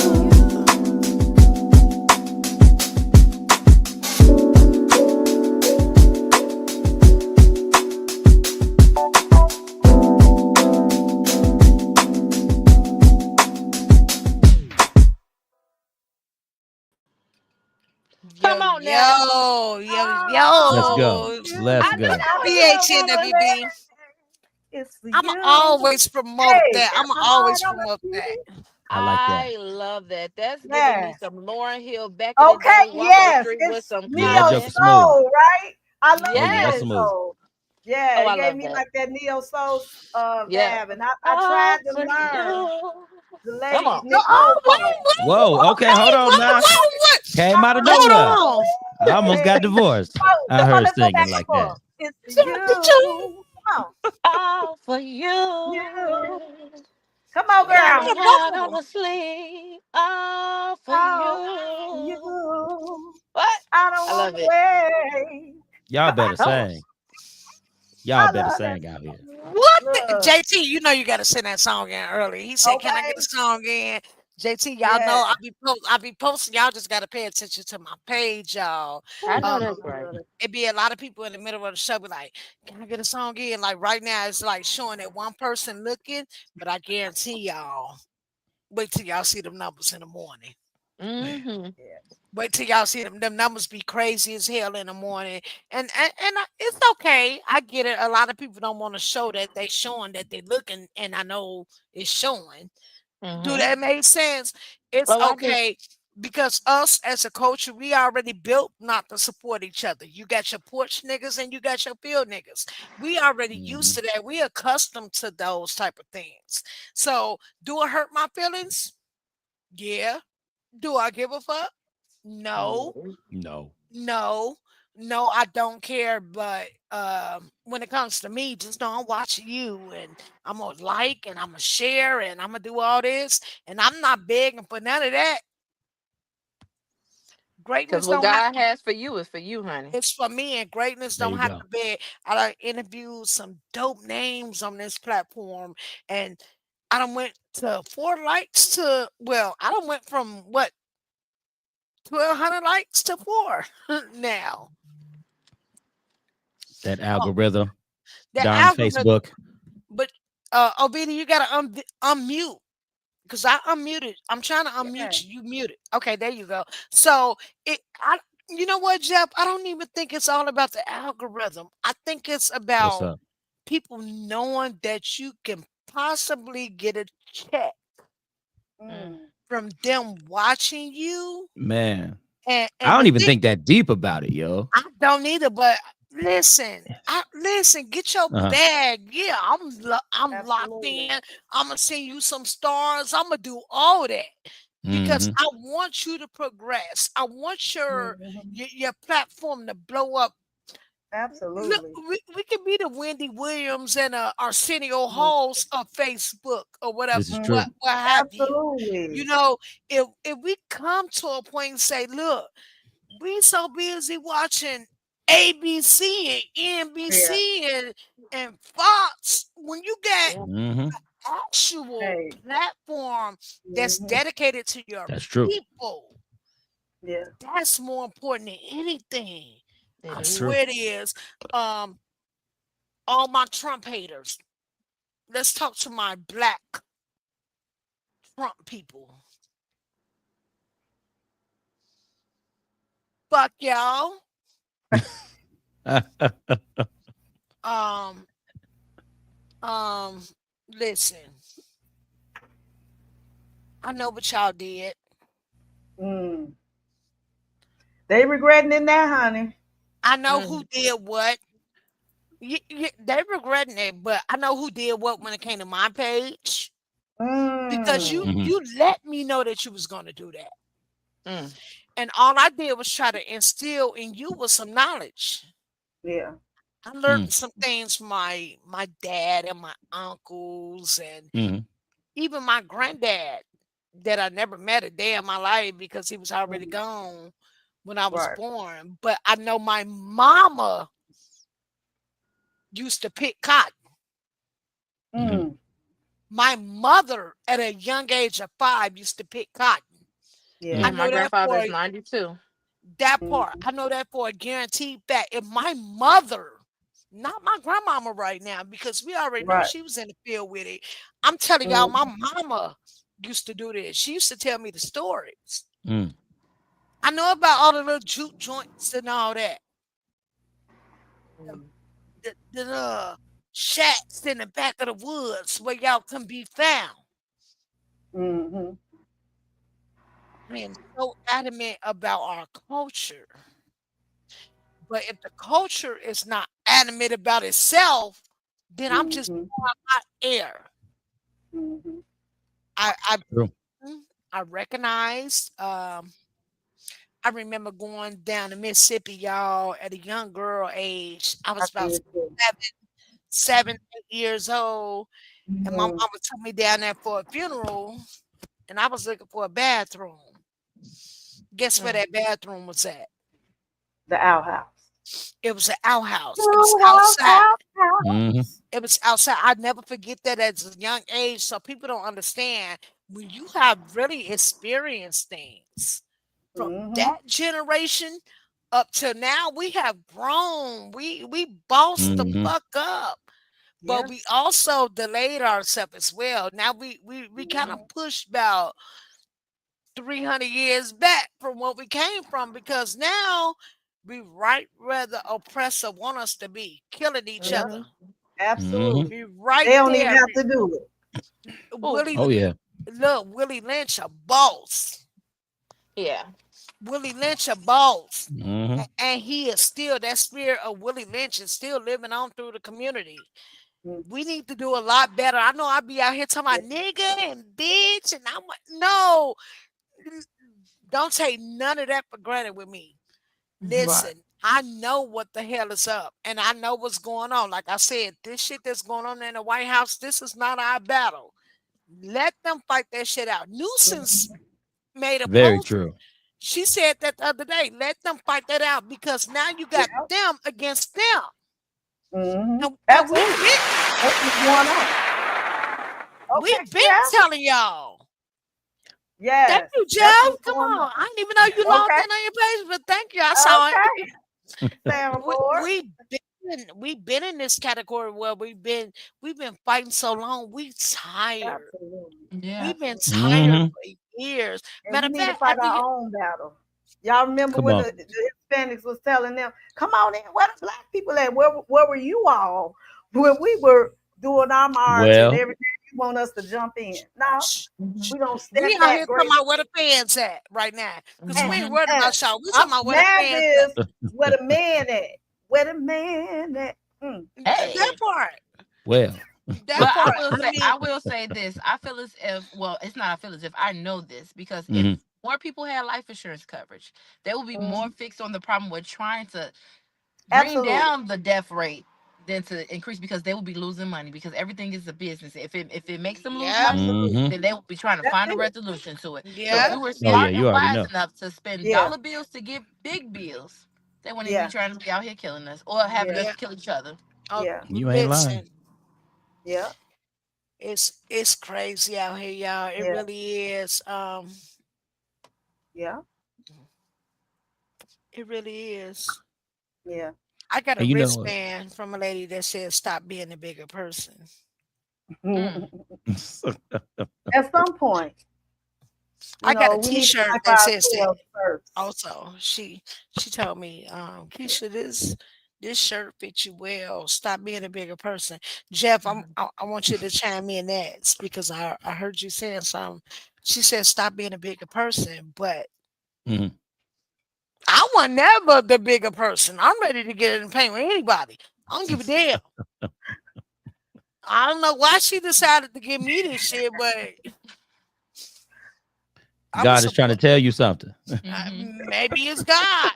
F: Come on now.
E: Let's go. Let's
F: I know
E: go.
F: that was
C: BHNWB.
D: It's for
C: I'ma
D: you.
C: always promote
D: Hey,
C: that.
D: got
C: I'ma
D: my
C: always
D: heart on my
C: promote
D: sleeve.
C: that.
E: I like that.
F: I love that. That's giving me
D: Yeah.
F: some Lauren Hill back in the
D: Okay,
F: day, walking the
D: yes,
F: street with
D: it's
F: some
E: Yeah, that
D: Neo
E: joke
F: cotton.
E: is smooth.
D: Soul, right? I love
E: Oh yeah, that's
F: Yes.
D: Neo
E: smooth.
D: Soul. Yeah,
F: Oh,
D: it
F: I
D: gave
F: love
D: me
F: that.
D: like that Neo Soul
F: Yeah.
D: vibe, and I
F: All
D: tried to
F: for
D: learn
F: you.
D: the
F: Come
D: Lady
F: on.
C: No, oh,
D: Nicole part.
E: Whoa, okay, hold on now.
C: what?
E: Came out of
C: Hold
E: nowhere.
C: on.
E: I almost got
D: Hey,
E: divorced.
D: oh,
E: I
D: come on,
E: heard
D: let's go
E: singing
D: back and
E: like that.
D: forth. It's for you. Come on,
F: All for
D: you.
F: you.
D: Come on,
F: Got
D: girl.
F: my heart on the sleeve. All for
D: Oh,
F: you.
D: you.
F: What?
D: I don't
F: I
D: want
F: love
D: to
F: it.
D: wait.
E: Y'all better
F: Come on.
E: sing. Y'all
D: I
E: better
D: love that
E: sing out here.
C: What the,
D: look.
C: JT, you know you gotta sing that song in early. He said, "Can I get a
D: Okay.
C: song in?" JT, y'all
D: Yeah.
C: know I be posting. Y'all just gotta pay attention to my page, y'all.
F: I know
C: Um,
F: that's right.
C: it be a lot of people in the middle of the show be like, "Can I get a song in?" Like right now, it's like showing that one person looking, but I guarantee y'all, wait till y'all see them numbers in the morning.
F: Mm-hmm.
C: Wait till y'all see them numbers be crazy as hell in the morning, it's okay. I get it. A lot of people don't want to show that they showing that they looking, and I know it's showing. Do
F: Mm-hmm.
C: that make sense? It's
F: Oh, I do.
C: okay because us as a culture, we already built not to support each other. You got your porch niggas and you got your field niggas. We already used
E: Mhm.
C: to that. We accustomed to those type of things. So, do it hurt my feelings? Yeah. Do I give a fuck? No.
F: No.
E: No.
C: No, no, I don't care. But when it comes to me, just know I'm watching you, and I'm gonna like, and I'm gonna share, and I'm gonna do all this, and I'm not begging for none of that.
F: Because
C: Greatness
F: what
C: don't have
F: God
C: to.
F: has for you is for you, honey.
C: It's for me, and greatness
E: There
C: don't
E: you
C: have
E: go.
C: to beg. I done interviewed some dope names on this platform, and I done went to 4 likes to I done went from what 1,200 likes to 4 now.
E: That
C: Oh,
E: algorithm.
C: the
E: Darn
C: algorithm.
E: Facebook.
C: But Obedi, you gotta unmute because I unmuted. I'm trying to
D: Yeah.
C: unmute you. You muted. Okay, there you go. So you know what, Jeff? I don't even think it's all about the algorithm. I think it's
E: What's
C: about
E: up?
C: people knowing that you can possibly get a check
F: Mm.
D: Mm.
C: from them watching you
E: Man. I
C: And
E: don't
C: the
E: even
C: thing,
E: think that deep about it, yo.
C: I don't either, but listen, get your
E: Uh-huh.
C: bag. Yeah, I'm locked
D: Absolutely.
C: in. I'm gonna send you some stars. I'm gonna do all that because
E: Mm-hmm.
C: I want you to progress. I want
D: Mhm.
C: your platform to blow up. Look,
D: Absolutely.
C: we can be the Wendy Williams and Arsenio
D: Mhm.
C: Halls of Facebook or whatever,
E: This is true.
C: what have you. You
D: Absolutely.
C: know, if we come to a point and say, look, we so busy watching ABC and
D: Yeah.
C: NBC and Fox when you get
E: Mm-hmm.
C: actual
D: Hey.
C: platform that's
D: Mhm.
C: dedicated to your
E: That's true.
C: people.
D: Yeah.
C: That's more important than anything.
F: It
C: I
E: That's
F: is.
E: true.
C: swear it is. Um, all my Trump haters. Let's talk to my black Trump people. Fuck y'all. Um, um, listen. I know what y'all did.
D: Mm. They regretting it now, honey.
C: I know who
F: Mm.
C: did what. They regretting it, but I know who did what when it came to my page because
D: Mm.
E: Mm-hmm.
C: you let me know that you was gonna do that,
F: Mm.
C: and all I did was try to instill in you was some knowledge.
D: Yeah.
C: I
E: Mm-hmm.
C: learned some things from my dad and my uncles and
E: Mm-hmm.
C: even my granddad that I never met a day in my life because he was already
D: Mhm.
C: gone when I was
D: Right.
C: born. But I know my mama used to pick cotton.
E: Mm-hmm.
D: Mm.
C: My mother, at a young age of 5, used to pick cotton. I
F: Yeah,
E: Mm-hmm.
F: my
C: know that
F: grandfather
C: for
F: is 92.
C: that part.
D: Mhm.
C: I know that for a guaranteed fact. If my mother, not my grandmama right now, because we already know
D: Right.
C: she was in the field with it. I'm telling y'all, my
D: Mhm.
C: mama used to do this. She used to tell me the stories.
E: Mm.
C: I know about all the little juke joints and all that.
F: Mm.
C: The shacks in the back of the woods where y'all can be found.
D: Mhm.
C: I am so adamant about our culture. But if the culture is not adamant about itself, then I'm just
D: Mhm.
C: hot air.
D: Mhm.
C: I
E: True.
C: I recognize. I remember going down to Mississippi, y'all, at a young girl age. I
D: I
C: was about
D: did too.
C: 7, 8 years old, and my
D: Mhm.
C: mama took me down there for a funeral, and I was looking for a bathroom. Guess where
F: Mm.
C: that bathroom was at?
D: The outhouse.
C: It was an outhouse. It was
D: Outhouse,
C: outside.
E: Mm-hmm.
D: outhouse.
C: It was outside. I never forget that at a young age. So people don't understand when you have really experienced things from
D: Mhm.
C: that generation up to now. We have grown. We bossed the
E: Mm-hmm.
C: fuck up, but
D: Yeah.
C: we also delayed ourselves as well. Now we kind of
D: Mhm.
C: pushed about 300 years back from what we came from because now we right where the oppressor want us to be, killing each
D: Yeah.
C: other.
F: Mhm.
E: Mm-hmm.
D: Absolutely.
C: We right
D: They don't even
C: there.
D: have to do it.
F: Oh,
C: Willie,
E: Oh yeah.
C: look, Willie Lynch a boss.
F: yeah.
C: Willie Lynch a boss.
E: Mm-hmm.
C: And he is still, that spirit of Willie Lynch is still living on through the community.
D: Mhm.
C: We need to do a lot better. I know I be out here talking about nigga and bitch, and I'm like, no, don't take none of that for granted with me.
D: Right.
C: Listen, I know what the hell is up, and I know what's going on. Like I said, this shit that's going on in the White House, this is not our battle. Let them fight that shit out. Nuisance
D: Mhm.
C: made a
E: Very
C: post.
E: true.
C: She said that the other day. Let them fight that out because now you got
D: Yeah.
C: them against them.
D: Mhm.
C: And
D: Absolutely. That's what's going on. Okay.
C: we've been
D: Yeah.
C: telling y'all. Thank
D: Yes.
C: you,
D: That's
C: Jeff.
D: what's
C: Come
D: going
C: on.
D: on.
C: I didn't even know you logged
D: Okay.
C: in on your page, but thank you. I saw it.
D: Okay. Sam
C: We,
D: Moore.
C: we've been in this category where we've been fighting so long. We tired.
D: Absolutely.
F: Yeah.
C: We've been tired
E: Mm-hmm.
C: for years.
D: And
C: Matter
D: we
C: of
D: need to
C: fact,
D: fight our own battle. Y'all remember
E: Come
D: when
E: on.
D: the Hispanics was telling them, "Come on in, where the black people at? Where were you all when we were doing our march and
E: Well,
D: everything you want us to jump in. No, we gonna
C: We
D: step
C: out here
D: back
C: talking
D: gracefully.
C: about where the fans at right now. Because we
D: And,
C: ain't worried
D: and
C: about y'all. We talking about where the
D: now
C: fans
D: is
C: at.
D: where the man at? Where the man at?
C: That part.
E: Well,
C: That
F: But
C: part. I
F: I
C: mean,
F: will say this. I feel as if, well, it's not I feel as if I know this because if
E: mhm.
F: more people had life insurance coverage, they will be more fixed on the problem with trying to bring
D: Absolutely.
F: down the death rate than to increase because they will be losing money because everything is a business. If it makes them lose
C: yeah,
F: money,
E: Mhm.
F: then they will be trying to
D: That's
F: find a
D: it.
F: resolution to it. So if
C: yeah,
F: we were
E: Oh yeah,
F: smart
E: you
F: and
E: already
F: wise
E: know.
F: enough to spend
D: Yeah,
F: dollar bills to get big bills, they wouldn't even be
D: yeah,
F: trying to be out here killing us or having
D: yeah,
F: us
C: yeah.
F: kill each other.
C: Oh,
D: yeah,
E: You ain't lying.
C: listen,
D: yeah,
C: it's crazy out here, y'all. It
D: yeah,
C: really is.
D: yeah,
C: It really is.
D: yeah.
C: I got a
E: And you know what?
C: wristband from a lady that said, "Stop being a bigger person."
F: Mm.
D: At some point,
C: I got a
D: we need to
C: T-shirt
D: like
C: that says that.
D: ourselves first.
C: Also, she told me, Keisha, this shirt fits you well. Stop being a bigger person. Jeff, I want you to chime in that because I heard you saying something. She said, stop being a bigger person, but
E: Mhm.
C: I was never the bigger person. I'm ready to get in the paint with anybody. I don't give a damn. I don't know why she decided to give me this shit, but I'm gonna
E: God is trying to
C: support.
E: tell you something.
C: Maybe it's God.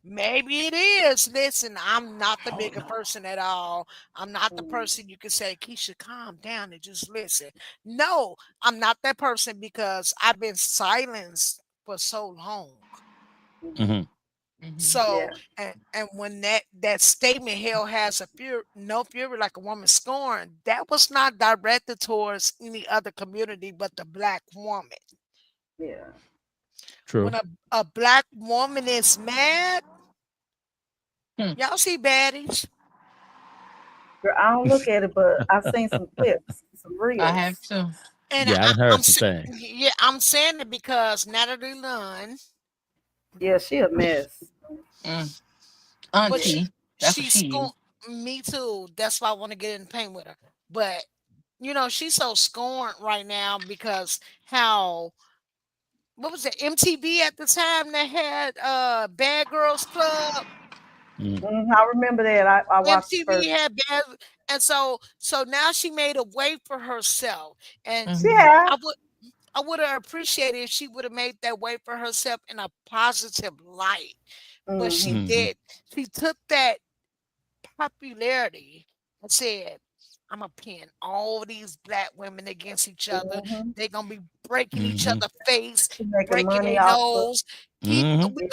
C: Maybe it is. Listen, I'm not the bigger person at all. I'm not the person you can say, Keisha, calm down and just listen. No, I'm not that person because I've been silenced for so long.
E: Mhm.
C: So,
D: Yeah,
C: and when that statement, hell has a no fury like a woman scorned, that was not directed towards any other community but the black woman.
D: yeah.
C: When
E: True.
C: a black woman is mad,
F: Hmm.
C: y'all see baddies.
D: Girl, I don't look at it, but I've seen some clips, some
F: I have
D: reels.
F: to.
C: And
E: Yeah, I done heard
C: I'm
E: some things.
C: yeah, I'm saying it because Natalie Lunn,
D: Yeah, she a mess.
F: Mm.
C: but
F: Auntie, that's what
C: she's
F: she is.
C: me too. That's why I want to get in the paint with her. But she's so scorned right now because how what was it MTV at the time that had Bad Girls Club.
E: Mhm.
D: I remember that. I watched the
C: MTV
D: first.
C: had bad, and so now she made a way for herself, and
D: She
F: Mhm.
D: had.
C: I would have appreciated if she would have made that way for herself in a positive light, but she
D: Mm-hmm,
E: Mhm.
C: did. She took that popularity and said, "I'm gonna pin all these black women against each other.
D: mm-hmm.
C: They're gonna be breaking each
E: Mhm.
C: other face,
D: She making
C: breaking
D: money
C: their
D: off of.
C: nose.
E: Mhm.
C: We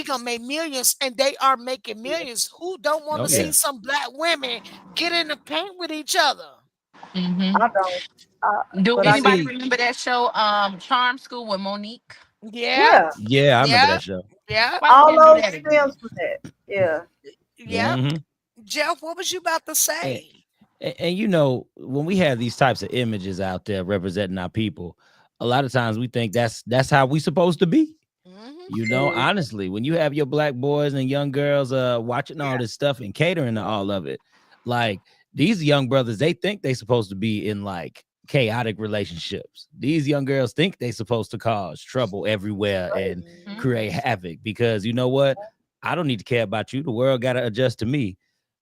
C: gonna make millions, and they are making
D: Yeah,
C: millions. Who don't want
E: Oh
C: to see
E: yeah.
C: some black women get in the paint with each other?"
F: Mhm.
D: I don't.
F: Do
D: But I
E: And
D: get.
F: anybody
E: see,
F: remember that show, Charm School with Monique?
C: Yeah,
D: Yeah,
E: yeah, I remember
C: yeah,
E: that show.
C: yeah,
F: Why we
D: all
F: can't do
D: those
F: that again?
D: stems from that. Yeah.
C: yeah.
E: Mhm.
C: Jeff, what was you about to
E: And,
C: say?
E: and you know, when we have these types of images out there representing our people, a lot of times we think that's how we supposed to be.
C: Hmm.
D: Mm,
E: Honestly, when you have your black boys and young girls watching all
D: yeah.
E: this stuff and catering to all of it, like these young brothers, they think they supposed to be in like chaotic relationships. These young girls think they supposed to cause trouble everywhere and
F: Mhm.
E: create havoc because you know what? I don't need to care about you. The world got to adjust to me.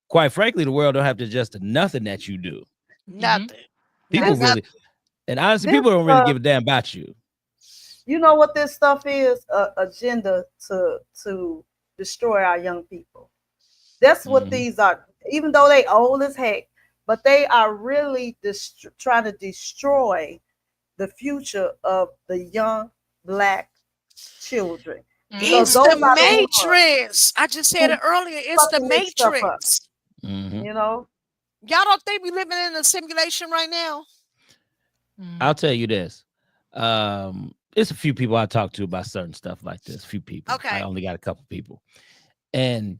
E: Quite frankly, the world don't have to adjust to nothing that you do.
F: Mhm.
C: Nothing. Not
E: People
D: This,
E: really,
C: nothing.
E: and honestly,
D: this,
E: people don't really
D: uh,
E: give a damn about you.
D: you know what this stuff is? Agenda to destroy our young people. That's what
E: Mhm.
D: these are. Even though they old as heck, but they are really trying to destroy the future of the young black children because
C: It's
F: Mhm.
C: the
D: those are the ones
C: Matrix. I just said it
D: who
C: earlier. It's the
D: fucking this stuff up.
C: Matrix.
E: Mhm.
D: You know.
C: Y'all don't think we living in a simulation right now?
E: I'll
F: Mhm.
E: tell you this. It's a few people I talk to about certain stuff like this. Few people. I
C: Okay.
E: only got a couple people. And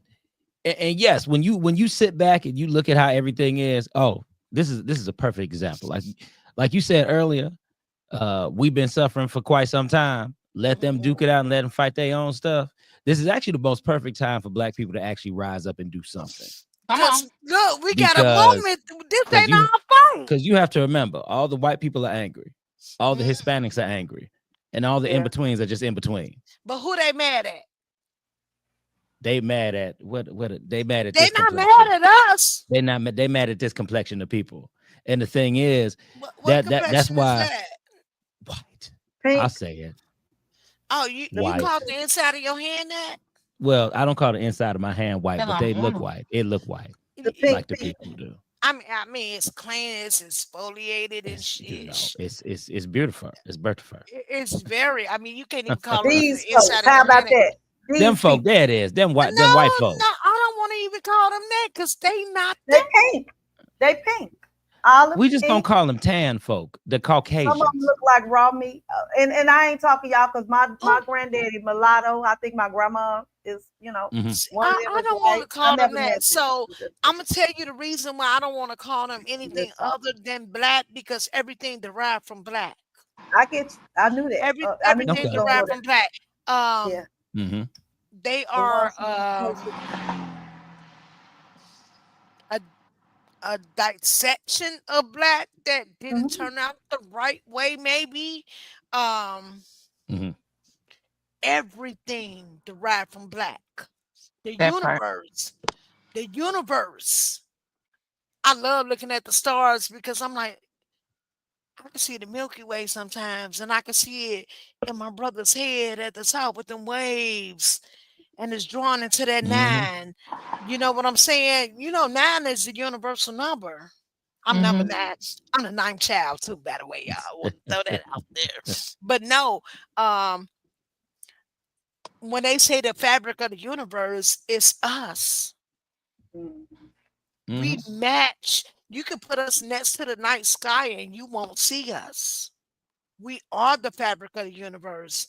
E: and yes, when you sit back and you look at how everything is, oh, this is a perfect example. Like you said earlier, we've been suffering for quite some time. Let them duke it out and let them fight their own stuff. This is actually the most perfect time for black people to actually rise up and do something.
F: Come on.
C: Cause look, we got a
E: because
C: moment. This
E: because
C: ain't our
E: you
C: fight.
E: because you have to remember, all the white people are angry, all the Hispanics are angry, and all the in
D: Yeah.
E: betweens are just in between.
C: But who they mad at?
E: They mad at they mad at
C: They
E: this
C: not
E: complexion.
C: mad at us.
E: They mad at this complexion of people. And the thing is
C: What
E: that's
C: complexion is
E: why
C: that?
E: white. I'll
D: Pink.
E: say it.
C: Oh, you
E: White.
C: called the inside of your hand that?
E: Well, I don't call the inside of my hand white, but
F: Hello.
E: they look white. It look white,
D: The
E: like
D: pink
E: the
D: people.
E: people do.
C: I mean, it's clean, it's exfoliated and
E: It's
C: shit.
E: it's beautiful. It's beautiful.
C: It's very. I mean, you can't even call it
D: These
C: the
D: folks.
C: inside of
D: How
C: your
D: about
C: hand.
D: that?
E: Them
D: These
E: folk,
D: people.
E: there it is. Them
C: No,
E: white folk.
C: no, I don't want to even call them that because they not
D: They
C: that.
D: pink. They pink. Olive
E: We just gonna
D: pink.
E: call them tan folk, the
D: Some of them
E: Caucasians.
D: look like raw meat. And I ain't talking y'all because my
C: Oh,
D: granddaddy mulatto. I think my grandma is
E: Mhm.
D: one of them
C: I
D: is
C: don't want
D: white.
C: to
D: I
C: call them
D: never
C: that.
D: met them.
C: So
D: I'm just
C: I'm
D: saying.
C: gonna tell you the reason why I don't want to call them
D: I'm
C: anything
D: just talking.
C: other than black because everything derived from black.
D: I get you. I knew that. I knew you
C: Everything
D: was
E: Okay.
D: gonna go
C: derived
D: there.
C: from black.
D: Yeah.
E: Mm-hmm.
C: They
D: The
C: are
D: ones who closest.
C: a a dissection of black that didn't
D: Mhm.
C: turn out the right way. Maybe um
E: Mm-hmm.
C: everything derived from black. The
F: That part.
C: universe, the universe. I love looking at the stars because I'm like, I can see the Milky Way sometimes, and I can see it in my brother's head at the top with them waves, and it's drawn into that
E: Mm-hmm.
C: nine. You know what I'm saying? You know, nine is the universal number. I'm number
F: Mm-hmm.
C: nine. I'm the ninth child too, by the way, y'all. I want to throw that out there. But no, when they say the fabric of the universe, it's us.
D: Mhm.
E: Mm-hmm.
C: We match. You can put us next to the night sky and you won't see us. We are the fabric of the universe.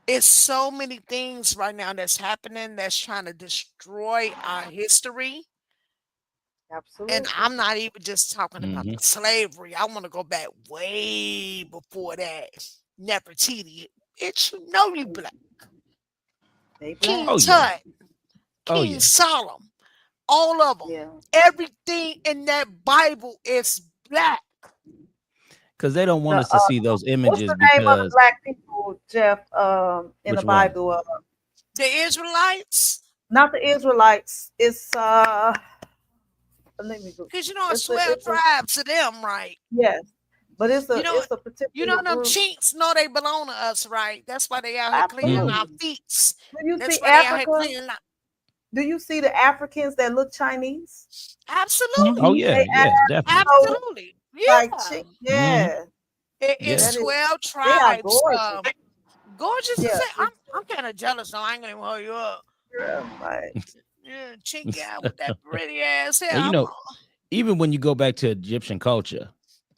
C: It's so many things right now that's happening that's trying to destroy our history. And
D: Absolutely.
C: I'm not even just talking about
E: Mm-hmm.
C: the slavery. I want to go back way before that. Nefertiti. Bitch, you know you black.
D: They black.
C: King
E: Oh yeah.
C: Tut,
E: Oh
C: King
E: yeah.
C: Solomon, all of them.
D: Yeah.
C: Everything in that Bible is black.
E: Because they don't
D: The
E: want us to see those
D: what's
E: images
D: the name of the
E: because
D: black people, Jeff? In the
E: which one?
D: Bible,
C: The Israelites,
D: not the Israelites. It's let me go.
C: because you know it's
D: It's a
C: 12
D: it's a
C: tribes to them, right?
D: yes, but
C: You know,
D: it's a
C: you
D: particular
C: know them
D: group.
C: chinks know they belong to us, right? That's why they out here cleaning
E: Mm-hmm.
C: our
D: Absolutely.
C: feet.
D: Do you
C: That's
D: see
C: why they out here
D: Africa?
C: cleaning our
D: Do you see the Africans that look Chinese?
E: Oh
C: absolutely.
E: yeah,
D: They
E: yeah,
D: act
E: definitely.
D: so
C: Absolutely.
D: like
C: Yeah.
D: chick.
E: Mm-hmm.
D: Yeah,
E: Yeah.
C: It's
D: that is.
C: 12
D: They are
C: tribes.
D: gorgeous.
C: Gorgeous to
D: Yeah,
C: say. I'm kind of jealous though. I ain't gonna even hold you up.
D: girl, like
C: Yeah, chink out with that pretty ass hair.
E: And even when you go back to Egyptian culture,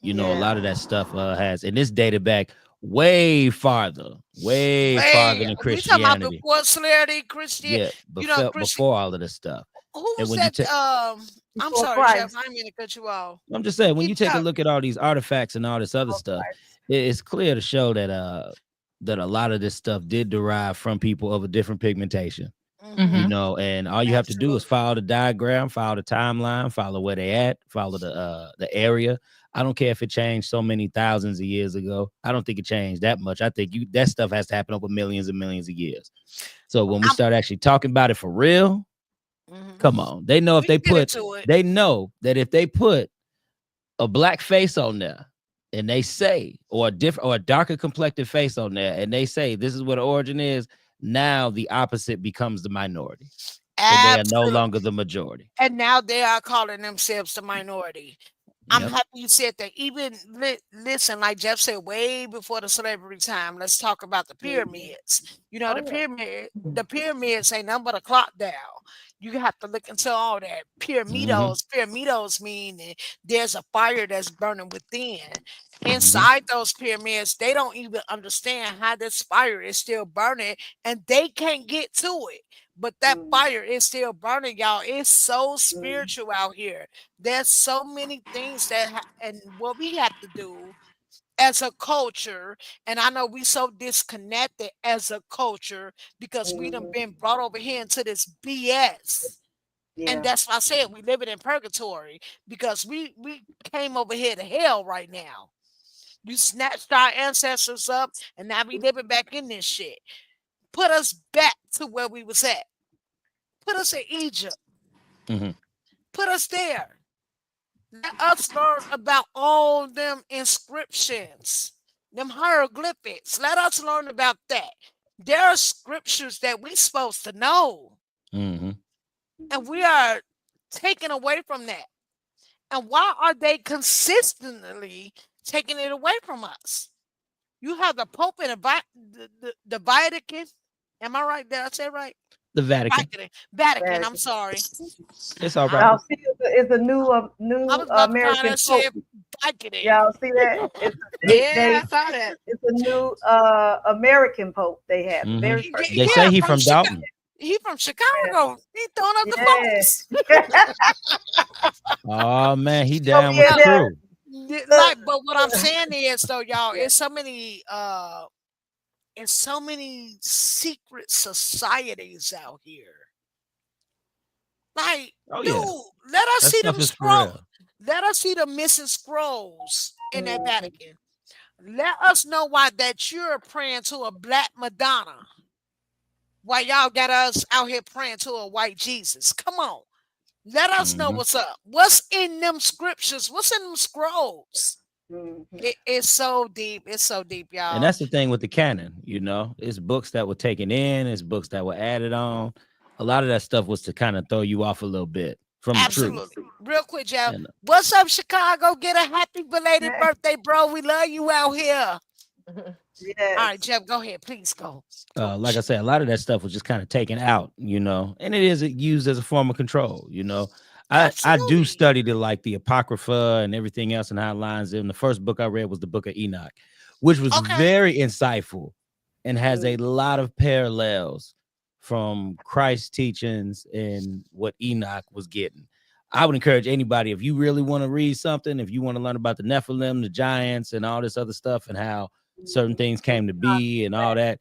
E: a
C: Mhm.
E: lot of
D: yeah.
E: that stuff has, and it's dated back way farther
C: Hey,
E: than
C: we talking about
E: Christianity.
C: before slavery, Christian.
E: Yeah,
C: You know, Christian.
E: before all of this stuff.
C: Who
E: And
C: was
E: when you
C: that?
E: take,
C: I'm
D: Before
C: sorry, Jeff.
D: Christ.
C: I didn't mean to cut you off.
E: I'm just saying, when you
C: Keep
E: take a
C: talking.
E: look at all these artifacts and all this other
D: Before
E: stuff,
D: Christ.
E: it's clear to show that that a lot of this stuff did derive from people of a different pigmentation.
C: Hmm.
E: And all you have to do is
C: Absolutely.
E: follow the diagram, follow the timeline, follow where they at, follow the area. I don't care if it changed so many thousands of years ago. I don't think it changed that much. I think that stuff has to happen over millions and millions of years. So when we
C: I'm,
E: start actually talking about it for real,
C: mhm.
E: come on. They know if
C: We can
E: they
C: get
E: put
C: into it.
E: they know that if they put a black face on there and they say, or a different or a darker complected face on there, and they say this is what the origin is, now the opposite becomes the minority. And they are no
C: Absolutely.
E: longer the majority.
C: And now they are calling themselves the minority. I'm
E: Yep.
C: happy you said that. Even listen, like Jeff said, way before the slavery time. Let's talk about the
D: Mhm.
C: pyramids. You know,
D: Oh yeah.
C: the pyramids ain't nothing but a clock down. You have to look into all that.
E: Mm-hmm.
C: Pyramidos mean that there's a fire that's burning within.
E: Mm-hmm.
C: Inside those pyramids, they don't even understand how this fire is still burning, and they can't get to it. But that
D: Mm,
C: fire is still burning, y'all. It's so
D: mm,
C: spiritual out here. There's so many things and what we have to do as a culture, and I know we so disconnected as a culture because we done been brought over here into this BS. And
D: Yeah.
C: that's why I said we living in purgatory because we came over here to hell right now. You snatched our ancestors up, and now we living back in this shit. Put us back to where we was at. Put us in Egypt.
E: Mhm.
C: Put us there. Let us learn about all them inscriptions, them hieroglyphics. Let us learn about that. There are scriptures that we supposed to know,
E: Mhm.
C: and we are taken away from that. And why are they consistently taking it away from us? You have the Pope and the Vatican. Am I right? Did I say it right?
E: The Vatican.
C: Vatican. I'm sorry.
E: It's all right.
D: Y'all see, it's a new
C: I
D: new
C: was about to try
D: American
C: to say
D: Pope.
C: Vatican.
D: Y'all see that?
F: Yeah, I saw that.
D: It's a new American Pope they have. The
E: Mhm.
D: very first.
E: They say
C: Yeah,
E: he
C: from
E: from
C: Chicago.
E: Dalton.
C: He from Chicago. He throwing up the
D: Yeah.
C: folks.
E: Oh man, he
D: Oh
E: down with
D: yeah,
E: the
D: there.
E: crew.
C: Like, but what I'm saying is though, y'all, it's so many secret societies out here. Like,
E: Oh
C: dude,
E: yeah,
C: let us
E: that
C: see
E: stuff
C: them
E: is for real.
C: scrolls. Let us see the missing scrolls in that Vatican. Let us know why that you're praying to a black Madonna. Why y'all got us out here praying to a white Jesus? Come on. Let us know
E: Mhm.
C: what's up. What's in them scriptures? What's in them scrolls? It's so deep. It's so deep,
E: And
C: y'all.
E: that's the thing with the canon, it's books that were taken in, it's books that were added on. A lot of that stuff was to kind of throw you off a little bit from the truth.
C: Absolutely. Real quick, y'all.
E: And
C: What's up, Chicago? Get a happy belated birthday, bro. We love you out here.
D: Yes.
C: All right, Jeff, go ahead. Please go.
E: like I said, a lot of that stuff was just kind of taken out, and it is used as a form of control. I do study the Apocrypha and everything else and how it lines in. The first book I read was the Book of Enoch, which was very insightful and has a lot of parallels from Christ's teachings and what Enoch was getting. I would encourage anybody, if you really want to read something, if you want to learn about the Nephilim, the giants, and all this other stuff, and how certain things came to be and all that,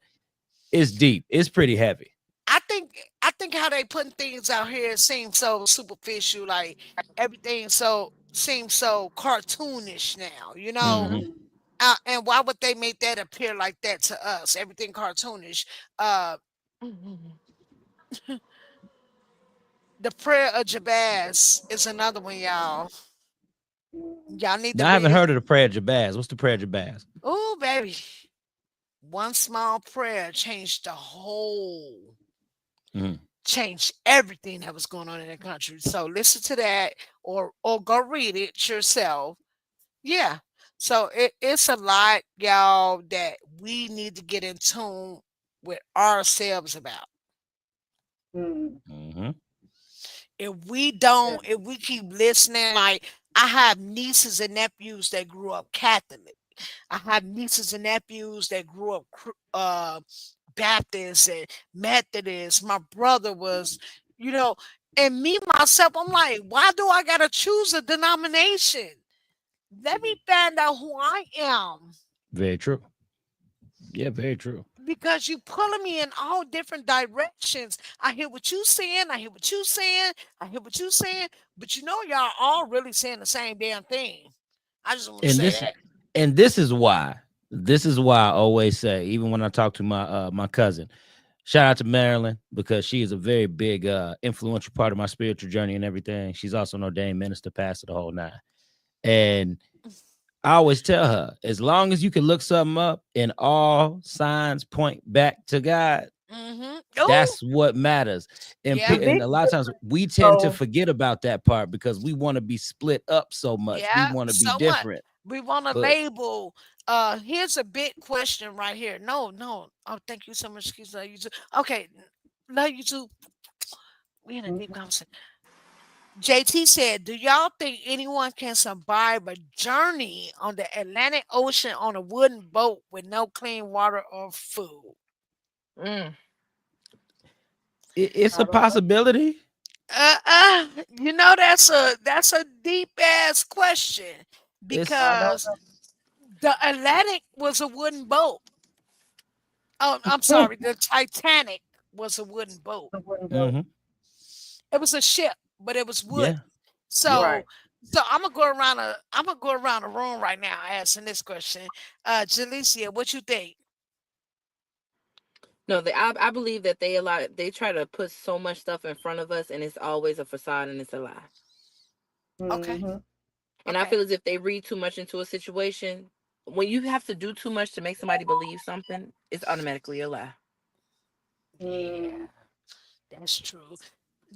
E: it's deep. It's pretty heavy.
C: I think how they putting things out here seems so superficial, like everything seems so cartoonish now, and why would they make that appear like that to us? Everything cartoonish. The prayer of Jabez is another one, y'all. Y'all need to
E: Now, I
C: read
E: haven't
C: it.
E: heard of the prayer of Jabez. What's the prayer of Jabez?
C: Oh, baby. One small prayer changed the whole, changed everything that was going on in the country. So listen to that or go read it yourself. Yeah. So it's a lot, y'all, that we need to get in tune with ourselves about. If we keep listening, like I have nieces and nephews that grew up Catholic. I have nieces and nephews that grew up Baptist and Methodist. My brother was, and me myself, I'm like, why do I gotta choose a denomination? Let me find out who I am.
E: Very true. Yeah, very true.
C: Because you pulling me in all different directions. I hear what you saying. I hear what you saying. I hear what you saying. But y'all all really saying the same damn thing. I just want to say that.
E: And this is why I always say, even when I talk to my cousin, shout out to Marilyn, because she is a very big influential part of my spiritual journey and everything. She's also an ordained minister, pastor, the whole nine. And I always tell her, as long as you can look something up and all signs point back to God, that's what matters. And a lot of times we tend to forget about that part because we want to be split up so much. We want to be different.
C: We want to label. Here's a big question right here. No. Oh, thank you so much. Love you too. Okay, love you too. We in a deep conversation. JT said, do y'all think anyone can survive a journey on the Atlantic Ocean on a wooden boat with no clean water or food?
E: It's a possibility.
C: That's a deep ass question because The Atlantic was a wooden boat. Oh, I'm sorry. The Titanic was a wooden boat.
D: The wooden boat.
E: Hmm.
C: It was a ship, but it was wood.
E: Yeah. Yeah.
C: So,
D: Right.
C: so I'm gonna go around the room right now asking this question. Jalicia, what you think?
F: No, I believe that they try to put so much stuff in front of us, and it's always a facade and it's a lie.
C: Okay,
D: Mm-hmm.
F: And I
C: okay.
F: feel as if they read too much into a situation. When you have to do too much to make somebody believe something, it's automatically a lie.
D: Mm.
C: Yeah, that's true.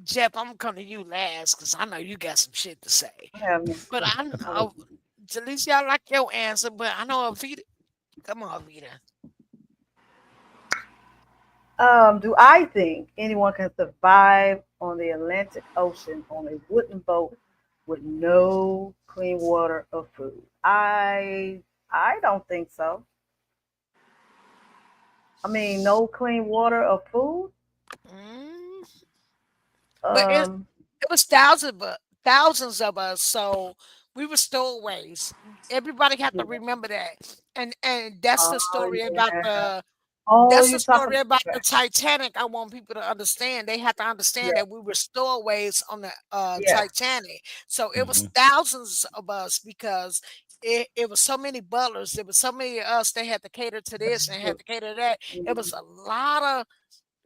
C: Jeff, I'm gonna come to you last because I know you got some shit to say.
D: I have no.
C: But I know, Jalicia, I like your answer, but I know Avita. Come on, Avita.
D: Do I think anyone can survive on the Atlantic Ocean on a wooden boat with no clean water or food? I don't think so. I mean, no clean water or food.
C: Mm, but
D: Um,
C: it was thousands of us, so we were stowaways. Everybody had to
D: yeah.
C: remember that, and that's the
D: Oh
C: story about
D: yeah.
C: the
D: Oh,
C: that's the
D: you talking?
C: story about
D: Okay.
C: the Titanic. I want people to understand. They have to understand
D: Yeah.
C: that we were stowaways on the
D: Yeah.
C: Titanic, so it was
E: Hmm.
C: thousands of us because. It was so many butlers. There was so many of us. They had to cater to this
D: That's
C: and had
D: true.
C: to cater to that. It
D: Mm,
C: was a lot of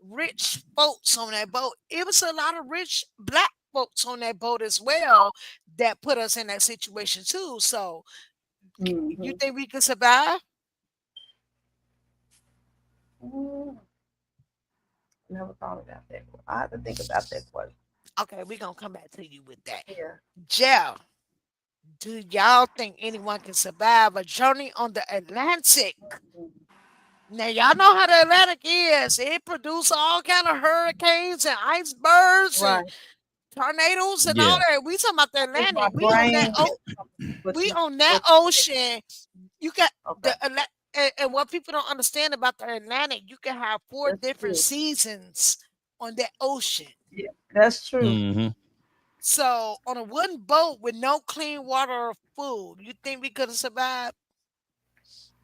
C: rich folks on that boat. It was a lot of rich black folks on that boat as well that put us in that situation too. So you
D: mm-hmm.
C: think we could survive?
D: Mm, never thought about that. I have to think about that question.
C: Okay, we're gonna come back to you with that.
D: Yeah.
C: Jeff, do y'all think anyone can survive a journey on the Atlantic?
D: Mm,
C: Now y'all know how the Atlantic is. It produces all kind of hurricanes and icebergs and
D: right.
C: tornadoes and all
E: Yeah.
C: that. We talking about the
D: I think my
C: Atlantic.
D: brain is what
C: We
D: you
C: on that
D: what
C: ocean. You got
D: okay.
C: the and what people don't understand about the Atlantic, you can have four
D: That's
C: different
D: true.
C: seasons on that ocean.
D: Yeah, that's true.
E: Hmm.
C: So on a wooden boat with no clean water or food, you think we could have survived?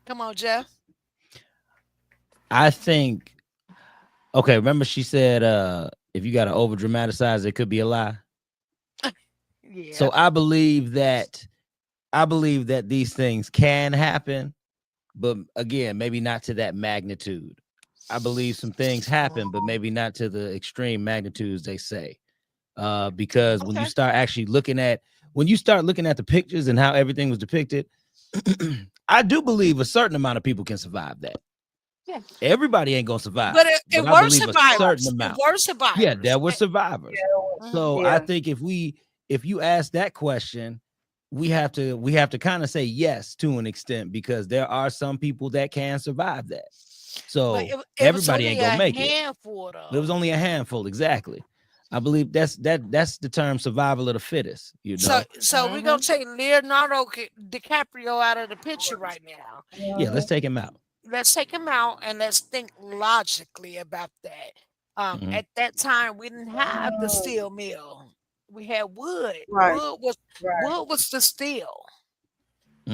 C: Come on, Jeff.
E: I think. Okay. Remember, she said, if you got to over dramatize, it could be a lie.
C: Yeah.
E: So I believe that these things can happen, but again, maybe not to that magnitude. I believe some things happen, but maybe not to the extreme magnitudes they say. Because
C: Okay.
E: when you start looking at the pictures and how everything was depicted, I do believe a certain amount of people can survive that.
F: Yeah.
E: Everybody ain't gonna survive,
C: But
E: but
C: it
E: I
C: were
E: believe a certain
C: survivors. It
E: amount.
C: were
E: Yeah,
C: survivors.
E: there were survivors.
C: Mhm.
E: So I
D: Yeah.
E: think if you ask that question, we have to kind of say yes to an extent because there are some people that can survive that.
C: But
E: So
C: it was
E: everybody ain't
C: only
E: gonna
C: a
E: make it.
C: handful
E: But it was
C: though.
E: only a handful, exactly. I believe that's the term survival of the fittest, you
C: So
E: know.
C: so we're gonna
F: Mm-hmm.
C: take Leonardo DiCaprio out of the picture right now.
E: Yeah, let's
D: Mhm.
E: take him out.
C: Let's take him out and let's think logically about that.
E: Mhm.
C: At that time, we didn't have the
D: Mm,
C: steel mill. We had wood.
D: right. Right.
C: Wood was the steel,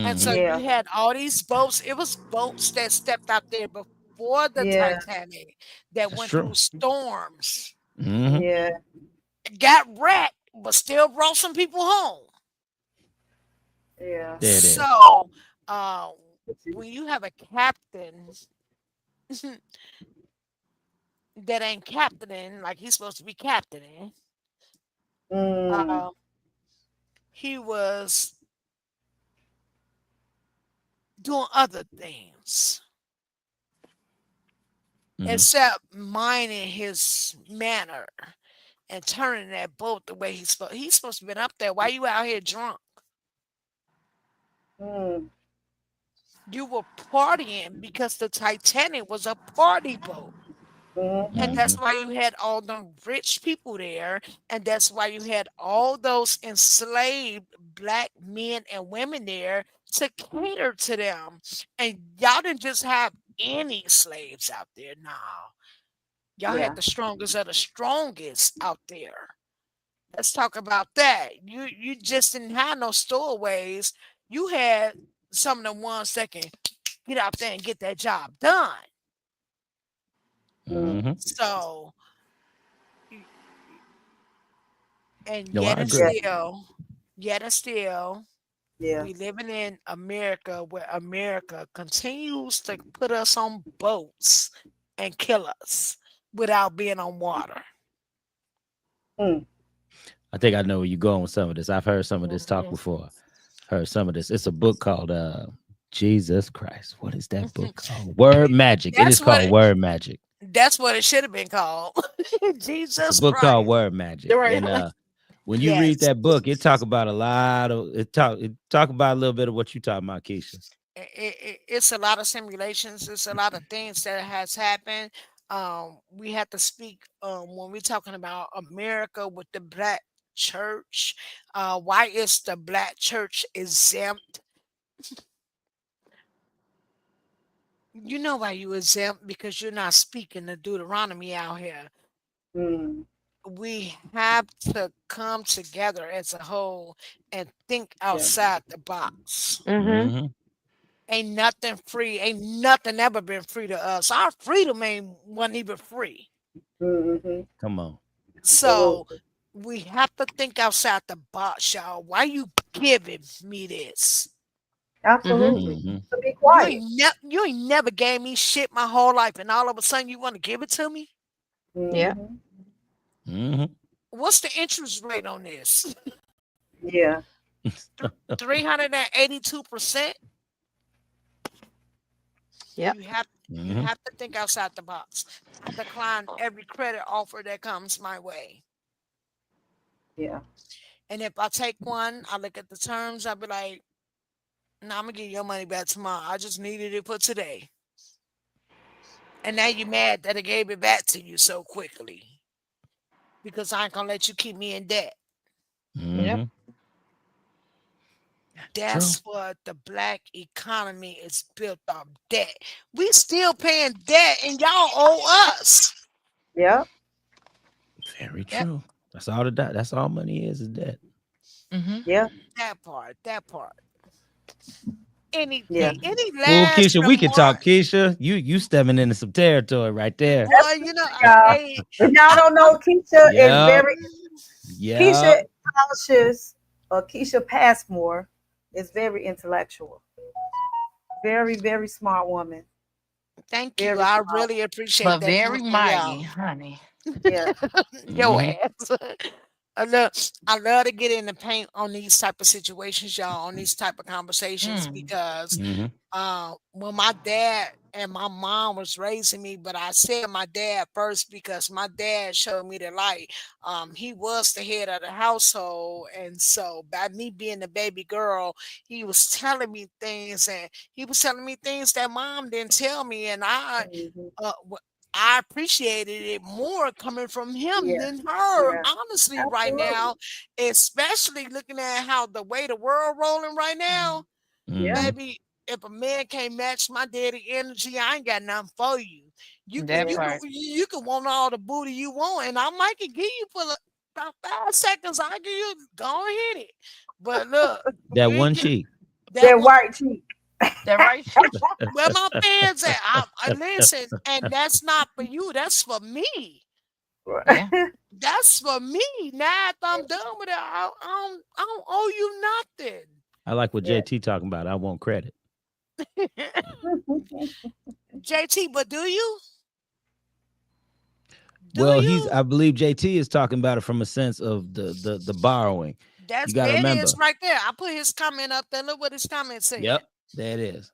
C: and so
E: Mhm.
C: you
D: Yeah.
C: had all these boats. It was boats that stepped out there before the
D: Yeah.
C: Titanic that
E: That's
C: went
E: true.
C: through storms,
E: Mhm.
D: Yeah.
C: got wrecked, but still brought some people home.
D: Yeah.
E: There it is.
C: So, uh, when you have a captain that ain't captaining like he's supposed to be captaining,
D: Mm,
C: uh, he was doing other things
E: Mhm.
C: except minding his manner and turning that boat the way he's supposed. He's supposed to been up there. Why you out here drunk?
D: mm,
C: You were partying because the Titanic was a party boat. And
D: mhm.
C: that's
E: Mhm.
C: why you had all them rich people there. And that's why you had all those enslaved black men and women there to cater to them. And y'all didn't just have any slaves out there. No. Y'all had
D: Yeah.
C: the strongest of the strongest out there. Let's talk about that. You just didn't have no stowaways. You had some of the ones that can get out there and get that job done.
E: Mm-hmm.
C: So, and
E: No,
C: yet
E: I
C: and
E: agree.
C: still,
D: Yeah.
C: we living in America where America continues to put us on boats and kill us without being on water.
D: Mm.
E: I think I know where you're going with some of this. I've heard some of this talk before. Heard some of this. It's a book called Jesus Christ. What is that book called? Word Magic. It is called Word Magic.
C: That's what it should have been called.
E: It's
C: Jesus
E: a book
C: Christ.
E: called Word Magic. And when you read that book, it talk about a lot of it talk about a little bit of what you talking about, Keisha.
C: It's a lot of simulations. It's a lot of things that has happened. We have to speak when we're talking about America with the black church. Why is the black church exempt? You know why you exempt? Because you're not speaking the Deuteronomy out here.
D: Mm.
C: We have to come together as a whole and think
D: Yeah.
C: outside the box.
E: Mm-hmm.
C: Ain't nothing free. Ain't nothing ever been free to us. Our freedom wasn't even free.
D: Mm-hmm.
E: Come on.
C: So we have to think outside the box, y'all. Why you giving me this?
D: Absolutely.
E: Mm-hmm.
D: To be
C: You
D: quiet.
C: you ain't never gave me shit my whole life, and all of a sudden you want to give it to me?
D: Mm-hmm.
E: Mm-hmm.
C: What's the interest rate on this?
D: Yeah.
C: 382%.
F: Yep.
C: You have to think outside the box. I decline every credit offer that comes my way.
D: Yeah.
C: And if I take one, I look at the terms, I'll be like, no, I'm gonna give your money back tomorrow. I just needed it for today. And now you're mad that I gave it back to you so quickly. Because I ain't gonna let you keep me in debt.
E: Mm-hmm.
C: That's what the black economy is built off debt. We still paying debt and y'all owe us.
D: Yeah.
E: Very true. That's all that's all money is debt.
D: Yeah.
C: That part. Any
D: Yeah.
E: Well,
C: last
E: Keisha, we can talk.
C: remark?
E: Keisha, you stepping into some territory right there.
C: Well, you know,
D: If y'all don't know, Keisha is very Keisha Cautious or Keisha Passmore is very intellectual. Very, very smart woman.
C: Thank
D: Very
C: you. I
D: smart.
C: really appreciate
F: But
C: that.
F: very
C: coming from y'all.
F: mighty, honey.
D: Yeah.
C: Your ass. I love to get in the paint on these type of situations, y'all, on these type of conversations because when my dad and my mom was raising me, but I said my dad first because my dad showed me the light. He was the head of the household, and so by me being the baby girl, he was telling me things, and he was telling me things that mom didn't tell me, and I appreciated it more coming from him
D: Yeah.
C: than her,
D: Yeah.
C: honestly, right
D: Absolutely.
C: now, especially looking at how the way the world rolling right now,
D: Yeah.
C: baby. If a man can't match my daddy energy, I ain't got nothing for you. You can want all the booty you want, and I might can give you for about 5 seconds. I give you go and hit it. But look,
E: that
C: you ain't
E: one
C: get
E: cheek.
D: That white cheek.
F: That right.
C: where my fans at. I listen, and that's not for you. That's for me.
F: Yeah.
C: That's for me. Now if I'm done with it, I don't owe you nothing.
E: I like what JT talking about. I want credit.
C: JT, but do you?
E: I believe JT is talking about it from a sense of the borrowing.
C: That's
E: you gotta
C: there
E: remember.
C: it is right there. I put his comment up there. Look what his comment said.
E: Yep, there it is.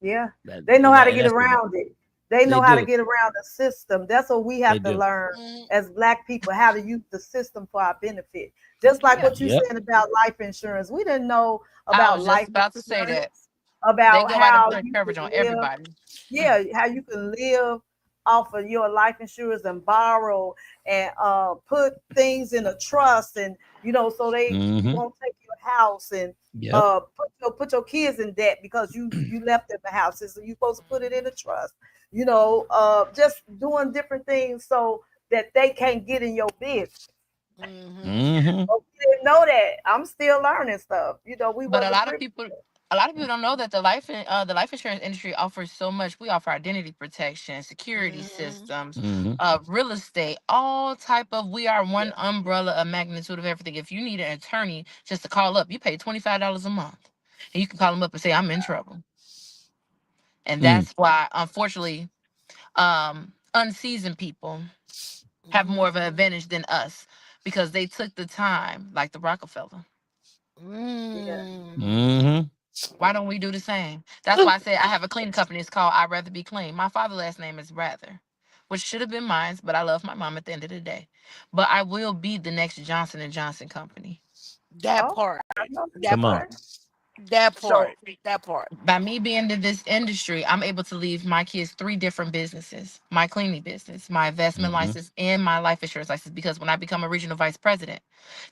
D: Yeah. They know how to get
E: that's
D: around it. They know how to get around the system. That's what we have to learn as Black people, how to use the system for our benefit. Just like what you said about life insurance. We didn't know about life
F: about to say that.
D: About
F: they go
D: how
F: out and
D: you
F: coverage
D: can
F: on
D: live,
F: everybody.
D: Yeah, how you can live off of your life insurance and borrow and put things in a trust, and so they won't take your house, and put your kids in debt because you left in the house. So you're supposed to put it in a trust. Just doing different things so that they can't get in your business. But we didn't know that. I'm still learning stuff.
F: But a lot of people A lot of people don't know that the life insurance industry offers so much. We offer identity protection, security systems,
E: Mm-hmm.
F: real estate, all type of. We are one umbrella, a magnitude of everything. If you need an attorney just to call up, you pay $25 a month, and you can call them up and say, "I'm in trouble." And
E: Mm.
F: that's why, unfortunately, unseasoned people have more of an advantage than us because they took the time, like the Rockefeller.
D: Yeah.
E: Mm-hmm.
F: Why don't we do the same? That's why I say I have a cleaning company. It's called I'd Rather Be Clean. My father's last name is Rather, which should have been mine, but I love my mom at the end of the day. But I will be the next Johnson and Johnson company.
C: That
D: Oh,
C: part.
D: I know
C: That
E: Come on.
C: part. That
F: So
C: part. That part.
F: by me being in this industry, I'm able to leave my kids three different businesses: my cleaning business, my investment
E: Mm-hmm.
F: license, and my life insurance license. Because when I become a regional vice president,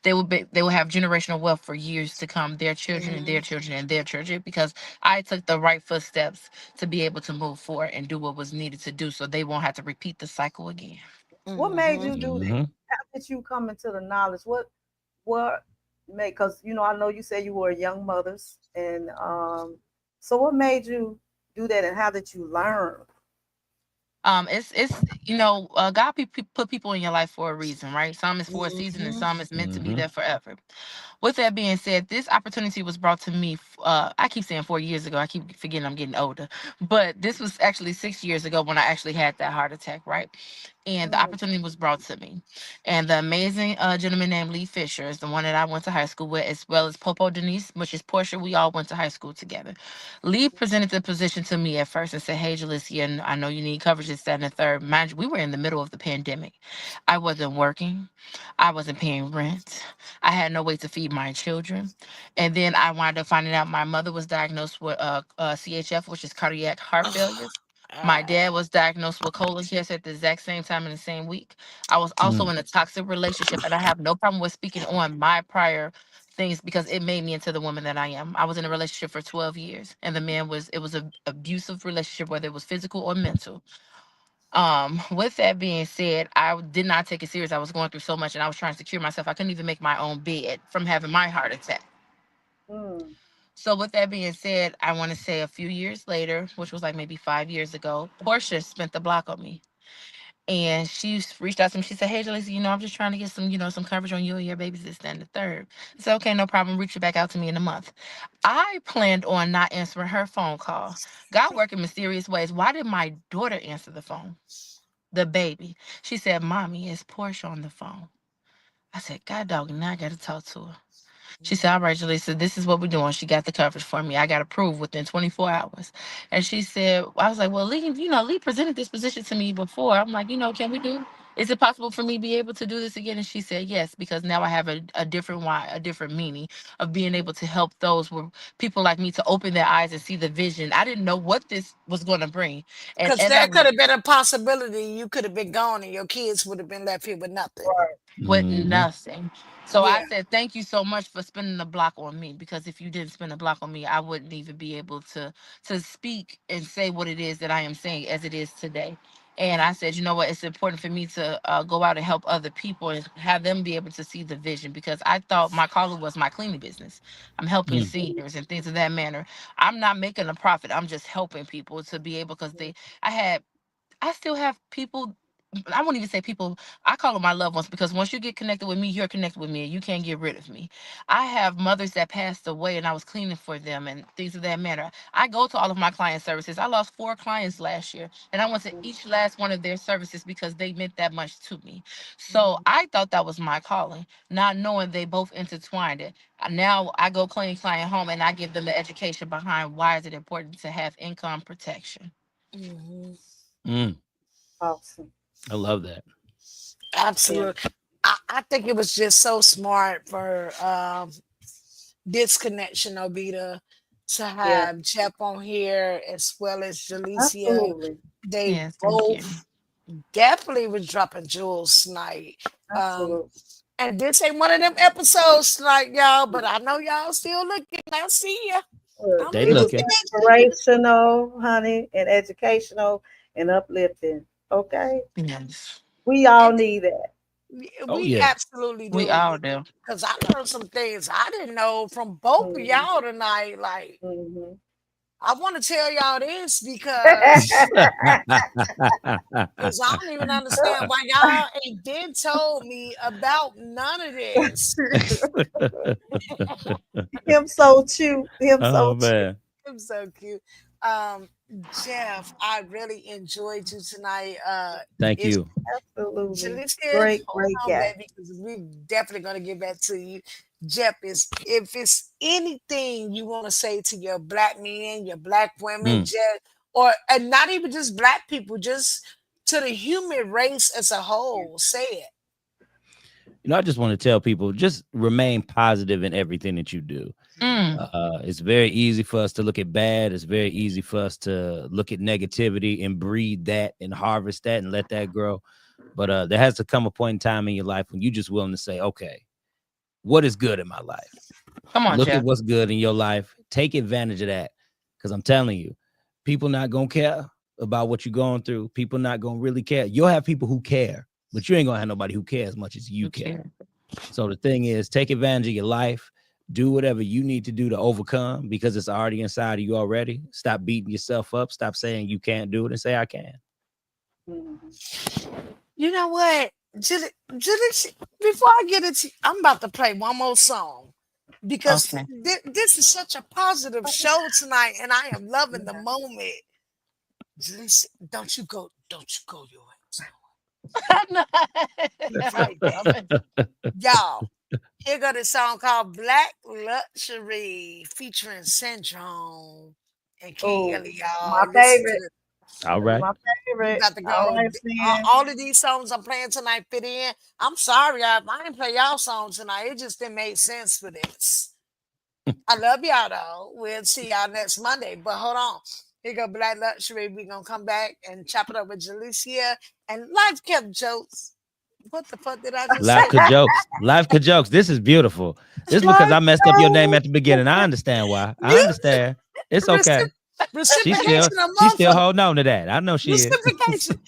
F: they will have generational wealth for years to come, their children and
C: Mhm.
F: their children and their children, because I took the right footsteps to be able to move forward and do what was needed to do so they won't have to repeat the cycle again.
D: what made
C: Mhm.
D: you do that?
E: Mm-hmm.
D: How did you come into the knowledge? What made? Because I know you said you were young mothers, and so what made you do that, and how did you learn?
F: It's God put people in your life for a reason, right? Some is for a season and
C: Mhm.
F: some is meant to be
E: Mm-hmm.
F: there forever. With that being said, this opportunity was brought to me. I keep saying 4 years ago. I keep forgetting I'm getting older, but this was actually 6 years ago when I actually had that heart attack, right? And the
D: Mm,
F: opportunity was brought to me, and the amazing gentleman named Lee Fisher is the one that I went to high school with, as well as Popo Denise, which is Portia. We all went to high school together. Lee presented the position to me at first and said, "Hey, Jalicia, I know you need coverage, this, that, and the third." Mind you, we were in the middle of the pandemic. I wasn't working. I wasn't paying rent. I had no way to feed my children. And then I wound up finding out my mother was diagnosed with CHF, which is cardiac heart failure. My
C: Ah.
F: dad was diagnosed with colon cancer at the exact same time in the same week. I was also
E: Mm.
F: in a toxic relationship, and I have no problem with speaking on my prior things because it made me into the woman that I am. I was in a relationship for 12 years, and the man was it was a abusive relationship, whether it was physical or mental. With that being said, I did not take it serious. I was going through so much, and I was trying to secure myself. I couldn't even make my own bed from having my heart attack.
D: mm,
F: So with that being said, I want to say a few years later, which was like maybe 5 years ago, Portia spent the block on me. And reached out to me. She said, "Hey, Jalisa, I'm just trying to get some coverage on you and your babies, this, that, and the third." I said, "Okay, no problem. Reach it back out to me in a month." I planned on not answering her phone call. God worked in mysterious ways. Why did my daughter answer the phone? The baby. She said, "Mommy, it's Portia on the phone." I said, "God dog, now I got to talk to her." She said, "All right, Jaleesa, this is what we're doing." She got the coverage for me. I got approved within 24 hours. And she said, I was like, "Well, Lee, Lee presented this position to me before." I'm like, "Can we do, is it possible for me to be able to do this again?" And she said, "Yes, because now I have a different why, a different meaning of being able to help those with people like me to open their eyes and see the vision." I didn't know what this was going to bring. And
C: Because
F: as I
C: there
F: was
C: could have been a possibility you could have been gone and your kids would have been left here with nothing.
D: right.
F: with
E: Mm-hmm.
F: nothing. So I
C: Yeah.
F: said, "Thank you so much for spending the block on me, because if you didn't spend a block on me, I wouldn't even be able to speak and say what it is that I am saying as it is today." And I said, "You know what? It's important for me to go out and help other people and have them be able to see the vision, because I thought my calling was my cleaning business. I'm helping
E: Mm.
F: seniors and things of that manner. I'm not making a profit. I'm just helping people to be able, because I had I still have people. I won't even say people. I call them my loved ones, because once you get connected with me, you're connected with me, and you can't get rid of me. I have mothers that passed away, and I was cleaning for them and things of that manner. I go to all of my client services. I lost 4 clients last year, and I went to each last one of their services because they meant that much to me. So I thought that was my calling, not knowing they both intertwined it. Now I go clean client home, and I give them the education behind why is it important to have income protection.
C: Mhm.
E: Mm.
D: Awesome.
E: I love that.
D: Yeah.
C: Absolutely. I think it was just so smart for this connection, Obita, to
D: Yeah.
C: have Jep on here as well as Jalicia.
D: Absolutely.
C: They
F: Yes, thank you.
C: both definitely was dropping jewels tonight. Um,
D: Absolutely.
C: and this ain't one of them episodes tonight, y'all, but I know y'all still looking. I see ya. I'm
E: They
D: It was
E: looking.
C: looking
D: inspirational, honey, and educational and uplifting. Okay.
F: Yes.
D: We all
C: at
D: need that.
E: Oh
C: We
E: yeah.
C: absolutely
F: We
C: do.
F: all do.
C: Because I learned some things I didn't know from both of y'all tonight. Like,
D: Mhm.
C: I want to tell y'all this because I don't even understand why y'all ain't been told me about none of this.
D: Him so cute. Him
E: Oh
D: so cute.
E: man.
C: I'm so cute. Um, Jeff, I really enjoyed you tonight.
E: Thank
C: Is
E: you.
D: Absolutely.
C: Jalicia,
D: Great,
C: hold
D: great
C: on,
D: guy.
C: baby, because we're definitely gonna get back to you. Jeff, is if it's anything you want to say to your black men, your black women,
E: Mm.
C: just or and not even just black people, just to the human race as a whole, say it.
E: I just want to tell people, just remain positive in everything that you do. It's very easy for us to look at bad. It's very easy for us to look at negativity and breed that and harvest that and let that grow. But there has to come a point in time in your life when you're just willing to say, okay, what is good in my life?
F: Come on,
E: Look
F: Jeff.
E: at what's good in your life. Take advantage of that. Because I'm telling you, people not going to care about what you're going through. People not going to really care. You'll have people who care, but you ain't going to have nobody who cares as much as you care. So the thing is, take advantage of your life. Do whatever you need to do to overcome because it's already inside of you already. Stop beating yourself up. Stop saying you can't do it and say I can.
C: You know what? Before I get into, I'm about to play one more song because
F: Okay.
C: this is such a positive show tonight, and I am loving the moment. Don't you go your ass. Right there. Y'all, here go this song called Black Luxury featuring Syndrome and King Ellie, y'all.
D: My
C: Listen
D: favorite.
C: to
E: All right.
D: My
C: we
D: favorite.
C: got to go.
D: All right, man.
C: All of these songs I'm playing tonight fit in. I'm sorry, I didn't play y'all songs tonight. It just didn't make sense for this. I love y'all though. We'll see y'all next Monday. But hold on. Here go Black Luxury. We're gonna come back and chop it up with Jalicia and Life Kept Jokes. What the fuck did I just
E: Life
C: say?
E: jokes. Life jokes. This is beautiful. This is because I messed up your name at the beginning. I understand why. I understand. It's okay.
C: Reciprocation
E: She's still holding on to that. I know she is.
C: Reciprocation.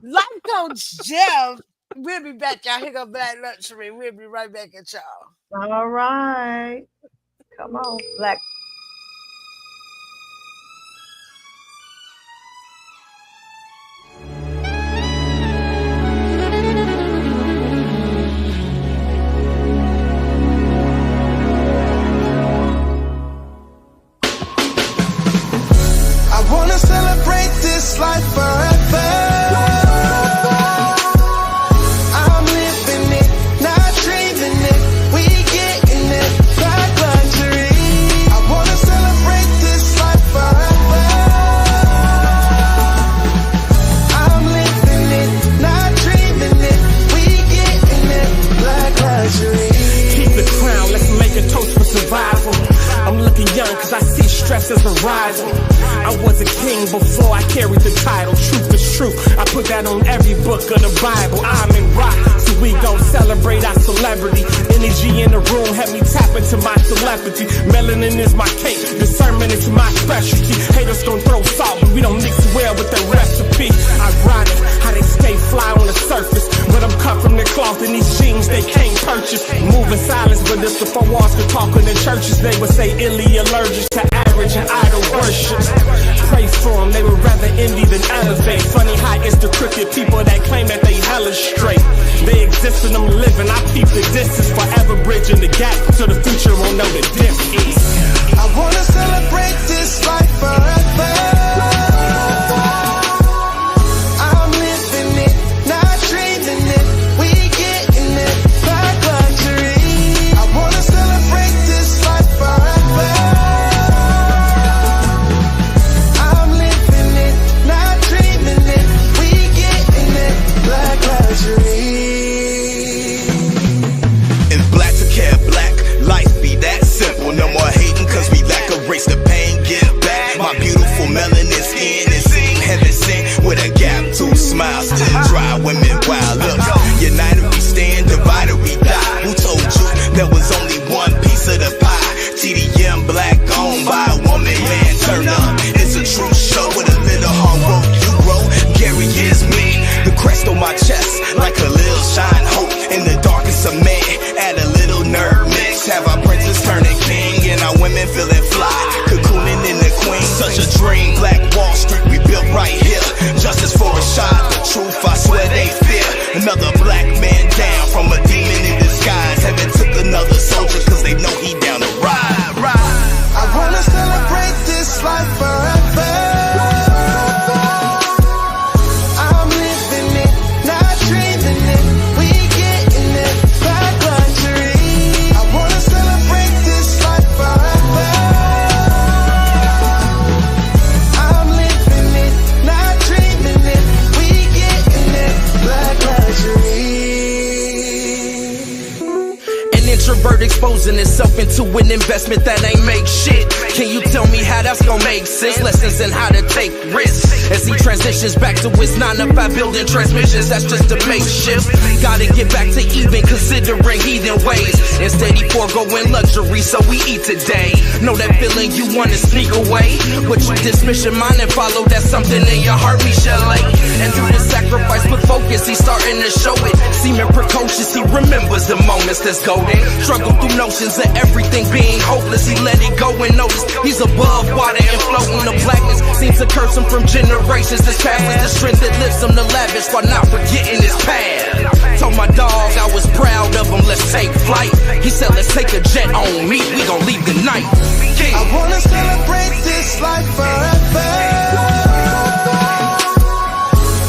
C: Life Coach Jeff. We'll be back, y'all. Here go Black Luxury. We'll be right back at y'all.
D: All right. Come on, Black.
H: I wanna celebrate this life forever. I'm living it, not dreaming it. We getting it, black luxury. I wanna celebrate this life forever. I'm living it, not dreaming it. We getting it, black luxury.
M: Keep the crown, let's make a toast for survival. I'm looking young cause I see stress as a rival. I was a king before I carried the title. Truth is truth, I put that on every book of the Bible. I'm in rock, so we gon' celebrate our celebrity. Energy in the room, help me tap into my celebrity. Melanin is my cake, discernment is my specialty. Haters gon' throw salt, but we don't mix well with the recipe. Ironic, how they stay fly on the surface, but I'm cut from the cloth in these jeans they can't purchase. Moving silence, but if the four walls could talk in the churches, they would say illy allergic to average and idol worship. Pray for them, they would rather envy than elevate. Funny how it's the crooked people that claim that they hella straight. They exist and I'm living, I keep the distance, forever bridging the gap so the future won't know the difference.
H: I wanna celebrate this life forever. I'm living it, not dreaming it. We getting it, black luxury. I wanna celebrate this life forever. I'm living it, not dreaming it. We getting it, black luxury.
I: And black to care black, life be that simple.
H: a black man down from a demon in disguise. Heaven took another soldier cause they know he down to ride, ride.
N: I wanna celebrate this life forever. I'm living it, not dreaming it. We getting it, black luxury. I wanna celebrate this life forever. I'm living it, not dreaming it. We getting it, black luxury.
L: An introvert exposing himself into an investment that ain't make shit. Can you tell me how that's gonna make sense? Lessons in how to take risks as he transitions back to his 9 to 5 building transmissions. That's just a makeshift. Gotta get back to even considering heathen ways. Instead he foregoing luxury, so we eat today. Know that feeling you wanna sneak away, but you dismiss your mind and follow that something in your heart, Michelle. And through the sacrifice with focus, he's starting to show it. Seeming precocious, he remembers the moments that's golden. Struggle through notions of everything being hopeless. He let it go and notice he's above water and floating. The blackness seems to curse him from generations. This past is the strength that lifts him to lavish while not forgetting his past. Told my dog I was proud of him, let's take flight. He said let's take a jet on me, we gon' leave tonight.
N: I wanna celebrate this life forever.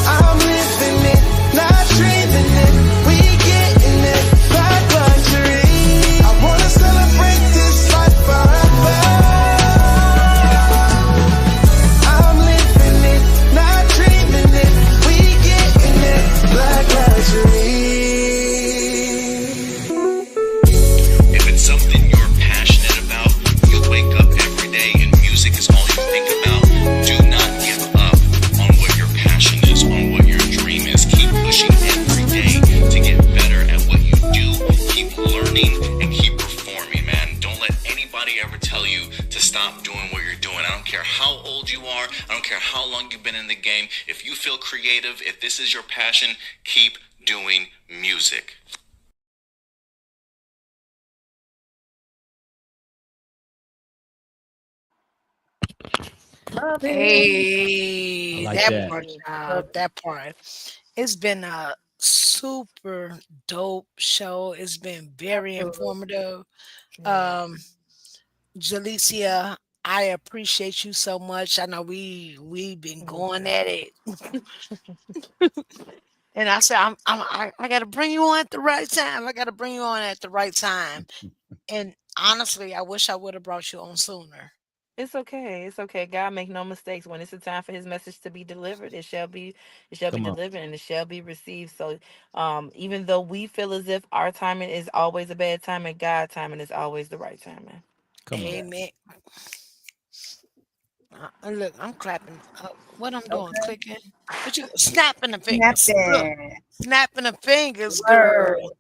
N: I'm living it, not dreaming it. We getting it, black luxury. I wanna celebrate this life forever. I'm living it, not dreaming it. We getting it, black luxury.
O: If it's something you're passionate about, you'll wake up every day and music is all you think about. Do not give up on what your passion is, on what your dream is. Keep pushing every day to get better at what you do. Keep learning and keep performing, man. Don't let anybody ever tell you to stop doing what you're doing. I don't care how old you are. I don't care how long you've been in the game. If you feel creative, if this is your passion, keep doing music.
D: Love it.
C: Hey,
E: I like
C: that
E: that.
C: part, that part. It's been a super dope show. It's been very
D: Absolutely.
C: informative.
F: Yeah.
C: Um, Jalicia, I appreciate you so much. I know we've been going at it, and I said I got to bring you on at the right time. I got to bring you on at the right time. And honestly, I wish I would have brought you on sooner.
F: It's okay. It's okay. God make no mistakes. When it's a time for his message to be delivered, it shall be
E: Come on.
F: delivered and it shall be received. So even though we feel as if our timing is always a bad timing, God timing is always the right timing.
E: Come on.
C: Amen. Look, I'm clapping. What I'm doing?
D: Okay.
C: Clicking. What you snapping the fingers? Look,
D: Snapping.
C: snapping the fingers,
D: Word.
C: girl.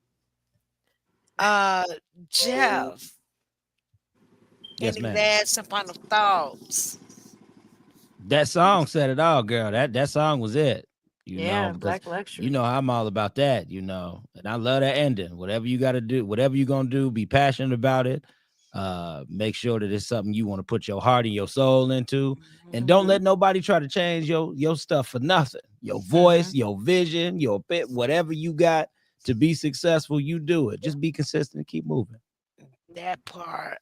C: Uh, Jeff.
E: Yes,
C: Any
E: ma'am.
C: last and final thoughts?
E: That song said it all, girl. That song was it.
F: Yeah,
E: Because
F: Black Luxury.
E: I'm all about that, and I love that ending. Whatever you got to do, whatever you're gonna do, be passionate about it. Make sure that it's something you want to put your heart and your soul into, and don't let nobody try to change your stuff for nothing. Your voice, your vision, your bit, whatever you got to be successful, you do it. Just be consistent and keep moving.
C: That part.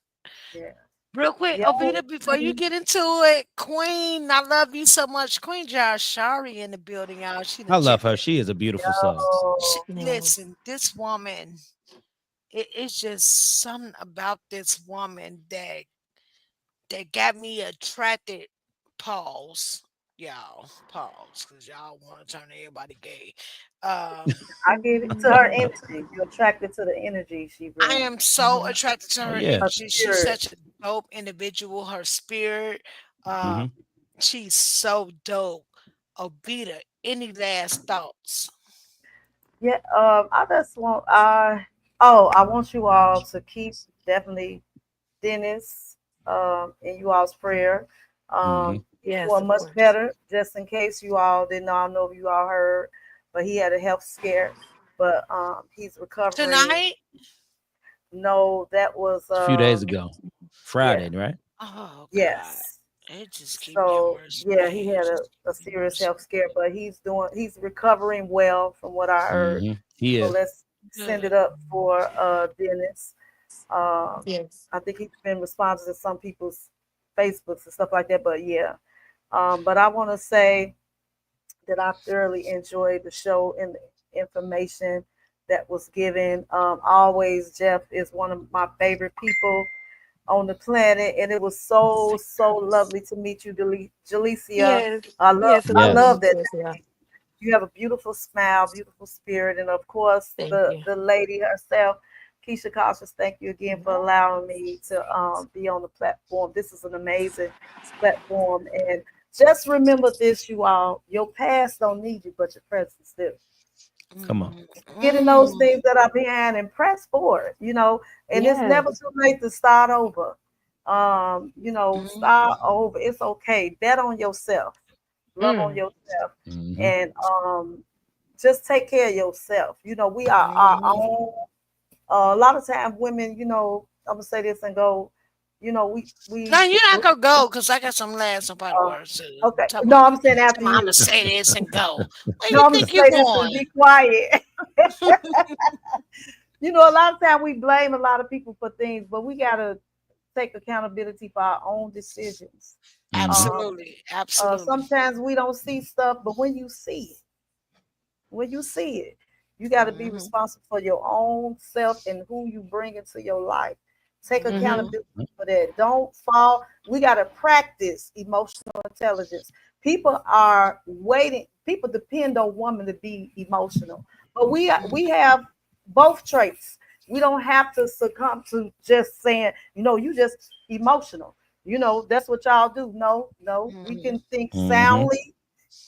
D: Yeah.
C: Real quick,
D: Yo,
C: Ovita, before you get into it, Queen, I love you so much. Queen Shari in the building, y'all. She
E: I
C: done
E: love
C: checked.
E: her. She is a beautiful soul.
D: yo.
F: Yeah.
C: Listen, this woman, it's just something about this woman that got me attracted. Pause, y'all. Pause, because y'all want to turn everybody gay.
D: I give it to her energy. You're attracted to the energy she
C: I
D: brings.
C: am so attracted to
E: Oh
C: her
E: yeah.
D: Her
C: energy. She's
D: spirit.
C: such a dope individual. Her spirit, uh,
E: hmm
C: she's so dope. Obita, any last thoughts?
D: Yeah, I just want I want you all to keep definitely Dennis in you all's prayer.
E: hmm
D: He's
F: Yes,
D: doing
F: of
D: much
F: course.
D: better, just in case you all didn't know. I don't know if you all heard, but he had a health scare, but he's recovering.
C: Tonight?
D: No, that was
E: A few days ago,
D: yeah,
E: Friday, right?
C: Oh God.
D: yes.
C: It just keep getting
D: So
C: worse,
D: yeah, he
C: man. It
D: had
C: just
D: a
C: keep getting
D: serious
C: worse.
D: health scare, but he's recovering well from what I heard.
E: He
D: So
E: is.
D: let's send it up for Dennis. Um,
F: Yes.
D: I think he's been responding to some people's Facebooks and stuff like that. But yeah, but I want to say that I thoroughly enjoyed the show and the information that was given. Always, Jeff is one of my favorite people on the planet, and it was so lovely to meet you, Jalicia.
F: Yes.
D: I love
F: Yes, it
D: I
E: Yes.
F: was.
D: love that
F: Yes, yeah.
D: name. You have a beautiful smile, beautiful spirit, and of course
F: Thank
D: the
F: you.
D: the lady herself, Keisha Cautious. Thank you again for allowing me to be on the platform. This is an amazing platform, and just remember this, you all: your past don't need you, but your present do.
E: Come on.
D: Getting those things that are behind and press forward, and it's never
F: Yes.
D: too late to start over. Start over. It's okay. Bet on yourself. Love on
F: Mm.
D: yourself.
E: Hmm.
D: And just take care of yourself. We are our own. A lot of times women, I'm gonna say this and go,
C: No,
D: we
C: you're not gonna go because I got some last some final
D: uh,
C: words to
D: okay.
C: talk
D: No,
C: about.
D: I'm saying after
C: I'm gonna
D: you.
C: say this and go. Where
D: No,
C: you
D: I'm gonna
C: think you're
D: say this and
C: going?
D: be quiet. A lot of time we blame a lot of people for things, but we gotta take accountability for our own decisions.
E: Hmm.
D: Um,
C: Absolutely, absolutely.
D: Sometimes we don't see stuff, but when you see it, you got to be
C: Hmm.
D: responsible for your own self and who you bring into your life. Take
F: Mm-hmm.
D: accountability for that. Don't fall. We got to practice emotional intelligence. People are waiting. People depend on women to be emotional, but we have both traits. We don't have to succumb to just saying, you just emotional. That's what y'all do. No, no, we
C: Hmm.
D: can think
E: Hmm.
D: soundly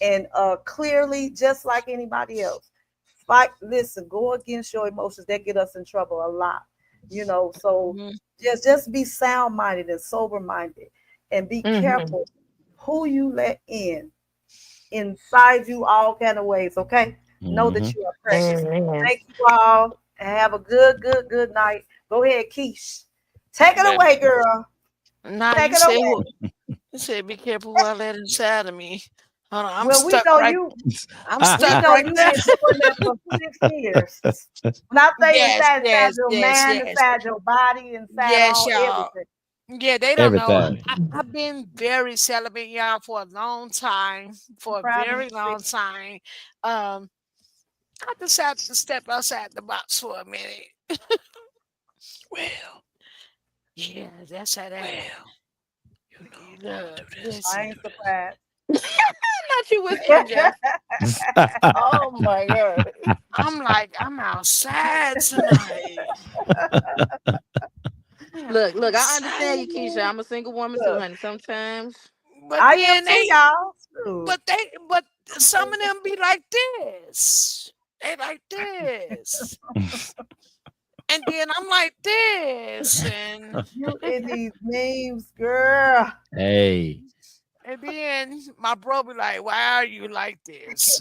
D: and clearly, just like anybody else. Fight, listen, go against your emotions. That get us in trouble a lot. So
C: Hmm.
D: just be sound minded and sober minded, and be
F: Mm-hmm.
D: careful who you let inside you all kind of ways. Okay, know that
E: Hmm.
D: you are precious.
F: Amen.
D: Thank you all, and have a good night. Go ahead, Keish. Take it
C: But
D: away, girl.
C: nah,
D: Take
C: you
D: it
C: say
D: away.
C: who? You said be careful who I let inside of me. Hold on, I'm
D: Well, we
C: stuck
D: know
C: right.
D: you.
C: I'm
D: We
C: stuck
D: know
C: right
D: you've
C: there.
D: been doing that for 6 years. When I say
C: Yes,
D: inside
C: yes,
D: your
C: yes,
D: mind,
C: yes,
D: inside your body, inside
C: yes,
D: all
C: y'all.
D: everything.
C: Yeah, they don't know.
E: Everything.
C: I've been very celibate, y'all, for a long time,
D: I'm
C: for a
D: proud of you,
C: very long
D: sis.
C: time. Um, I decided to step outside the box for a minute.
E: Well,
C: Yeah, that's how that went.
E: well, you know
C: You
E: I'm gonna
C: know,
E: do this. I'm
D: I
C: listen.
E: gonna
D: ain't
E: do
D: surprised.
F: Not you whispering, Jeff.
E: this.
F: Oh my God.
C: I'm like, I'm outside tonight. I'm
F: Look, I
C: outside.
F: understand you, Keisha. I'm a single woman too,
D: Look,
F: honey. Sometimes.
C: But
D: I am
C: then
D: too,
C: they,
D: y'all. Shoot.
C: but some of them be like this. They like this. And then I'm like this.
D: You in these memes, girl.
E: Hey.
C: And then my bro be like, why are you like this?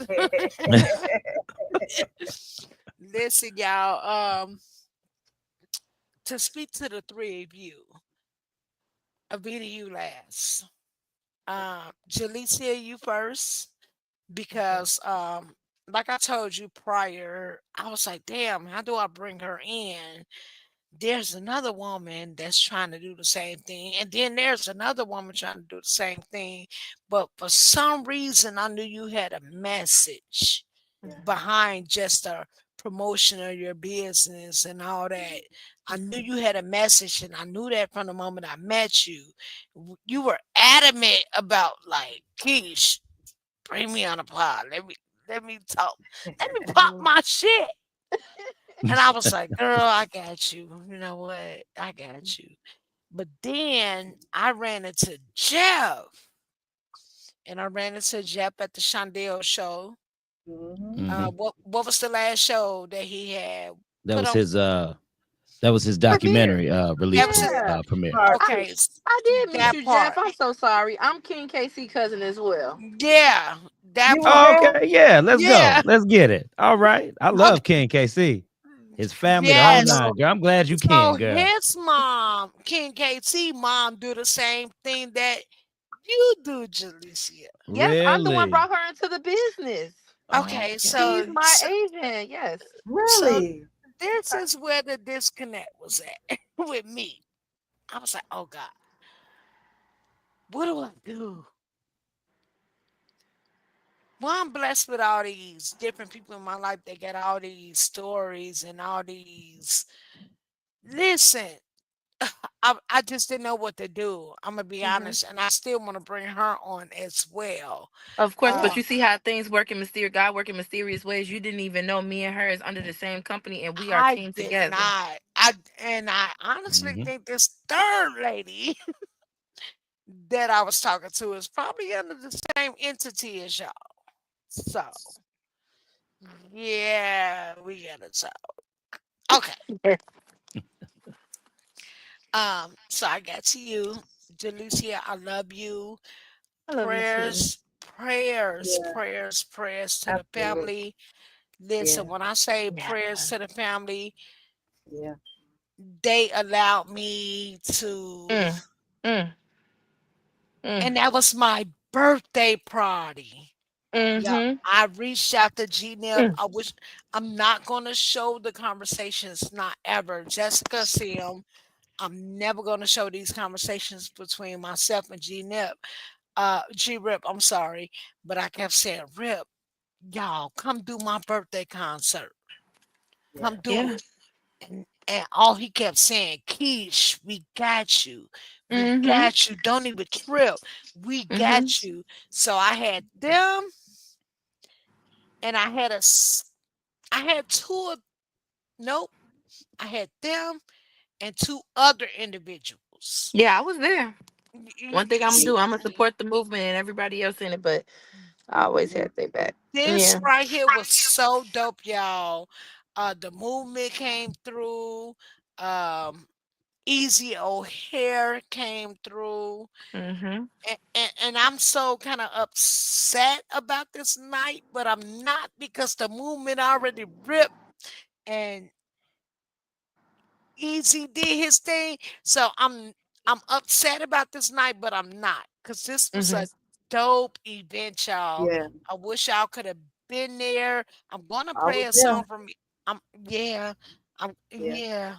C: Listen, y'all. To speak to the three of you, Avita, you last. Jalicia, you first.
F: Okay.
C: Because like I told you prior, I was like, damn, how do I bring her in? There's another woman that's trying to do the same thing, and then there's another woman trying to do the same thing, but for some reason I knew you had a message behind just a promotion of your business and all that. I knew you had a message, and I knew that from the moment I met you. You were adamant about, like, Keish, bring me on a pod. Let me talk. Let me pop
F: Mhm.
C: my shit. And I was like, girl, I got you. You know what? I got you. But then I ran into Jeff. And I ran into Jeff at the Shondell show.
D: Hmm.
E: Hmm.
C: What was the last show that he had
E: That
C: put
E: was
C: on?
E: his
F: Premiere.
E: documentary
C: That
E: release
C: was his
D: Yeah.
E: premiere.
D: Part
F: I
D: two.
C: okay.
F: I did meet
C: That
F: you, Jeff.
C: part.
F: I'm so sorry. I'm King KC cousin as well.
C: Yeah, that
D: You was
E: Oh,
C: part.
D: there?
E: okay, yeah, let's go.
C: Yeah.
E: Let's get it. All right. I
C: Okay.
E: love King KC. His family, the
D: I
E: whole
C: Yes.
E: nine,
D: know.
E: girl. I'm glad you
C: So
E: can, girl.
C: his mom, King KT mom, do the same thing that you do, Jalicia?
F: Yes, I'm the one
E: Really?
F: brought her into the business.
E: Oh,
C: Okay,
E: okay.
F: She's
C: so
F: my
C: so,
F: agent. Yes.
C: so
D: Really?
C: this
D: Okay.
C: is where the disconnect was at with me. I was like, oh God, what do I do? Well, I'm blessed with all these different people in my life that got all these stories and all these. Listen, I just didn't know what to do. I'm gonna be
F: Hmm.
C: honest, and I still want to bring her on as well.
F: Of course, but
C: Uh,
F: you see how things work in mysterious. God work in mysterious ways. You didn't even know me and her is under the same company, and we are
C: I
F: team
C: did
F: together.
C: not. I honestly
E: Hmm.
C: think this third lady that I was talking to is probably under the same entity as y'all. So yeah, we gotta talk. Okay. So I got to you, Delicia. I love you.
F: I love you too.
D: Yeah,
C: Prayers to the
D: absolutely.
C: family. Listen,
D: Yeah,
C: when I say
F: Yeah.
C: prayers to the family,
D: yeah,
C: they allowed me to,
F: Mm, mm, mm,
C: and that was my birthday party. Yeah,
F: mm-hmm.
C: I reached out to G-Nip.
F: Mm,
C: I wish I'm not gonna show the conversations, not ever. Jessica see them. I'm never gonna show these conversations between myself and G-Nip. G-Rip, I'm sorry, but I kept saying, Rip, y'all, come do my birthday concert.
D: yeah.
C: Come do
F: yeah.
C: it. And all he kept saying, Keish, we got you. We
F: Mm-hmm.
C: got you. Don't even trip. We
F: Mm-hmm.
C: got you. So I had them and I had nope. I had them and two other individuals.
F: Yeah, I was there. One thing I'm gonna do,
C: See,
F: I'm gonna support the movement and everybody else in it, but I always
D: Mm,
F: had their back.
C: this
F: Yeah.
C: right here was so dope, y'all. The movement came through. Um, Easy O'Hare came through.
F: Mm-hmm.
C: And I'm so kind of upset about this night, but I'm not because the movement already ripped and Easy did his thing. So I'm upset about this night, but I'm not because this was
F: Mm-hmm.
C: a dope event, y'all.
D: yeah,
C: I wish y'all could have been there. I'm gonna
D: I
C: play
D: was
C: a
D: there.
C: song from I'm yeah, I'm
D: Yeah,
C: yeah,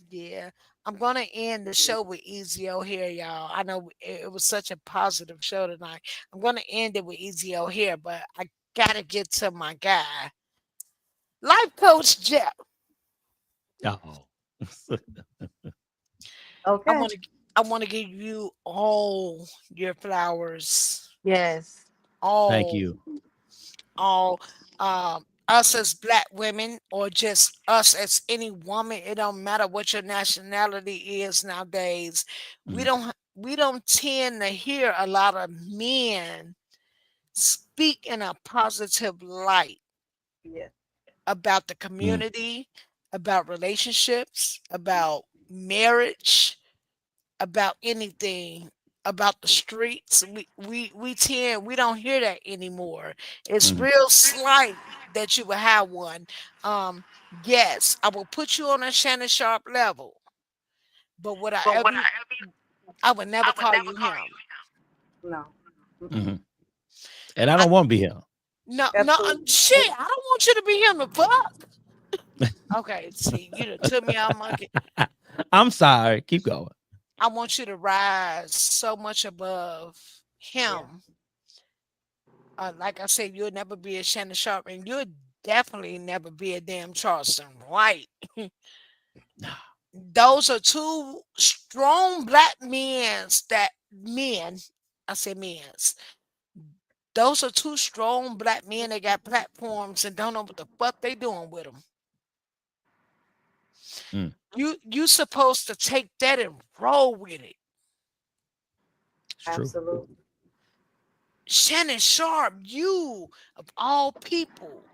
C: yeah. I'm gonna end the show with Easy O'Hare, y'all. I know it was such a positive show tonight. I'm gonna end it with Easy O'Hare, but I gotta get to my guy, Life Coach Jeff.
E: Oh.
C: I
D: okay.
C: want to I want to give you all your flowers.
F: Yes.
E: Thank
C: All
E: you.
C: all us as black women or just us as any woman, it don't matter what your nationality is nowadays.
E: Mm,
C: We don't tend to hear a lot of men speak in a positive light
D: Yeah,
C: about the
E: mm,
C: community, about relationships, about marriage, about anything, about the streets. We don't hear that anymore. It's
E: mm.
C: real slight that you will have one. Um, yes, I will put you on a Shannon Sharp level, but would I ever? I would never call you him.
D: no. Mm-mm.
E: Mhm. And I
C: I
E: don't want to be here.
C: no no
D: Absolutely.
C: shit. I don't want you to be him. The fuck. Okay, see, you done took me out monkey.
E: I'm sorry. Keep going.
C: I want you to rise so much above
D: Yeah,
C: him. Like I said, you'll never be a Shannon Sharp, and you'll definitely never be a damn Charleston White. Those are two strong black men. I say men's. Those are two strong black men that got platforms and don't know what the fuck they doing with them.
E: Mm,
C: You supposed to take that and roll with it.
E: it's true.
D: absolutely.
C: Shannon Sharp, you of all people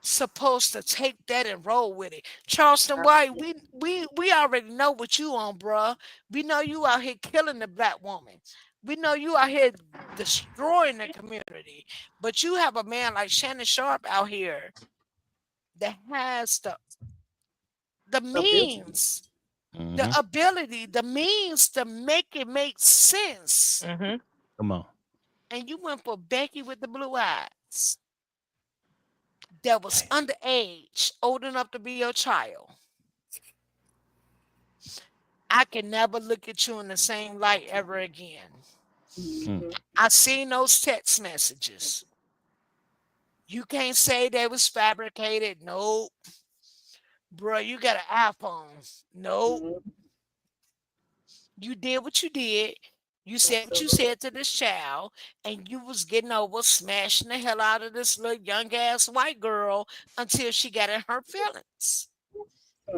C: supposed to take that and roll with it. Charleston White,
D: Absolutely.
C: we already know what you on, bruh. We know you out here killing the black woman. We know you out here destroying the community. But you have a man like Shannon Sharp out here that has the
D: Ability.
C: means. the
E: Mhm.
C: ability, the means to make it make sense.
F: Mm-hmm.
E: Come on.
C: And you went for Becky with the blue eyes that was underage, old enough to be your child. I can never look at you in the same light ever again.
E: Mm.
C: I seen those text messages. You can't say they was fabricated. Nope. Bro, you got an iPhone. Nope. You did what you did. You said what you said to this child, and you was getting over smashing the hell out of this little young ass white girl until she got in her feelings.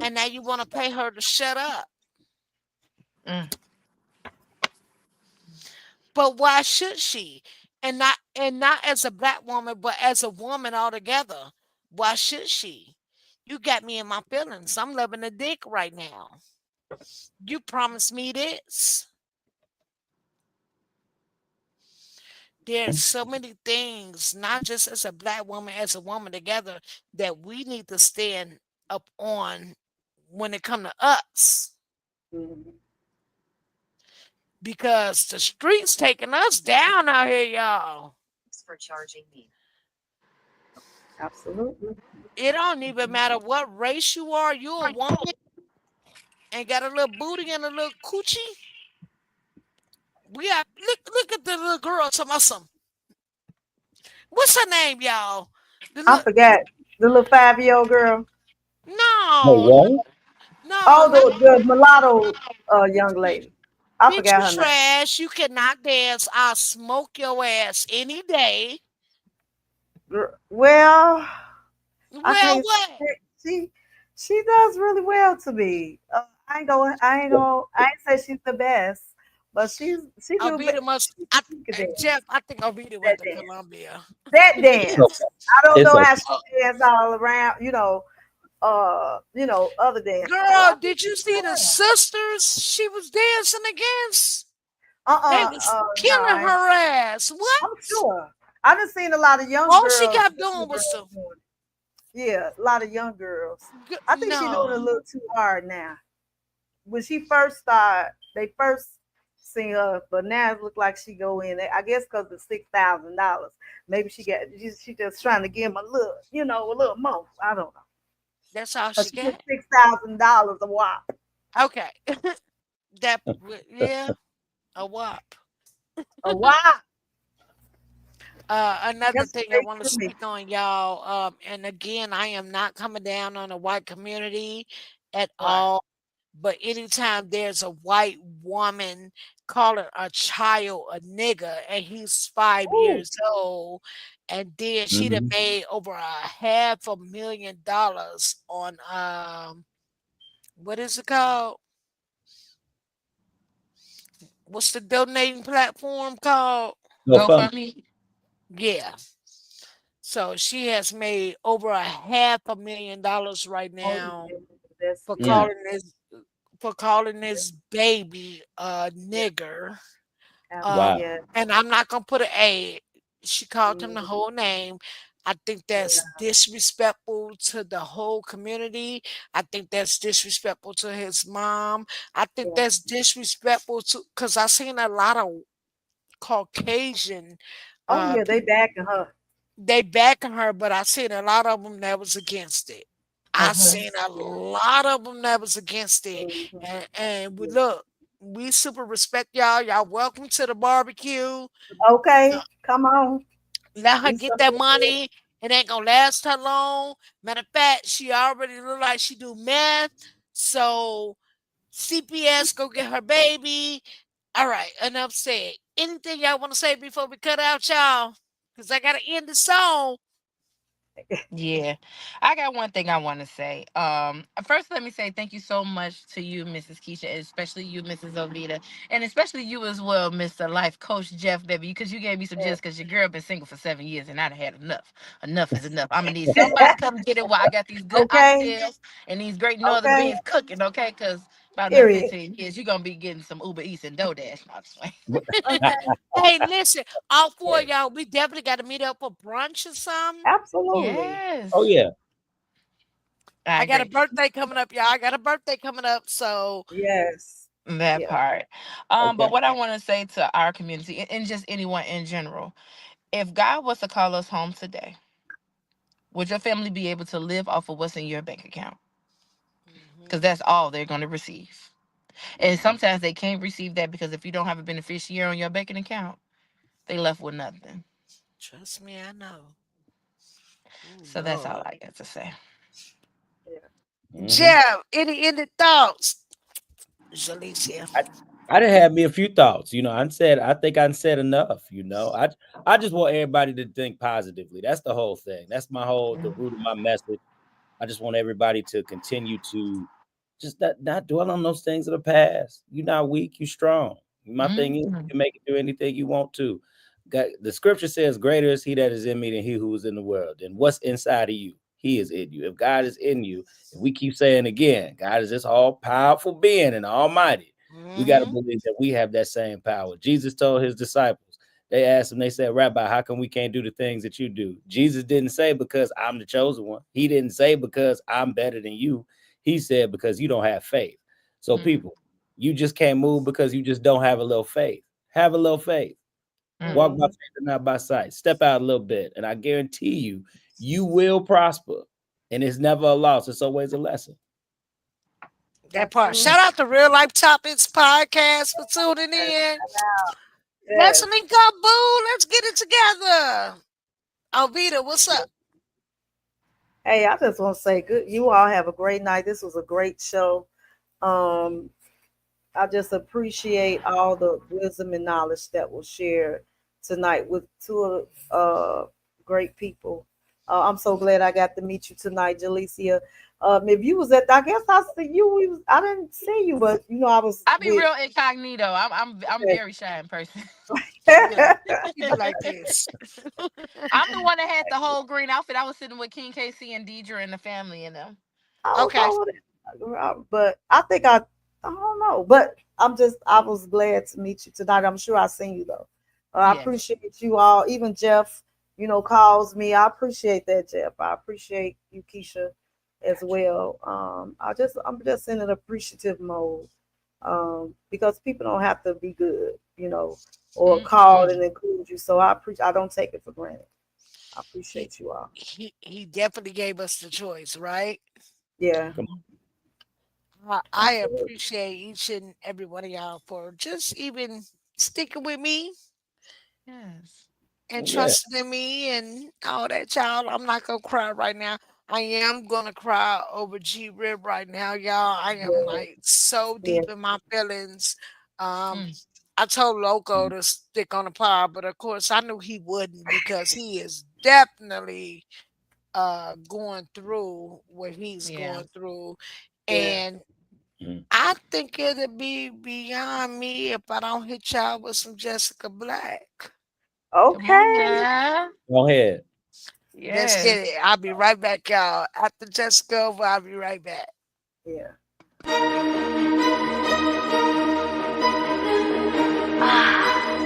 C: And now you want to pay her to shut up.
F: Mm.
C: But why should she? And not as a black woman, but as a woman altogether. Why should she? You got me in my feelings. I'm loving a dick right now. You promised me this. There's so many things, not just as a black woman, as a woman together, that we need to stand up on when it come to us. Because the streets taking us down out here, y'all.
A: For charging me.
D: Absolutely.
C: It don't even matter what race you are. You a woman and got a little booty and a little coochie. We got look at the little girl. Talking about some. What's her name, y'all? The
D: I
C: little,
D: forgot the little 5-year-old girl.
E: Wait,
C: no,
E: what?
C: no,
D: Oh,
C: not
D: the mulatto young lady. I
C: bitch. You
D: forgot her name.
C: trash. You cannot dance. I'll smoke your ass any day.
D: Well, I
C: Well,
D: can't.
C: what?
D: She she does really well to me. I ain't going. I ain't going. I ain't say she's the best, but she do.
C: Arvita must.
D: She could dance.
C: Jeff, I think Arvita
D: That
C: went to
D: dance.
C: Columbia.
D: That
E: It's
D: dance.
E: okay.
D: I don't
E: It's
D: know how
E: okay.
D: she dance all around. Other dances. But
C: Girl, did you see the sisters she was dancing against? They was
D: no,
C: killing her ass. What?
D: I'm sure. I done seen a lot of young
C: All she
D: girls.
C: kept
D: Little
C: doing was
D: girls
C: to
D: doing it. Yeah, a lot of young girls. I think she's doing it a
C: no.
D: little too hard now. When she first started, they first seen her, but now it look like she go in. I guess because of $6,000. Maybe she just trying to give him a little, a little more. I don't know.
C: That's all
D: Cause
C: she
D: she get
C: got.
D: $6,000 a while.
C: Okay. That yeah, a wop.
D: A while.
C: Another
D: That's
C: thing
D: what
C: I
D: they
C: want to
D: to me.
C: speak on, y'all. And again, I am not coming down on the white community at
D: Right.
C: all. But anytime there's a white woman calling a child a nigga and he's 5 years
D: Ooh.
C: old, and then she'd have
E: Mhm.
C: made over $500,000 on what is it called? What's the donating platform called?
E: No fun.
F: GoFundMe.
C: Yeah. So she has made over $500,000 right
D: Oh,
C: now
D: yeah. That's
C: for
E: Mm.
D: yeah.
C: calling this baby a
D: Yeah.
C: nigger.
E: Wow.
D: Yeah.
C: And I'm not gonna put an A. She called him the
D: Mhm.
C: whole name. I think that's
D: Yeah.
C: disrespectful to the whole community. I think that's disrespectful to his mom. I think
D: Yeah.
C: that's disrespectful to because I seen a lot of Caucasian
D: Oh yeah, they
C: people.
D: backing her.
C: They backing her, but I seen a lot of them that was against it. I
F: Mm-hmm.
C: seen a
D: Yeah.
C: lot of them that was against it.
D: Mhm.
C: And we
D: Yeah.
C: look, we super respect y'all. Y'all welcome to the barbecue.
D: Okay, come on.
C: Let her
D: We
C: get
D: so
C: that
D: good.
C: money. It ain't gonna last her long. Matter of fact, she already look like she do meth. So CPS go get her baby. All right, enough said. Anything y'all want to say before we cut out, y'all? Because I gotta end the song.
F: Yeah, I got one thing I want to say. First, let me say thank you so much to you, Mrs. Keisha, and especially you, Mrs. Ovita, and especially you as well, Mr. Life Coach Jeff, baby, because you gave me some
D: Yeah.
F: gems. Because your girl been single for 7 years, and I'd had enough. Enough is enough. I'm gonna need somebody to come get it while I got these good
D: Okay.
F: oxtails and these great northern
D: Okay.
F: beans cooking. Okay, because about another
D: Period.
F: 15 years, you're gonna be getting some Uber Eats and DoorDash. No, I'm just playing.
D: Okay.
C: Hey, listen, all four of y'all, we definitely got to meet up for brunch or something.
D: Absolutely.
F: Yes.
E: Oh yeah.
C: I got a
F: agree.
C: birthday coming up, y'all. I got a birthday coming up, so
D: Yes.
F: That
D: Yeah.
F: part.
E: Okay.
F: But what I want to say to our community and just anyone in general, if God was to call us home today, would your family be able to live off of what's in your bank account? Because that's all they're going to receive. And sometimes they can't receive that because if you don't have a beneficiary on your banking account, they left with nothing.
C: trust me, I know. Oh
F: So that's all
C: Lord.
F: I got to say.
C: Jeff, any thoughts? Jalicia.
E: I done had me a few thoughts. I think I said enough. I just want everybody to think positively. That's the whole thing. That's the root of my message. I just want everybody to continue to just not dwell on those things of the past. You're not weak, you're strong. My thing is, you can make it do anything you want to. God, the scripture says, greater is he that is in me than he who is in the world. And what's inside of you? He is in you. If God is in you, and we keep saying again, God is this all powerful being and almighty. We got to believe that we have that same power. Jesus told his disciples, they asked him, they said, Rabbi, how come we can't do the things that you do? Jesus didn't say because I'm the chosen one. He didn't say because I'm better than you. He said because you don't have faith. So people, you just can't move because you just don't have a little faith. Have a little faith. Walk by faith and not by sight. Step out a little bit. And I guarantee you, you will prosper. And it's never a loss. It's always a lesson.
C: That part. Shout out to Real Life Topics Podcast for tuning in. Let's link up, boo. Let's get it together. Alvita, what's up?
D: Hey, I just want to say, good. You all have a great night. This was a great show. I just appreciate all the wisdom and knowledge that was shared tonight with two great people. I'm so glad I got to meet you tonight, Jalicia. If you was at, I guess I see you. I didn't see you, but I was.
F: I be real incognito. I'm very shy in person.
C: Like this.
F: I'm the one that had the whole green outfit. I was sitting with King KC and Deidre and the family and them.
C: Okay.
D: But I think I don't know. But I was glad to meet you tonight. I'm sure I seen you though. I appreciate you all. Even Jeff, calls me. I appreciate that, Jeff. I appreciate you, Keisha, as well. I'm just in an appreciative mode. Because people don't have to be good, or called and include you. So I don't take it for granted. I appreciate you all.
C: He definitely gave us the choice, right?
D: Yeah.
C: I appreciate each and every one of y'all for just even sticking with me.
F: Yes.
C: And trusting in me and all that, child. I'm not gonna cry right now. I am gonna cry over G Rib right now, y'all. I am like so deep in my feelings. I told Loco to stick on the pod, but of course I knew he wouldn't because he is definitely going through what he's going through. And I think it'll be beyond me if I don't hit y'all with some Jessica Black.
D: Okay.
E: Go ahead.
C: Let's get it. I'll be right back, y'all. After Jessica over, I'll be right back.
D: Yeah.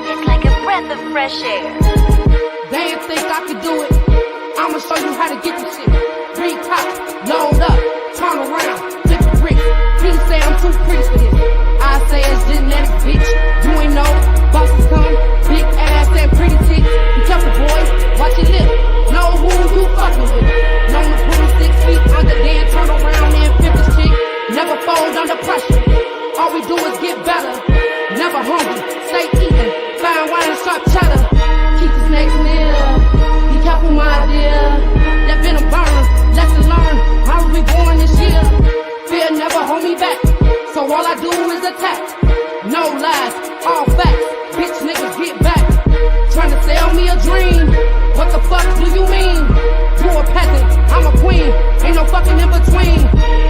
P: It's like a breath of fresh air.
Q: They ain't think I could do it. I'ma show you how to get the shit. Green top, load up, turn around, flip the brick. He say I'm too pretty for this. I say it's genetic, bitch. You ain't know, bosses come, big ass and pretty tits. Be careful, boys, watch your lip. Know who you fucking with. Known to put 6 feet under, then turn around and flip this chick. Never fold under pressure. All we do is get better. Never hungry, stay eating. Fine wine and sharp cheddar. Keep the snakes near. Be careful, my dear. That been a burn. Lesson learned. How are we born this year? Fear never hold me back. So all I do is attack. No lies, all facts. Bitch niggas get back. Trying to sell me a dream. What the fuck do you mean? You a peasant, I'm a queen. Ain't no fucking in between.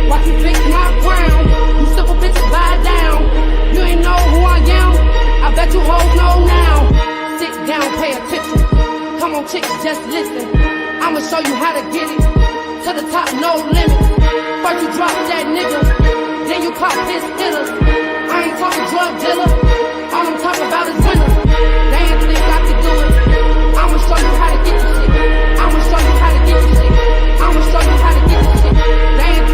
Q: Watch you fix my crown. You simple bitches lie down. You ain't know who I am. I bet you hoes know now. Sit down, pay attention. Come on, chicks, just listen. I'ma show you how to get it. To the top, no limit. First you drop that nigga, then you pop his hitters. I ain't talking drug dealer. All I'm talking about is winners. They ain't think I could do it. I'ma show you how to get the shit. I'ma show you how to get the shit. I'ma show you how to get the shit. They ain't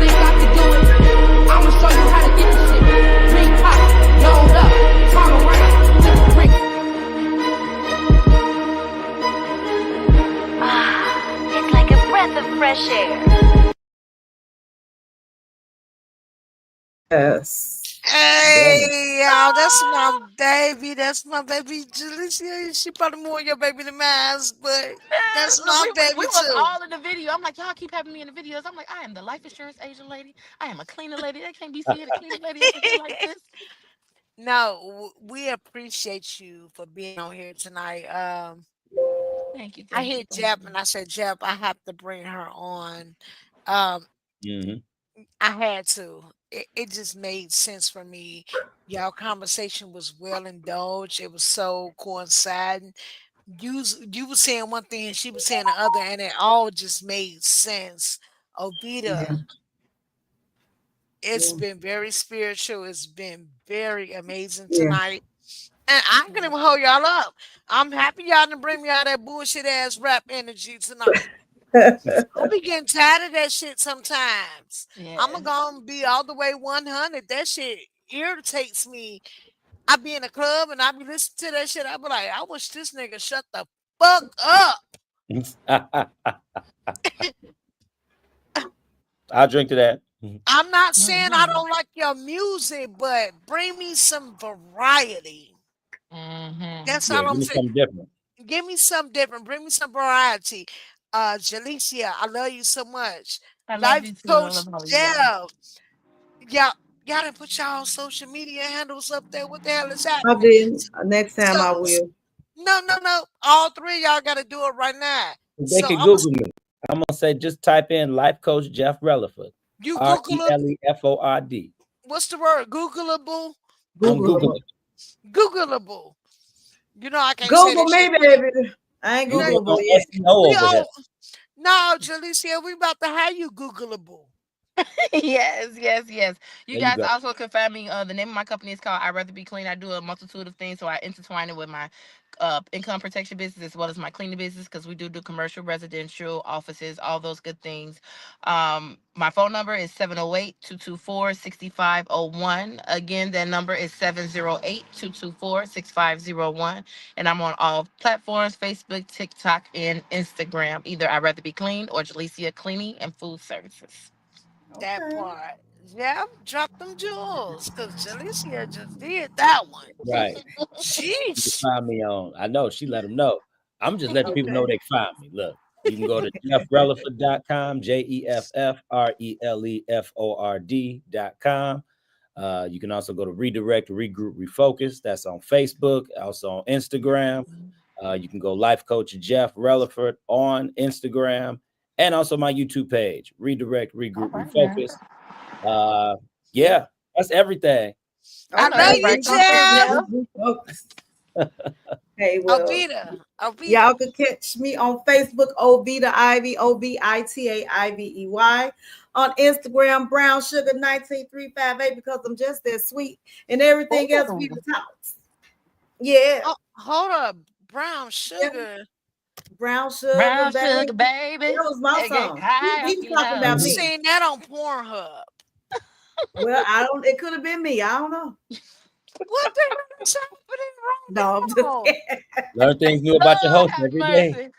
D: Yes.
C: Hey, y'all, that's my baby. That's my baby. Jalicia, she probably more your baby than mine, but that's
F: Look,
C: my
F: we
C: baby
F: was
C: too.
F: all in the video. I'm like, y'all keep having me in the videos. I'm like, I am the life insurance agent lady. I am a cleaner lady. They can't be seeing a cleaner lady up in here like this.
C: No, we appreciate you for being on here tonight.
F: Thank you,
C: I
F: thank you,
C: hit
F: thank
C: Jeb
F: you.
C: and I said, Jeb, I have to bring her on. Um,
E: Hmm.
C: I had to. It just made sense for me. Y'all conversation was well indulged. It was so coinciding. You was saying one thing and she was saying the other, and it all just made sense. Ovita,
D: Yeah.
C: it's
D: Yeah.
C: been very spiritual. It's been very amazing
D: Yeah.
C: tonight. And I'm gonna hold y'all up. I'm happy y'all didn't bring me all that bullshit ass rap energy tonight. I'll be getting tired of that shit sometimes. I'm
F: Yes.
C: gonna be all the way 100. That shit irritates me. I be in a club and I be listening to that shit. I be like, I wish this nigga shut the fuck up.
E: I'll drink to that. Mhm.
C: I'm not saying I
F: Mm-hmm.
C: don't like your music, but bring me some variety.
F: Mm-hmm.
C: That's
E: Yeah,
C: all
E: give
C: I'm
E: me
C: saying.
E: something different.
C: Give me something different. Bring me some variety. Jalicia, I love you so much.
F: I love
C: Life
F: you too. I
C: coach
F: love all of you guys.
C: Jeff. Y'all, y'all didn't put y'all social media handles up there. What the hell is
D: I
C: happening?
D: did. Next time
C: So,
D: I will.
C: no, no, no. All three of y'all got to do it right now.
E: They
C: So
E: could
C: I'm
E: Google me. I'm gonna say just type in life coach Jeff Relaford.
C: you Google it.
E: Releford.
C: What's the word? Googleable.
E: I'm
D: Google.
E: Googling.
C: Googleable. You know I can't say
D: Google
C: that
D: me,
C: shit.
D: baby. I ain't
C: You know
E: You
D: Googleable
E: no
D: yet.
E: SEO
C: we
E: over here.
C: all no, Jalicia. We about to have you Googleable.
F: Yes, yes, yes. You
E: There you
F: guys
E: go.
F: also can find me. The name of my company is called I'd Rather Be Clean. I do a multitude of things, so I intertwine it with my income protection business as well as my cleaning business because we do commercial, residential, offices, all those good things. My phone number is 708-224-6501. Again, that number is 708-224-6501. And I'm on all platforms, Facebook, TikTok, and Instagram. Either I'd Rather Be Clean or Jalicia Cleaning and Food Services.
C: That
D: Okay.
C: part. Yeah, drop them jewels. Cause Jalicia just did that one.
E: Right. You can
C: Jeez.
E: find me on. I know she let them know. I'm just letting people know
D: Okay.
E: they can find me. Look, you can go to jeffreleford.com, JEFFRELEFORD.com. You can also go to Redirect, Regroup, Refocus. That's on Facebook, also on Instagram. You can go Life Coach Jeff Relaford on Instagram and also my YouTube page, Redirect,
F: All
E: Regroup,
F: right, now.
E: Refocus. Uh, yeah, that's everything.
C: I
F: I know
C: love
F: that's
D: Okay.
C: you,
F: right. Come through,
C: Jeff.
F: Jeff.
D: We focused. Hey, well,
C: Avita. Avita.
D: y'all can catch me on Facebook, Ovita Ivy, OVITAIVEY. On Instagram, Brown Sugar 19358, because I'm just that sweet. And everything else we
F: Ooh.
D: the talks. Yeah.
C: Oh, hold up. Brown
D: Yeah.
C: sugar.
D: Brown Sugar,
F: Brown
D: baby.
F: sugar, baby.
D: That was my
F: They get
D: song.
F: high
D: He
F: off
D: was
F: your
D: talking
F: love.
D: about
C: I
E: Mhm.
D: me.
C: seen that on Pornhub.
D: Well, I don't, it could have been me. I don't know.
C: What the hell is happening
D: No, I'm
C: right
D: just
C: now?
D: kidding.
E: Learn things new about your
F: Lord
E: host
F: have
E: every day.
F: mercy.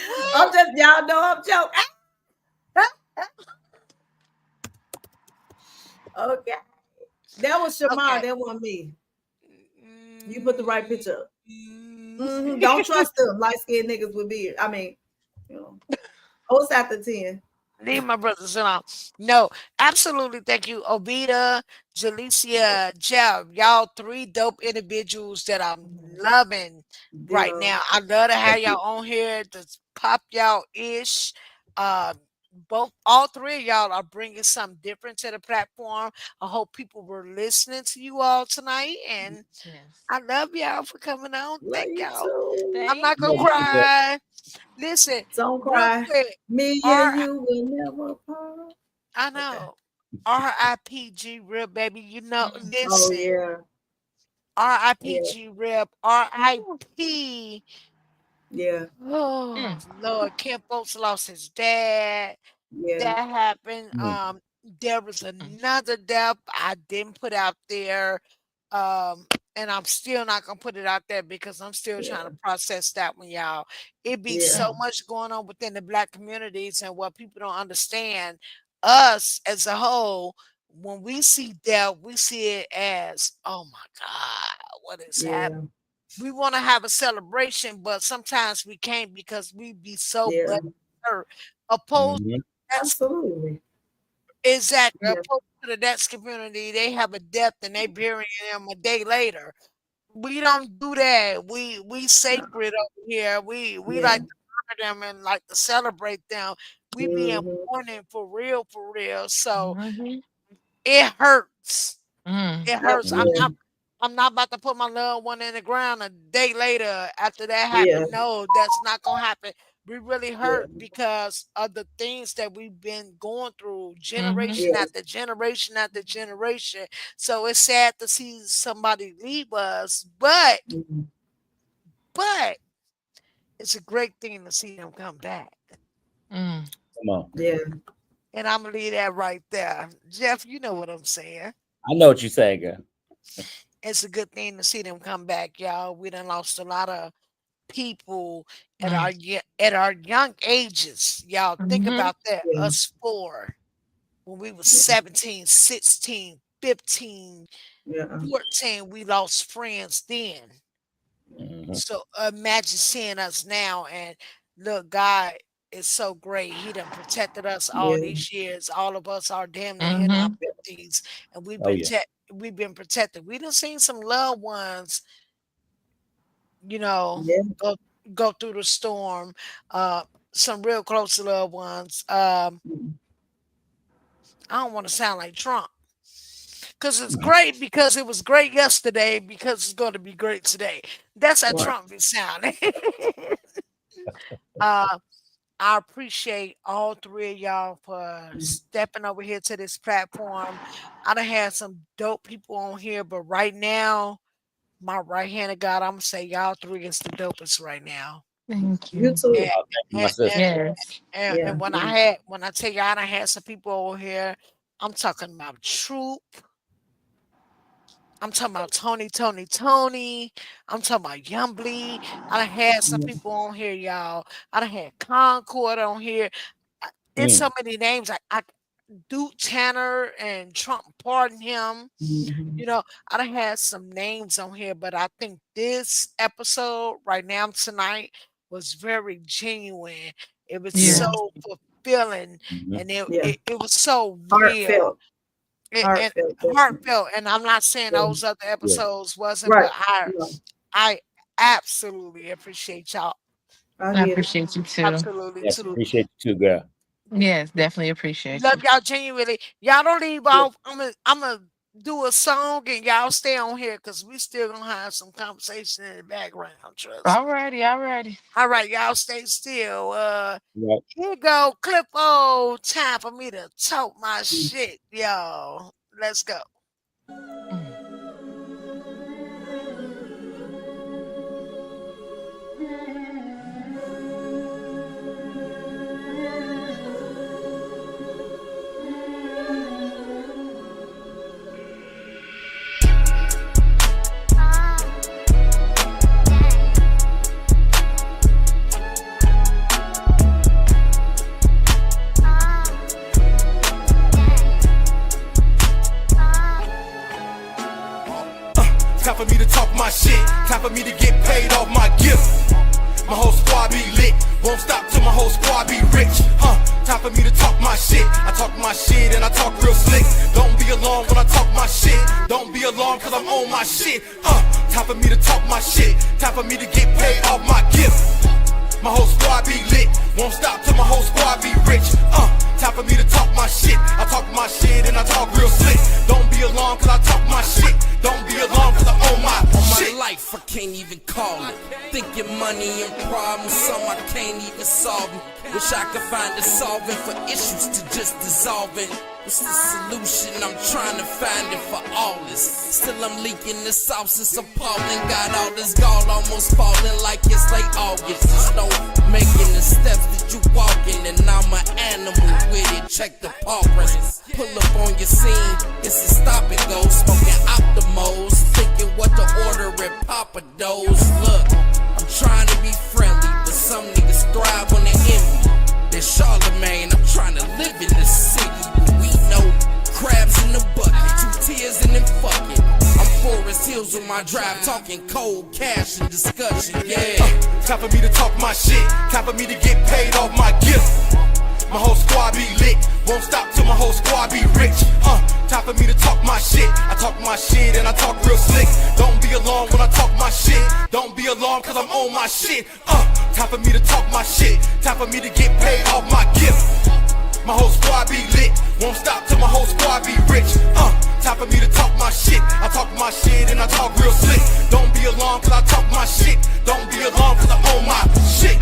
C: What?
D: I'm just, y'all know I'm joking. Okay. That was Shamar.
C: Okay.
D: That wasn't me. You put the right
C: Mm,
D: picture up.
C: mm.
D: Don't trust them light skinned niggas with beard. I mean, you know, what's after 10?
C: Leave my brothers alone. No, absolutely. Thank you, Obita, Jalicia, Jeff. Y'all three dope individuals that I'm loving right
D: Ditto.
C: now. I love to have
E: Thank
C: y'all
E: you.
C: on here to pop y'all ish. Both all three of y'all are bringing something different to the platform. I hope people were listening to you all tonight, and
F: Yes.
C: I love y'all for coming on.
D: Love
C: Thank
D: you
C: y'all.
D: too.
C: I'm
F: Thank
C: not gonna
E: Love you,
F: you.
E: Jeff.
C: cry. Listen,
D: Don't
C: real
D: cry.
C: quick.
D: Me
C: R
D: and you will never part.
C: I
D: Okay.
C: know. RIPG Rip, baby. You know,
D: Oh,
C: listen.
D: yeah. Yeah.
C: RIPG Rip. RIP.
D: Yeah.
C: Oh,
F: Mm.
C: Lord. Kim Folks lost his dad.
D: Yeah.
C: That happened.
E: Mm.
C: There was
F: Mm.
C: another death I didn't put out there. And I'm still not gonna put it out there because I'm still trying
D: Yeah.
C: to process that one, y'all. It be
D: Yeah.
C: so much going on within the black communities and what people don't understand. Us as a whole, when we see death, we see it as, oh my God, what is happening?
D: Yeah.
C: We want to have a celebration, but sometimes we can't because we be so
D: Yeah.
C: hurt. Opposed
E: Mhm.
D: Absolutely.
C: exactly
D: Yeah.
C: opposed to the Dutch community, they have a death and they bury them a day later. We don't do that. We
D: No.
C: sacred over here. We
D: Yeah.
C: like to honor them and like to celebrate them. We be in
D: Mm-hmm.
C: mourning for real, for real. So
F: Mhm.
C: it hurts.
F: Mm.
C: It hurts.
D: Yeah.
C: I'm not about to put my loved one in the ground a day later after that
D: Yeah.
C: happened. No, that's not gonna happen. We really
D: Yeah.
C: hurt because of the things that we've been going through
F: Mhm.
C: generation
D: Yes.
C: after generation after generation. So it's sad to see somebody leave us, but
D: Mhm.
C: but it's a great thing to see them come back.
F: Mm.
E: Come on.
D: Yeah.
C: And I'm gonna leave that right there. Jeff, you know what I'm saying.
E: I know what you're saying, girl.
C: It's a good thing to see them come back, y'all. We done lost a lot of people at
F: Mm.
C: at our young ages. Y'all think
F: Mhm.
C: about that.
D: Yeah.
C: Us four when we was 17, 16, 15,
D: Yeah.
C: 14, we lost friends then.
E: Mhm.
C: So imagine seeing us now and look, God is so great. He done protected us all
D: Yeah.
C: these years. All of us are damn near in our
F: Mhm.
C: 50s and
E: Oh yeah.
C: we've been protected. We done seen some loved ones, you know,
D: Yeah.
C: go go through the storm. Uh some real close loved ones.
D: Mhm.
C: I don't want to sound like Trump. Because it's great because it was great yesterday because it's going to be great today. That's how
D: Right.
C: Trump be sounding. uh, I appreciate all three of y'all for stepping over here to this platform. I done had some dope people on here, but right now, my right hand of God, I'm gonna say y'all three is the dopest right now.
F: Thank
D: You
F: you.
D: too.
C: And
E: Oh, thank you, my
C: and,
E: sister.
C: and,
F: Yes.
D: Yeah.
C: and
D: Yeah.
C: when I tell y'all I done had some people over here, I'm talking about Troop. I'm talking about Tony. I'm talking about Yumbly. I done had some
D: Yeah.
C: people on here, y'all. I done had Concord on here. It's
E: Mm.
C: so many names. I Duke Tanner and Trump pardon him.
D: Mhm.
C: You know, I done had some names on here, but I think this episode right now tonight was very genuine. It was
D: Yeah.
F: Yeah.
C: so fulfilling
E: Mhm.
C: and
D: Yeah.
C: it was so real.
D: Heartfelt.
C: And
D: Heartfelt. Definitely.
C: heartfelt, and I'm not saying
D: Yeah.
C: those other
E: Yeah.
C: episodes wasn't,
D: Right.
C: but
D: No,
C: I absolutely appreciate y'all.
D: I
F: I
D: get it.
F: appreciate you too.
C: Absolutely
E: Yes,
C: too.
E: appreciate you too, girl.
F: Yes, definitely appreciate
C: Love
F: you.
C: y'all genuinely. Y'all don't leave
D: Yeah.
C: off. I'm gonna do a song and y'all stay on here because we still gonna have some conversation in the background. Trust me.
F: Alrighty, alrighty.
C: All right, y'all stay still.
E: Right.
C: Here go clip. Oh, time for me to talk my shit, y'all. Let's go.
F: Mm.
I: Time for me to talk my shit. Time for me to get paid off my gift. My whole squad be lit. Won't stop till my whole squad be rich. Time for me to talk my shit. I talk my shit and I talk real slick. Don't be alarmed when I talk my shit. Don't be alarmed cause I'm on my shit. Time for me to talk my shit. Time for me to get paid off my gift. My whole squad be lit. Won't stop till my whole squad be rich. Time for me to talk my shit. I talk my shit and I talk real slick. Don't be alarmed cause I talk my shit. Don't be alarmed cause I'm on my shit.
L: Life, I can't even call it. Thinking money and problems, some I can't even solve them. Wish I could find a solvent for issues to just dissolve it. What's the solution? I'm trying to find it for all this. Still I'm leaking the sauce, it's appalling. Got all this gall almost falling like it's late August. Just don't making the steps that you walking, and I'm an animal with it. Check the progress. Pull up on your scene, it's a stop and go. Smoking Optimos, thinking what to order at Papa Do's. Look, I'm trying to be friendly, but some niggas thrive on the envy. There's Charlemagne, I'm trying to live in the city, but we know crabs in the Cruise on my drive, talking cold cash and discussion, yeah.
I: Time for me to talk my shit, time for me to get paid off my gift. My whole squad be lit, won't stop till my whole squad be rich. Time for me to talk my shit. I talk my shit and I talk real slick. Don't be alarmed when I talk my shit. Don't be alarmed cause I'm on my shit. Time for me to talk my shit. Time for me to get paid off my gift. My whole squad be lit, won't stop till my whole squad be rich. Time for me to talk my shit. I talk my shit and I talk real slick. Don't be alarmed cause I talk my shit. Don't be alarmed cause I'm on my shit.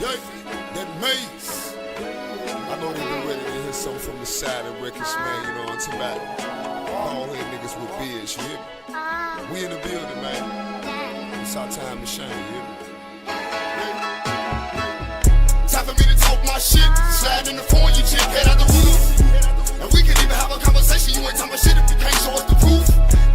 R: Yeah, that maze. I know they've been ready to hear something from the side of records, man, you know, on tonight. All head niggas with beards, you hear me? We in the building, man. It's our time to shine, you hear me? Time for me to talk my shit. Slide in the phone, you chick, head out the roof. And we can even have a conversation, you ain't talking shit if you can't show us the proof.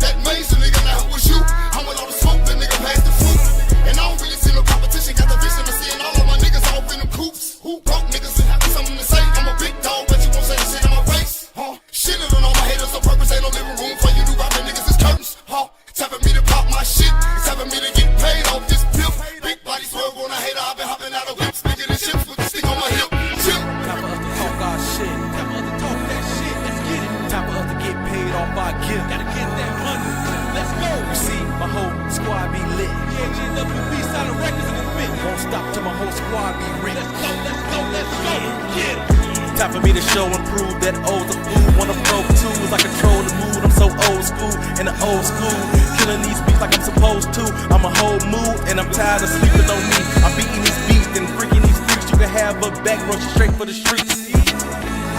R: That maze, nigga, now who was you? I'm with all the smoke, that nigga passed the fruit. And I don't really see no competition, got the vision of seeing all of my niggas off in them coops. Who broke niggas and having something to say? I'm a big dog, but you won't say the shit in my face. Shit it on all my haters on purpose, ain't no living room for you to rock the niggas is curtains. Time for me to pop my shit, it's time for me to get paid off this pill. Big body swerve on a hater, I've been hopping out of whips, bigger than ships with the stick on my hip. Chill.
I: Time for us to talk our shit. Time for us to talk that shit. Let's get it. Time for us to get paid off our gift. Gotta get that money. Let's go. You see, my whole squad be lit. Yeah, GWB Solid Records in this bitch. Won't stop till my whole squad be rich. Let's go, let's go, let's go. Get it. Time for me to show and prove that O's a fool. When I'm broke too, I control the mood. I'm so old school in the old school. Killing these beats like I'm supposed to. I'm a whole mood and I'm tired of sleeping on me. I'm beating these beats and freaking these freaks. You can have a back road straight for the streets.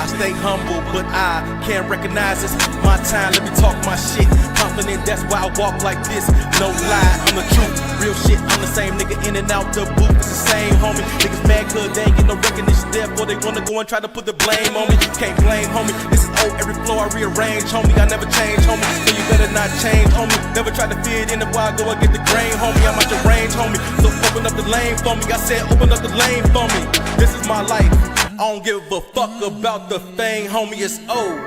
I: I stay humble, but I can't recognize it's my time. Let me talk my shit. Confident, that's why I walk like this. No lie, I'm the truth. Real shit, I'm the same nigga in and out the booth. It's the same homie. Niggas mad cause they ain't get no recognition. Therefore they wanna go and try to put the blame on me. Can't blame homie. This is old, every floor I rearrange, homie. I never change, homie. So you better not change, homie. Never try to fit in before I go and get the grain, homie. I'm out the range, homie. So open up the lane for me. I said open up the lane for me. This is my life. I don't give a fuck about the fame, homie, it's old.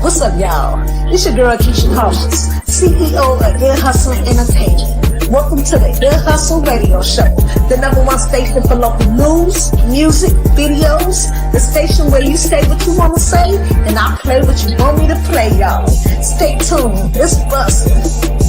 B: What's up, y'all? It's your girl, Keisha Cautious, CEO of Ear Hustle Entertainment. Welcome to the Ear Hustle Radio Show, the #1 station for local news, music, videos, the station where you say what you want to say, and I'll play what you want me to play, y'all. Stay tuned. It's bustin'.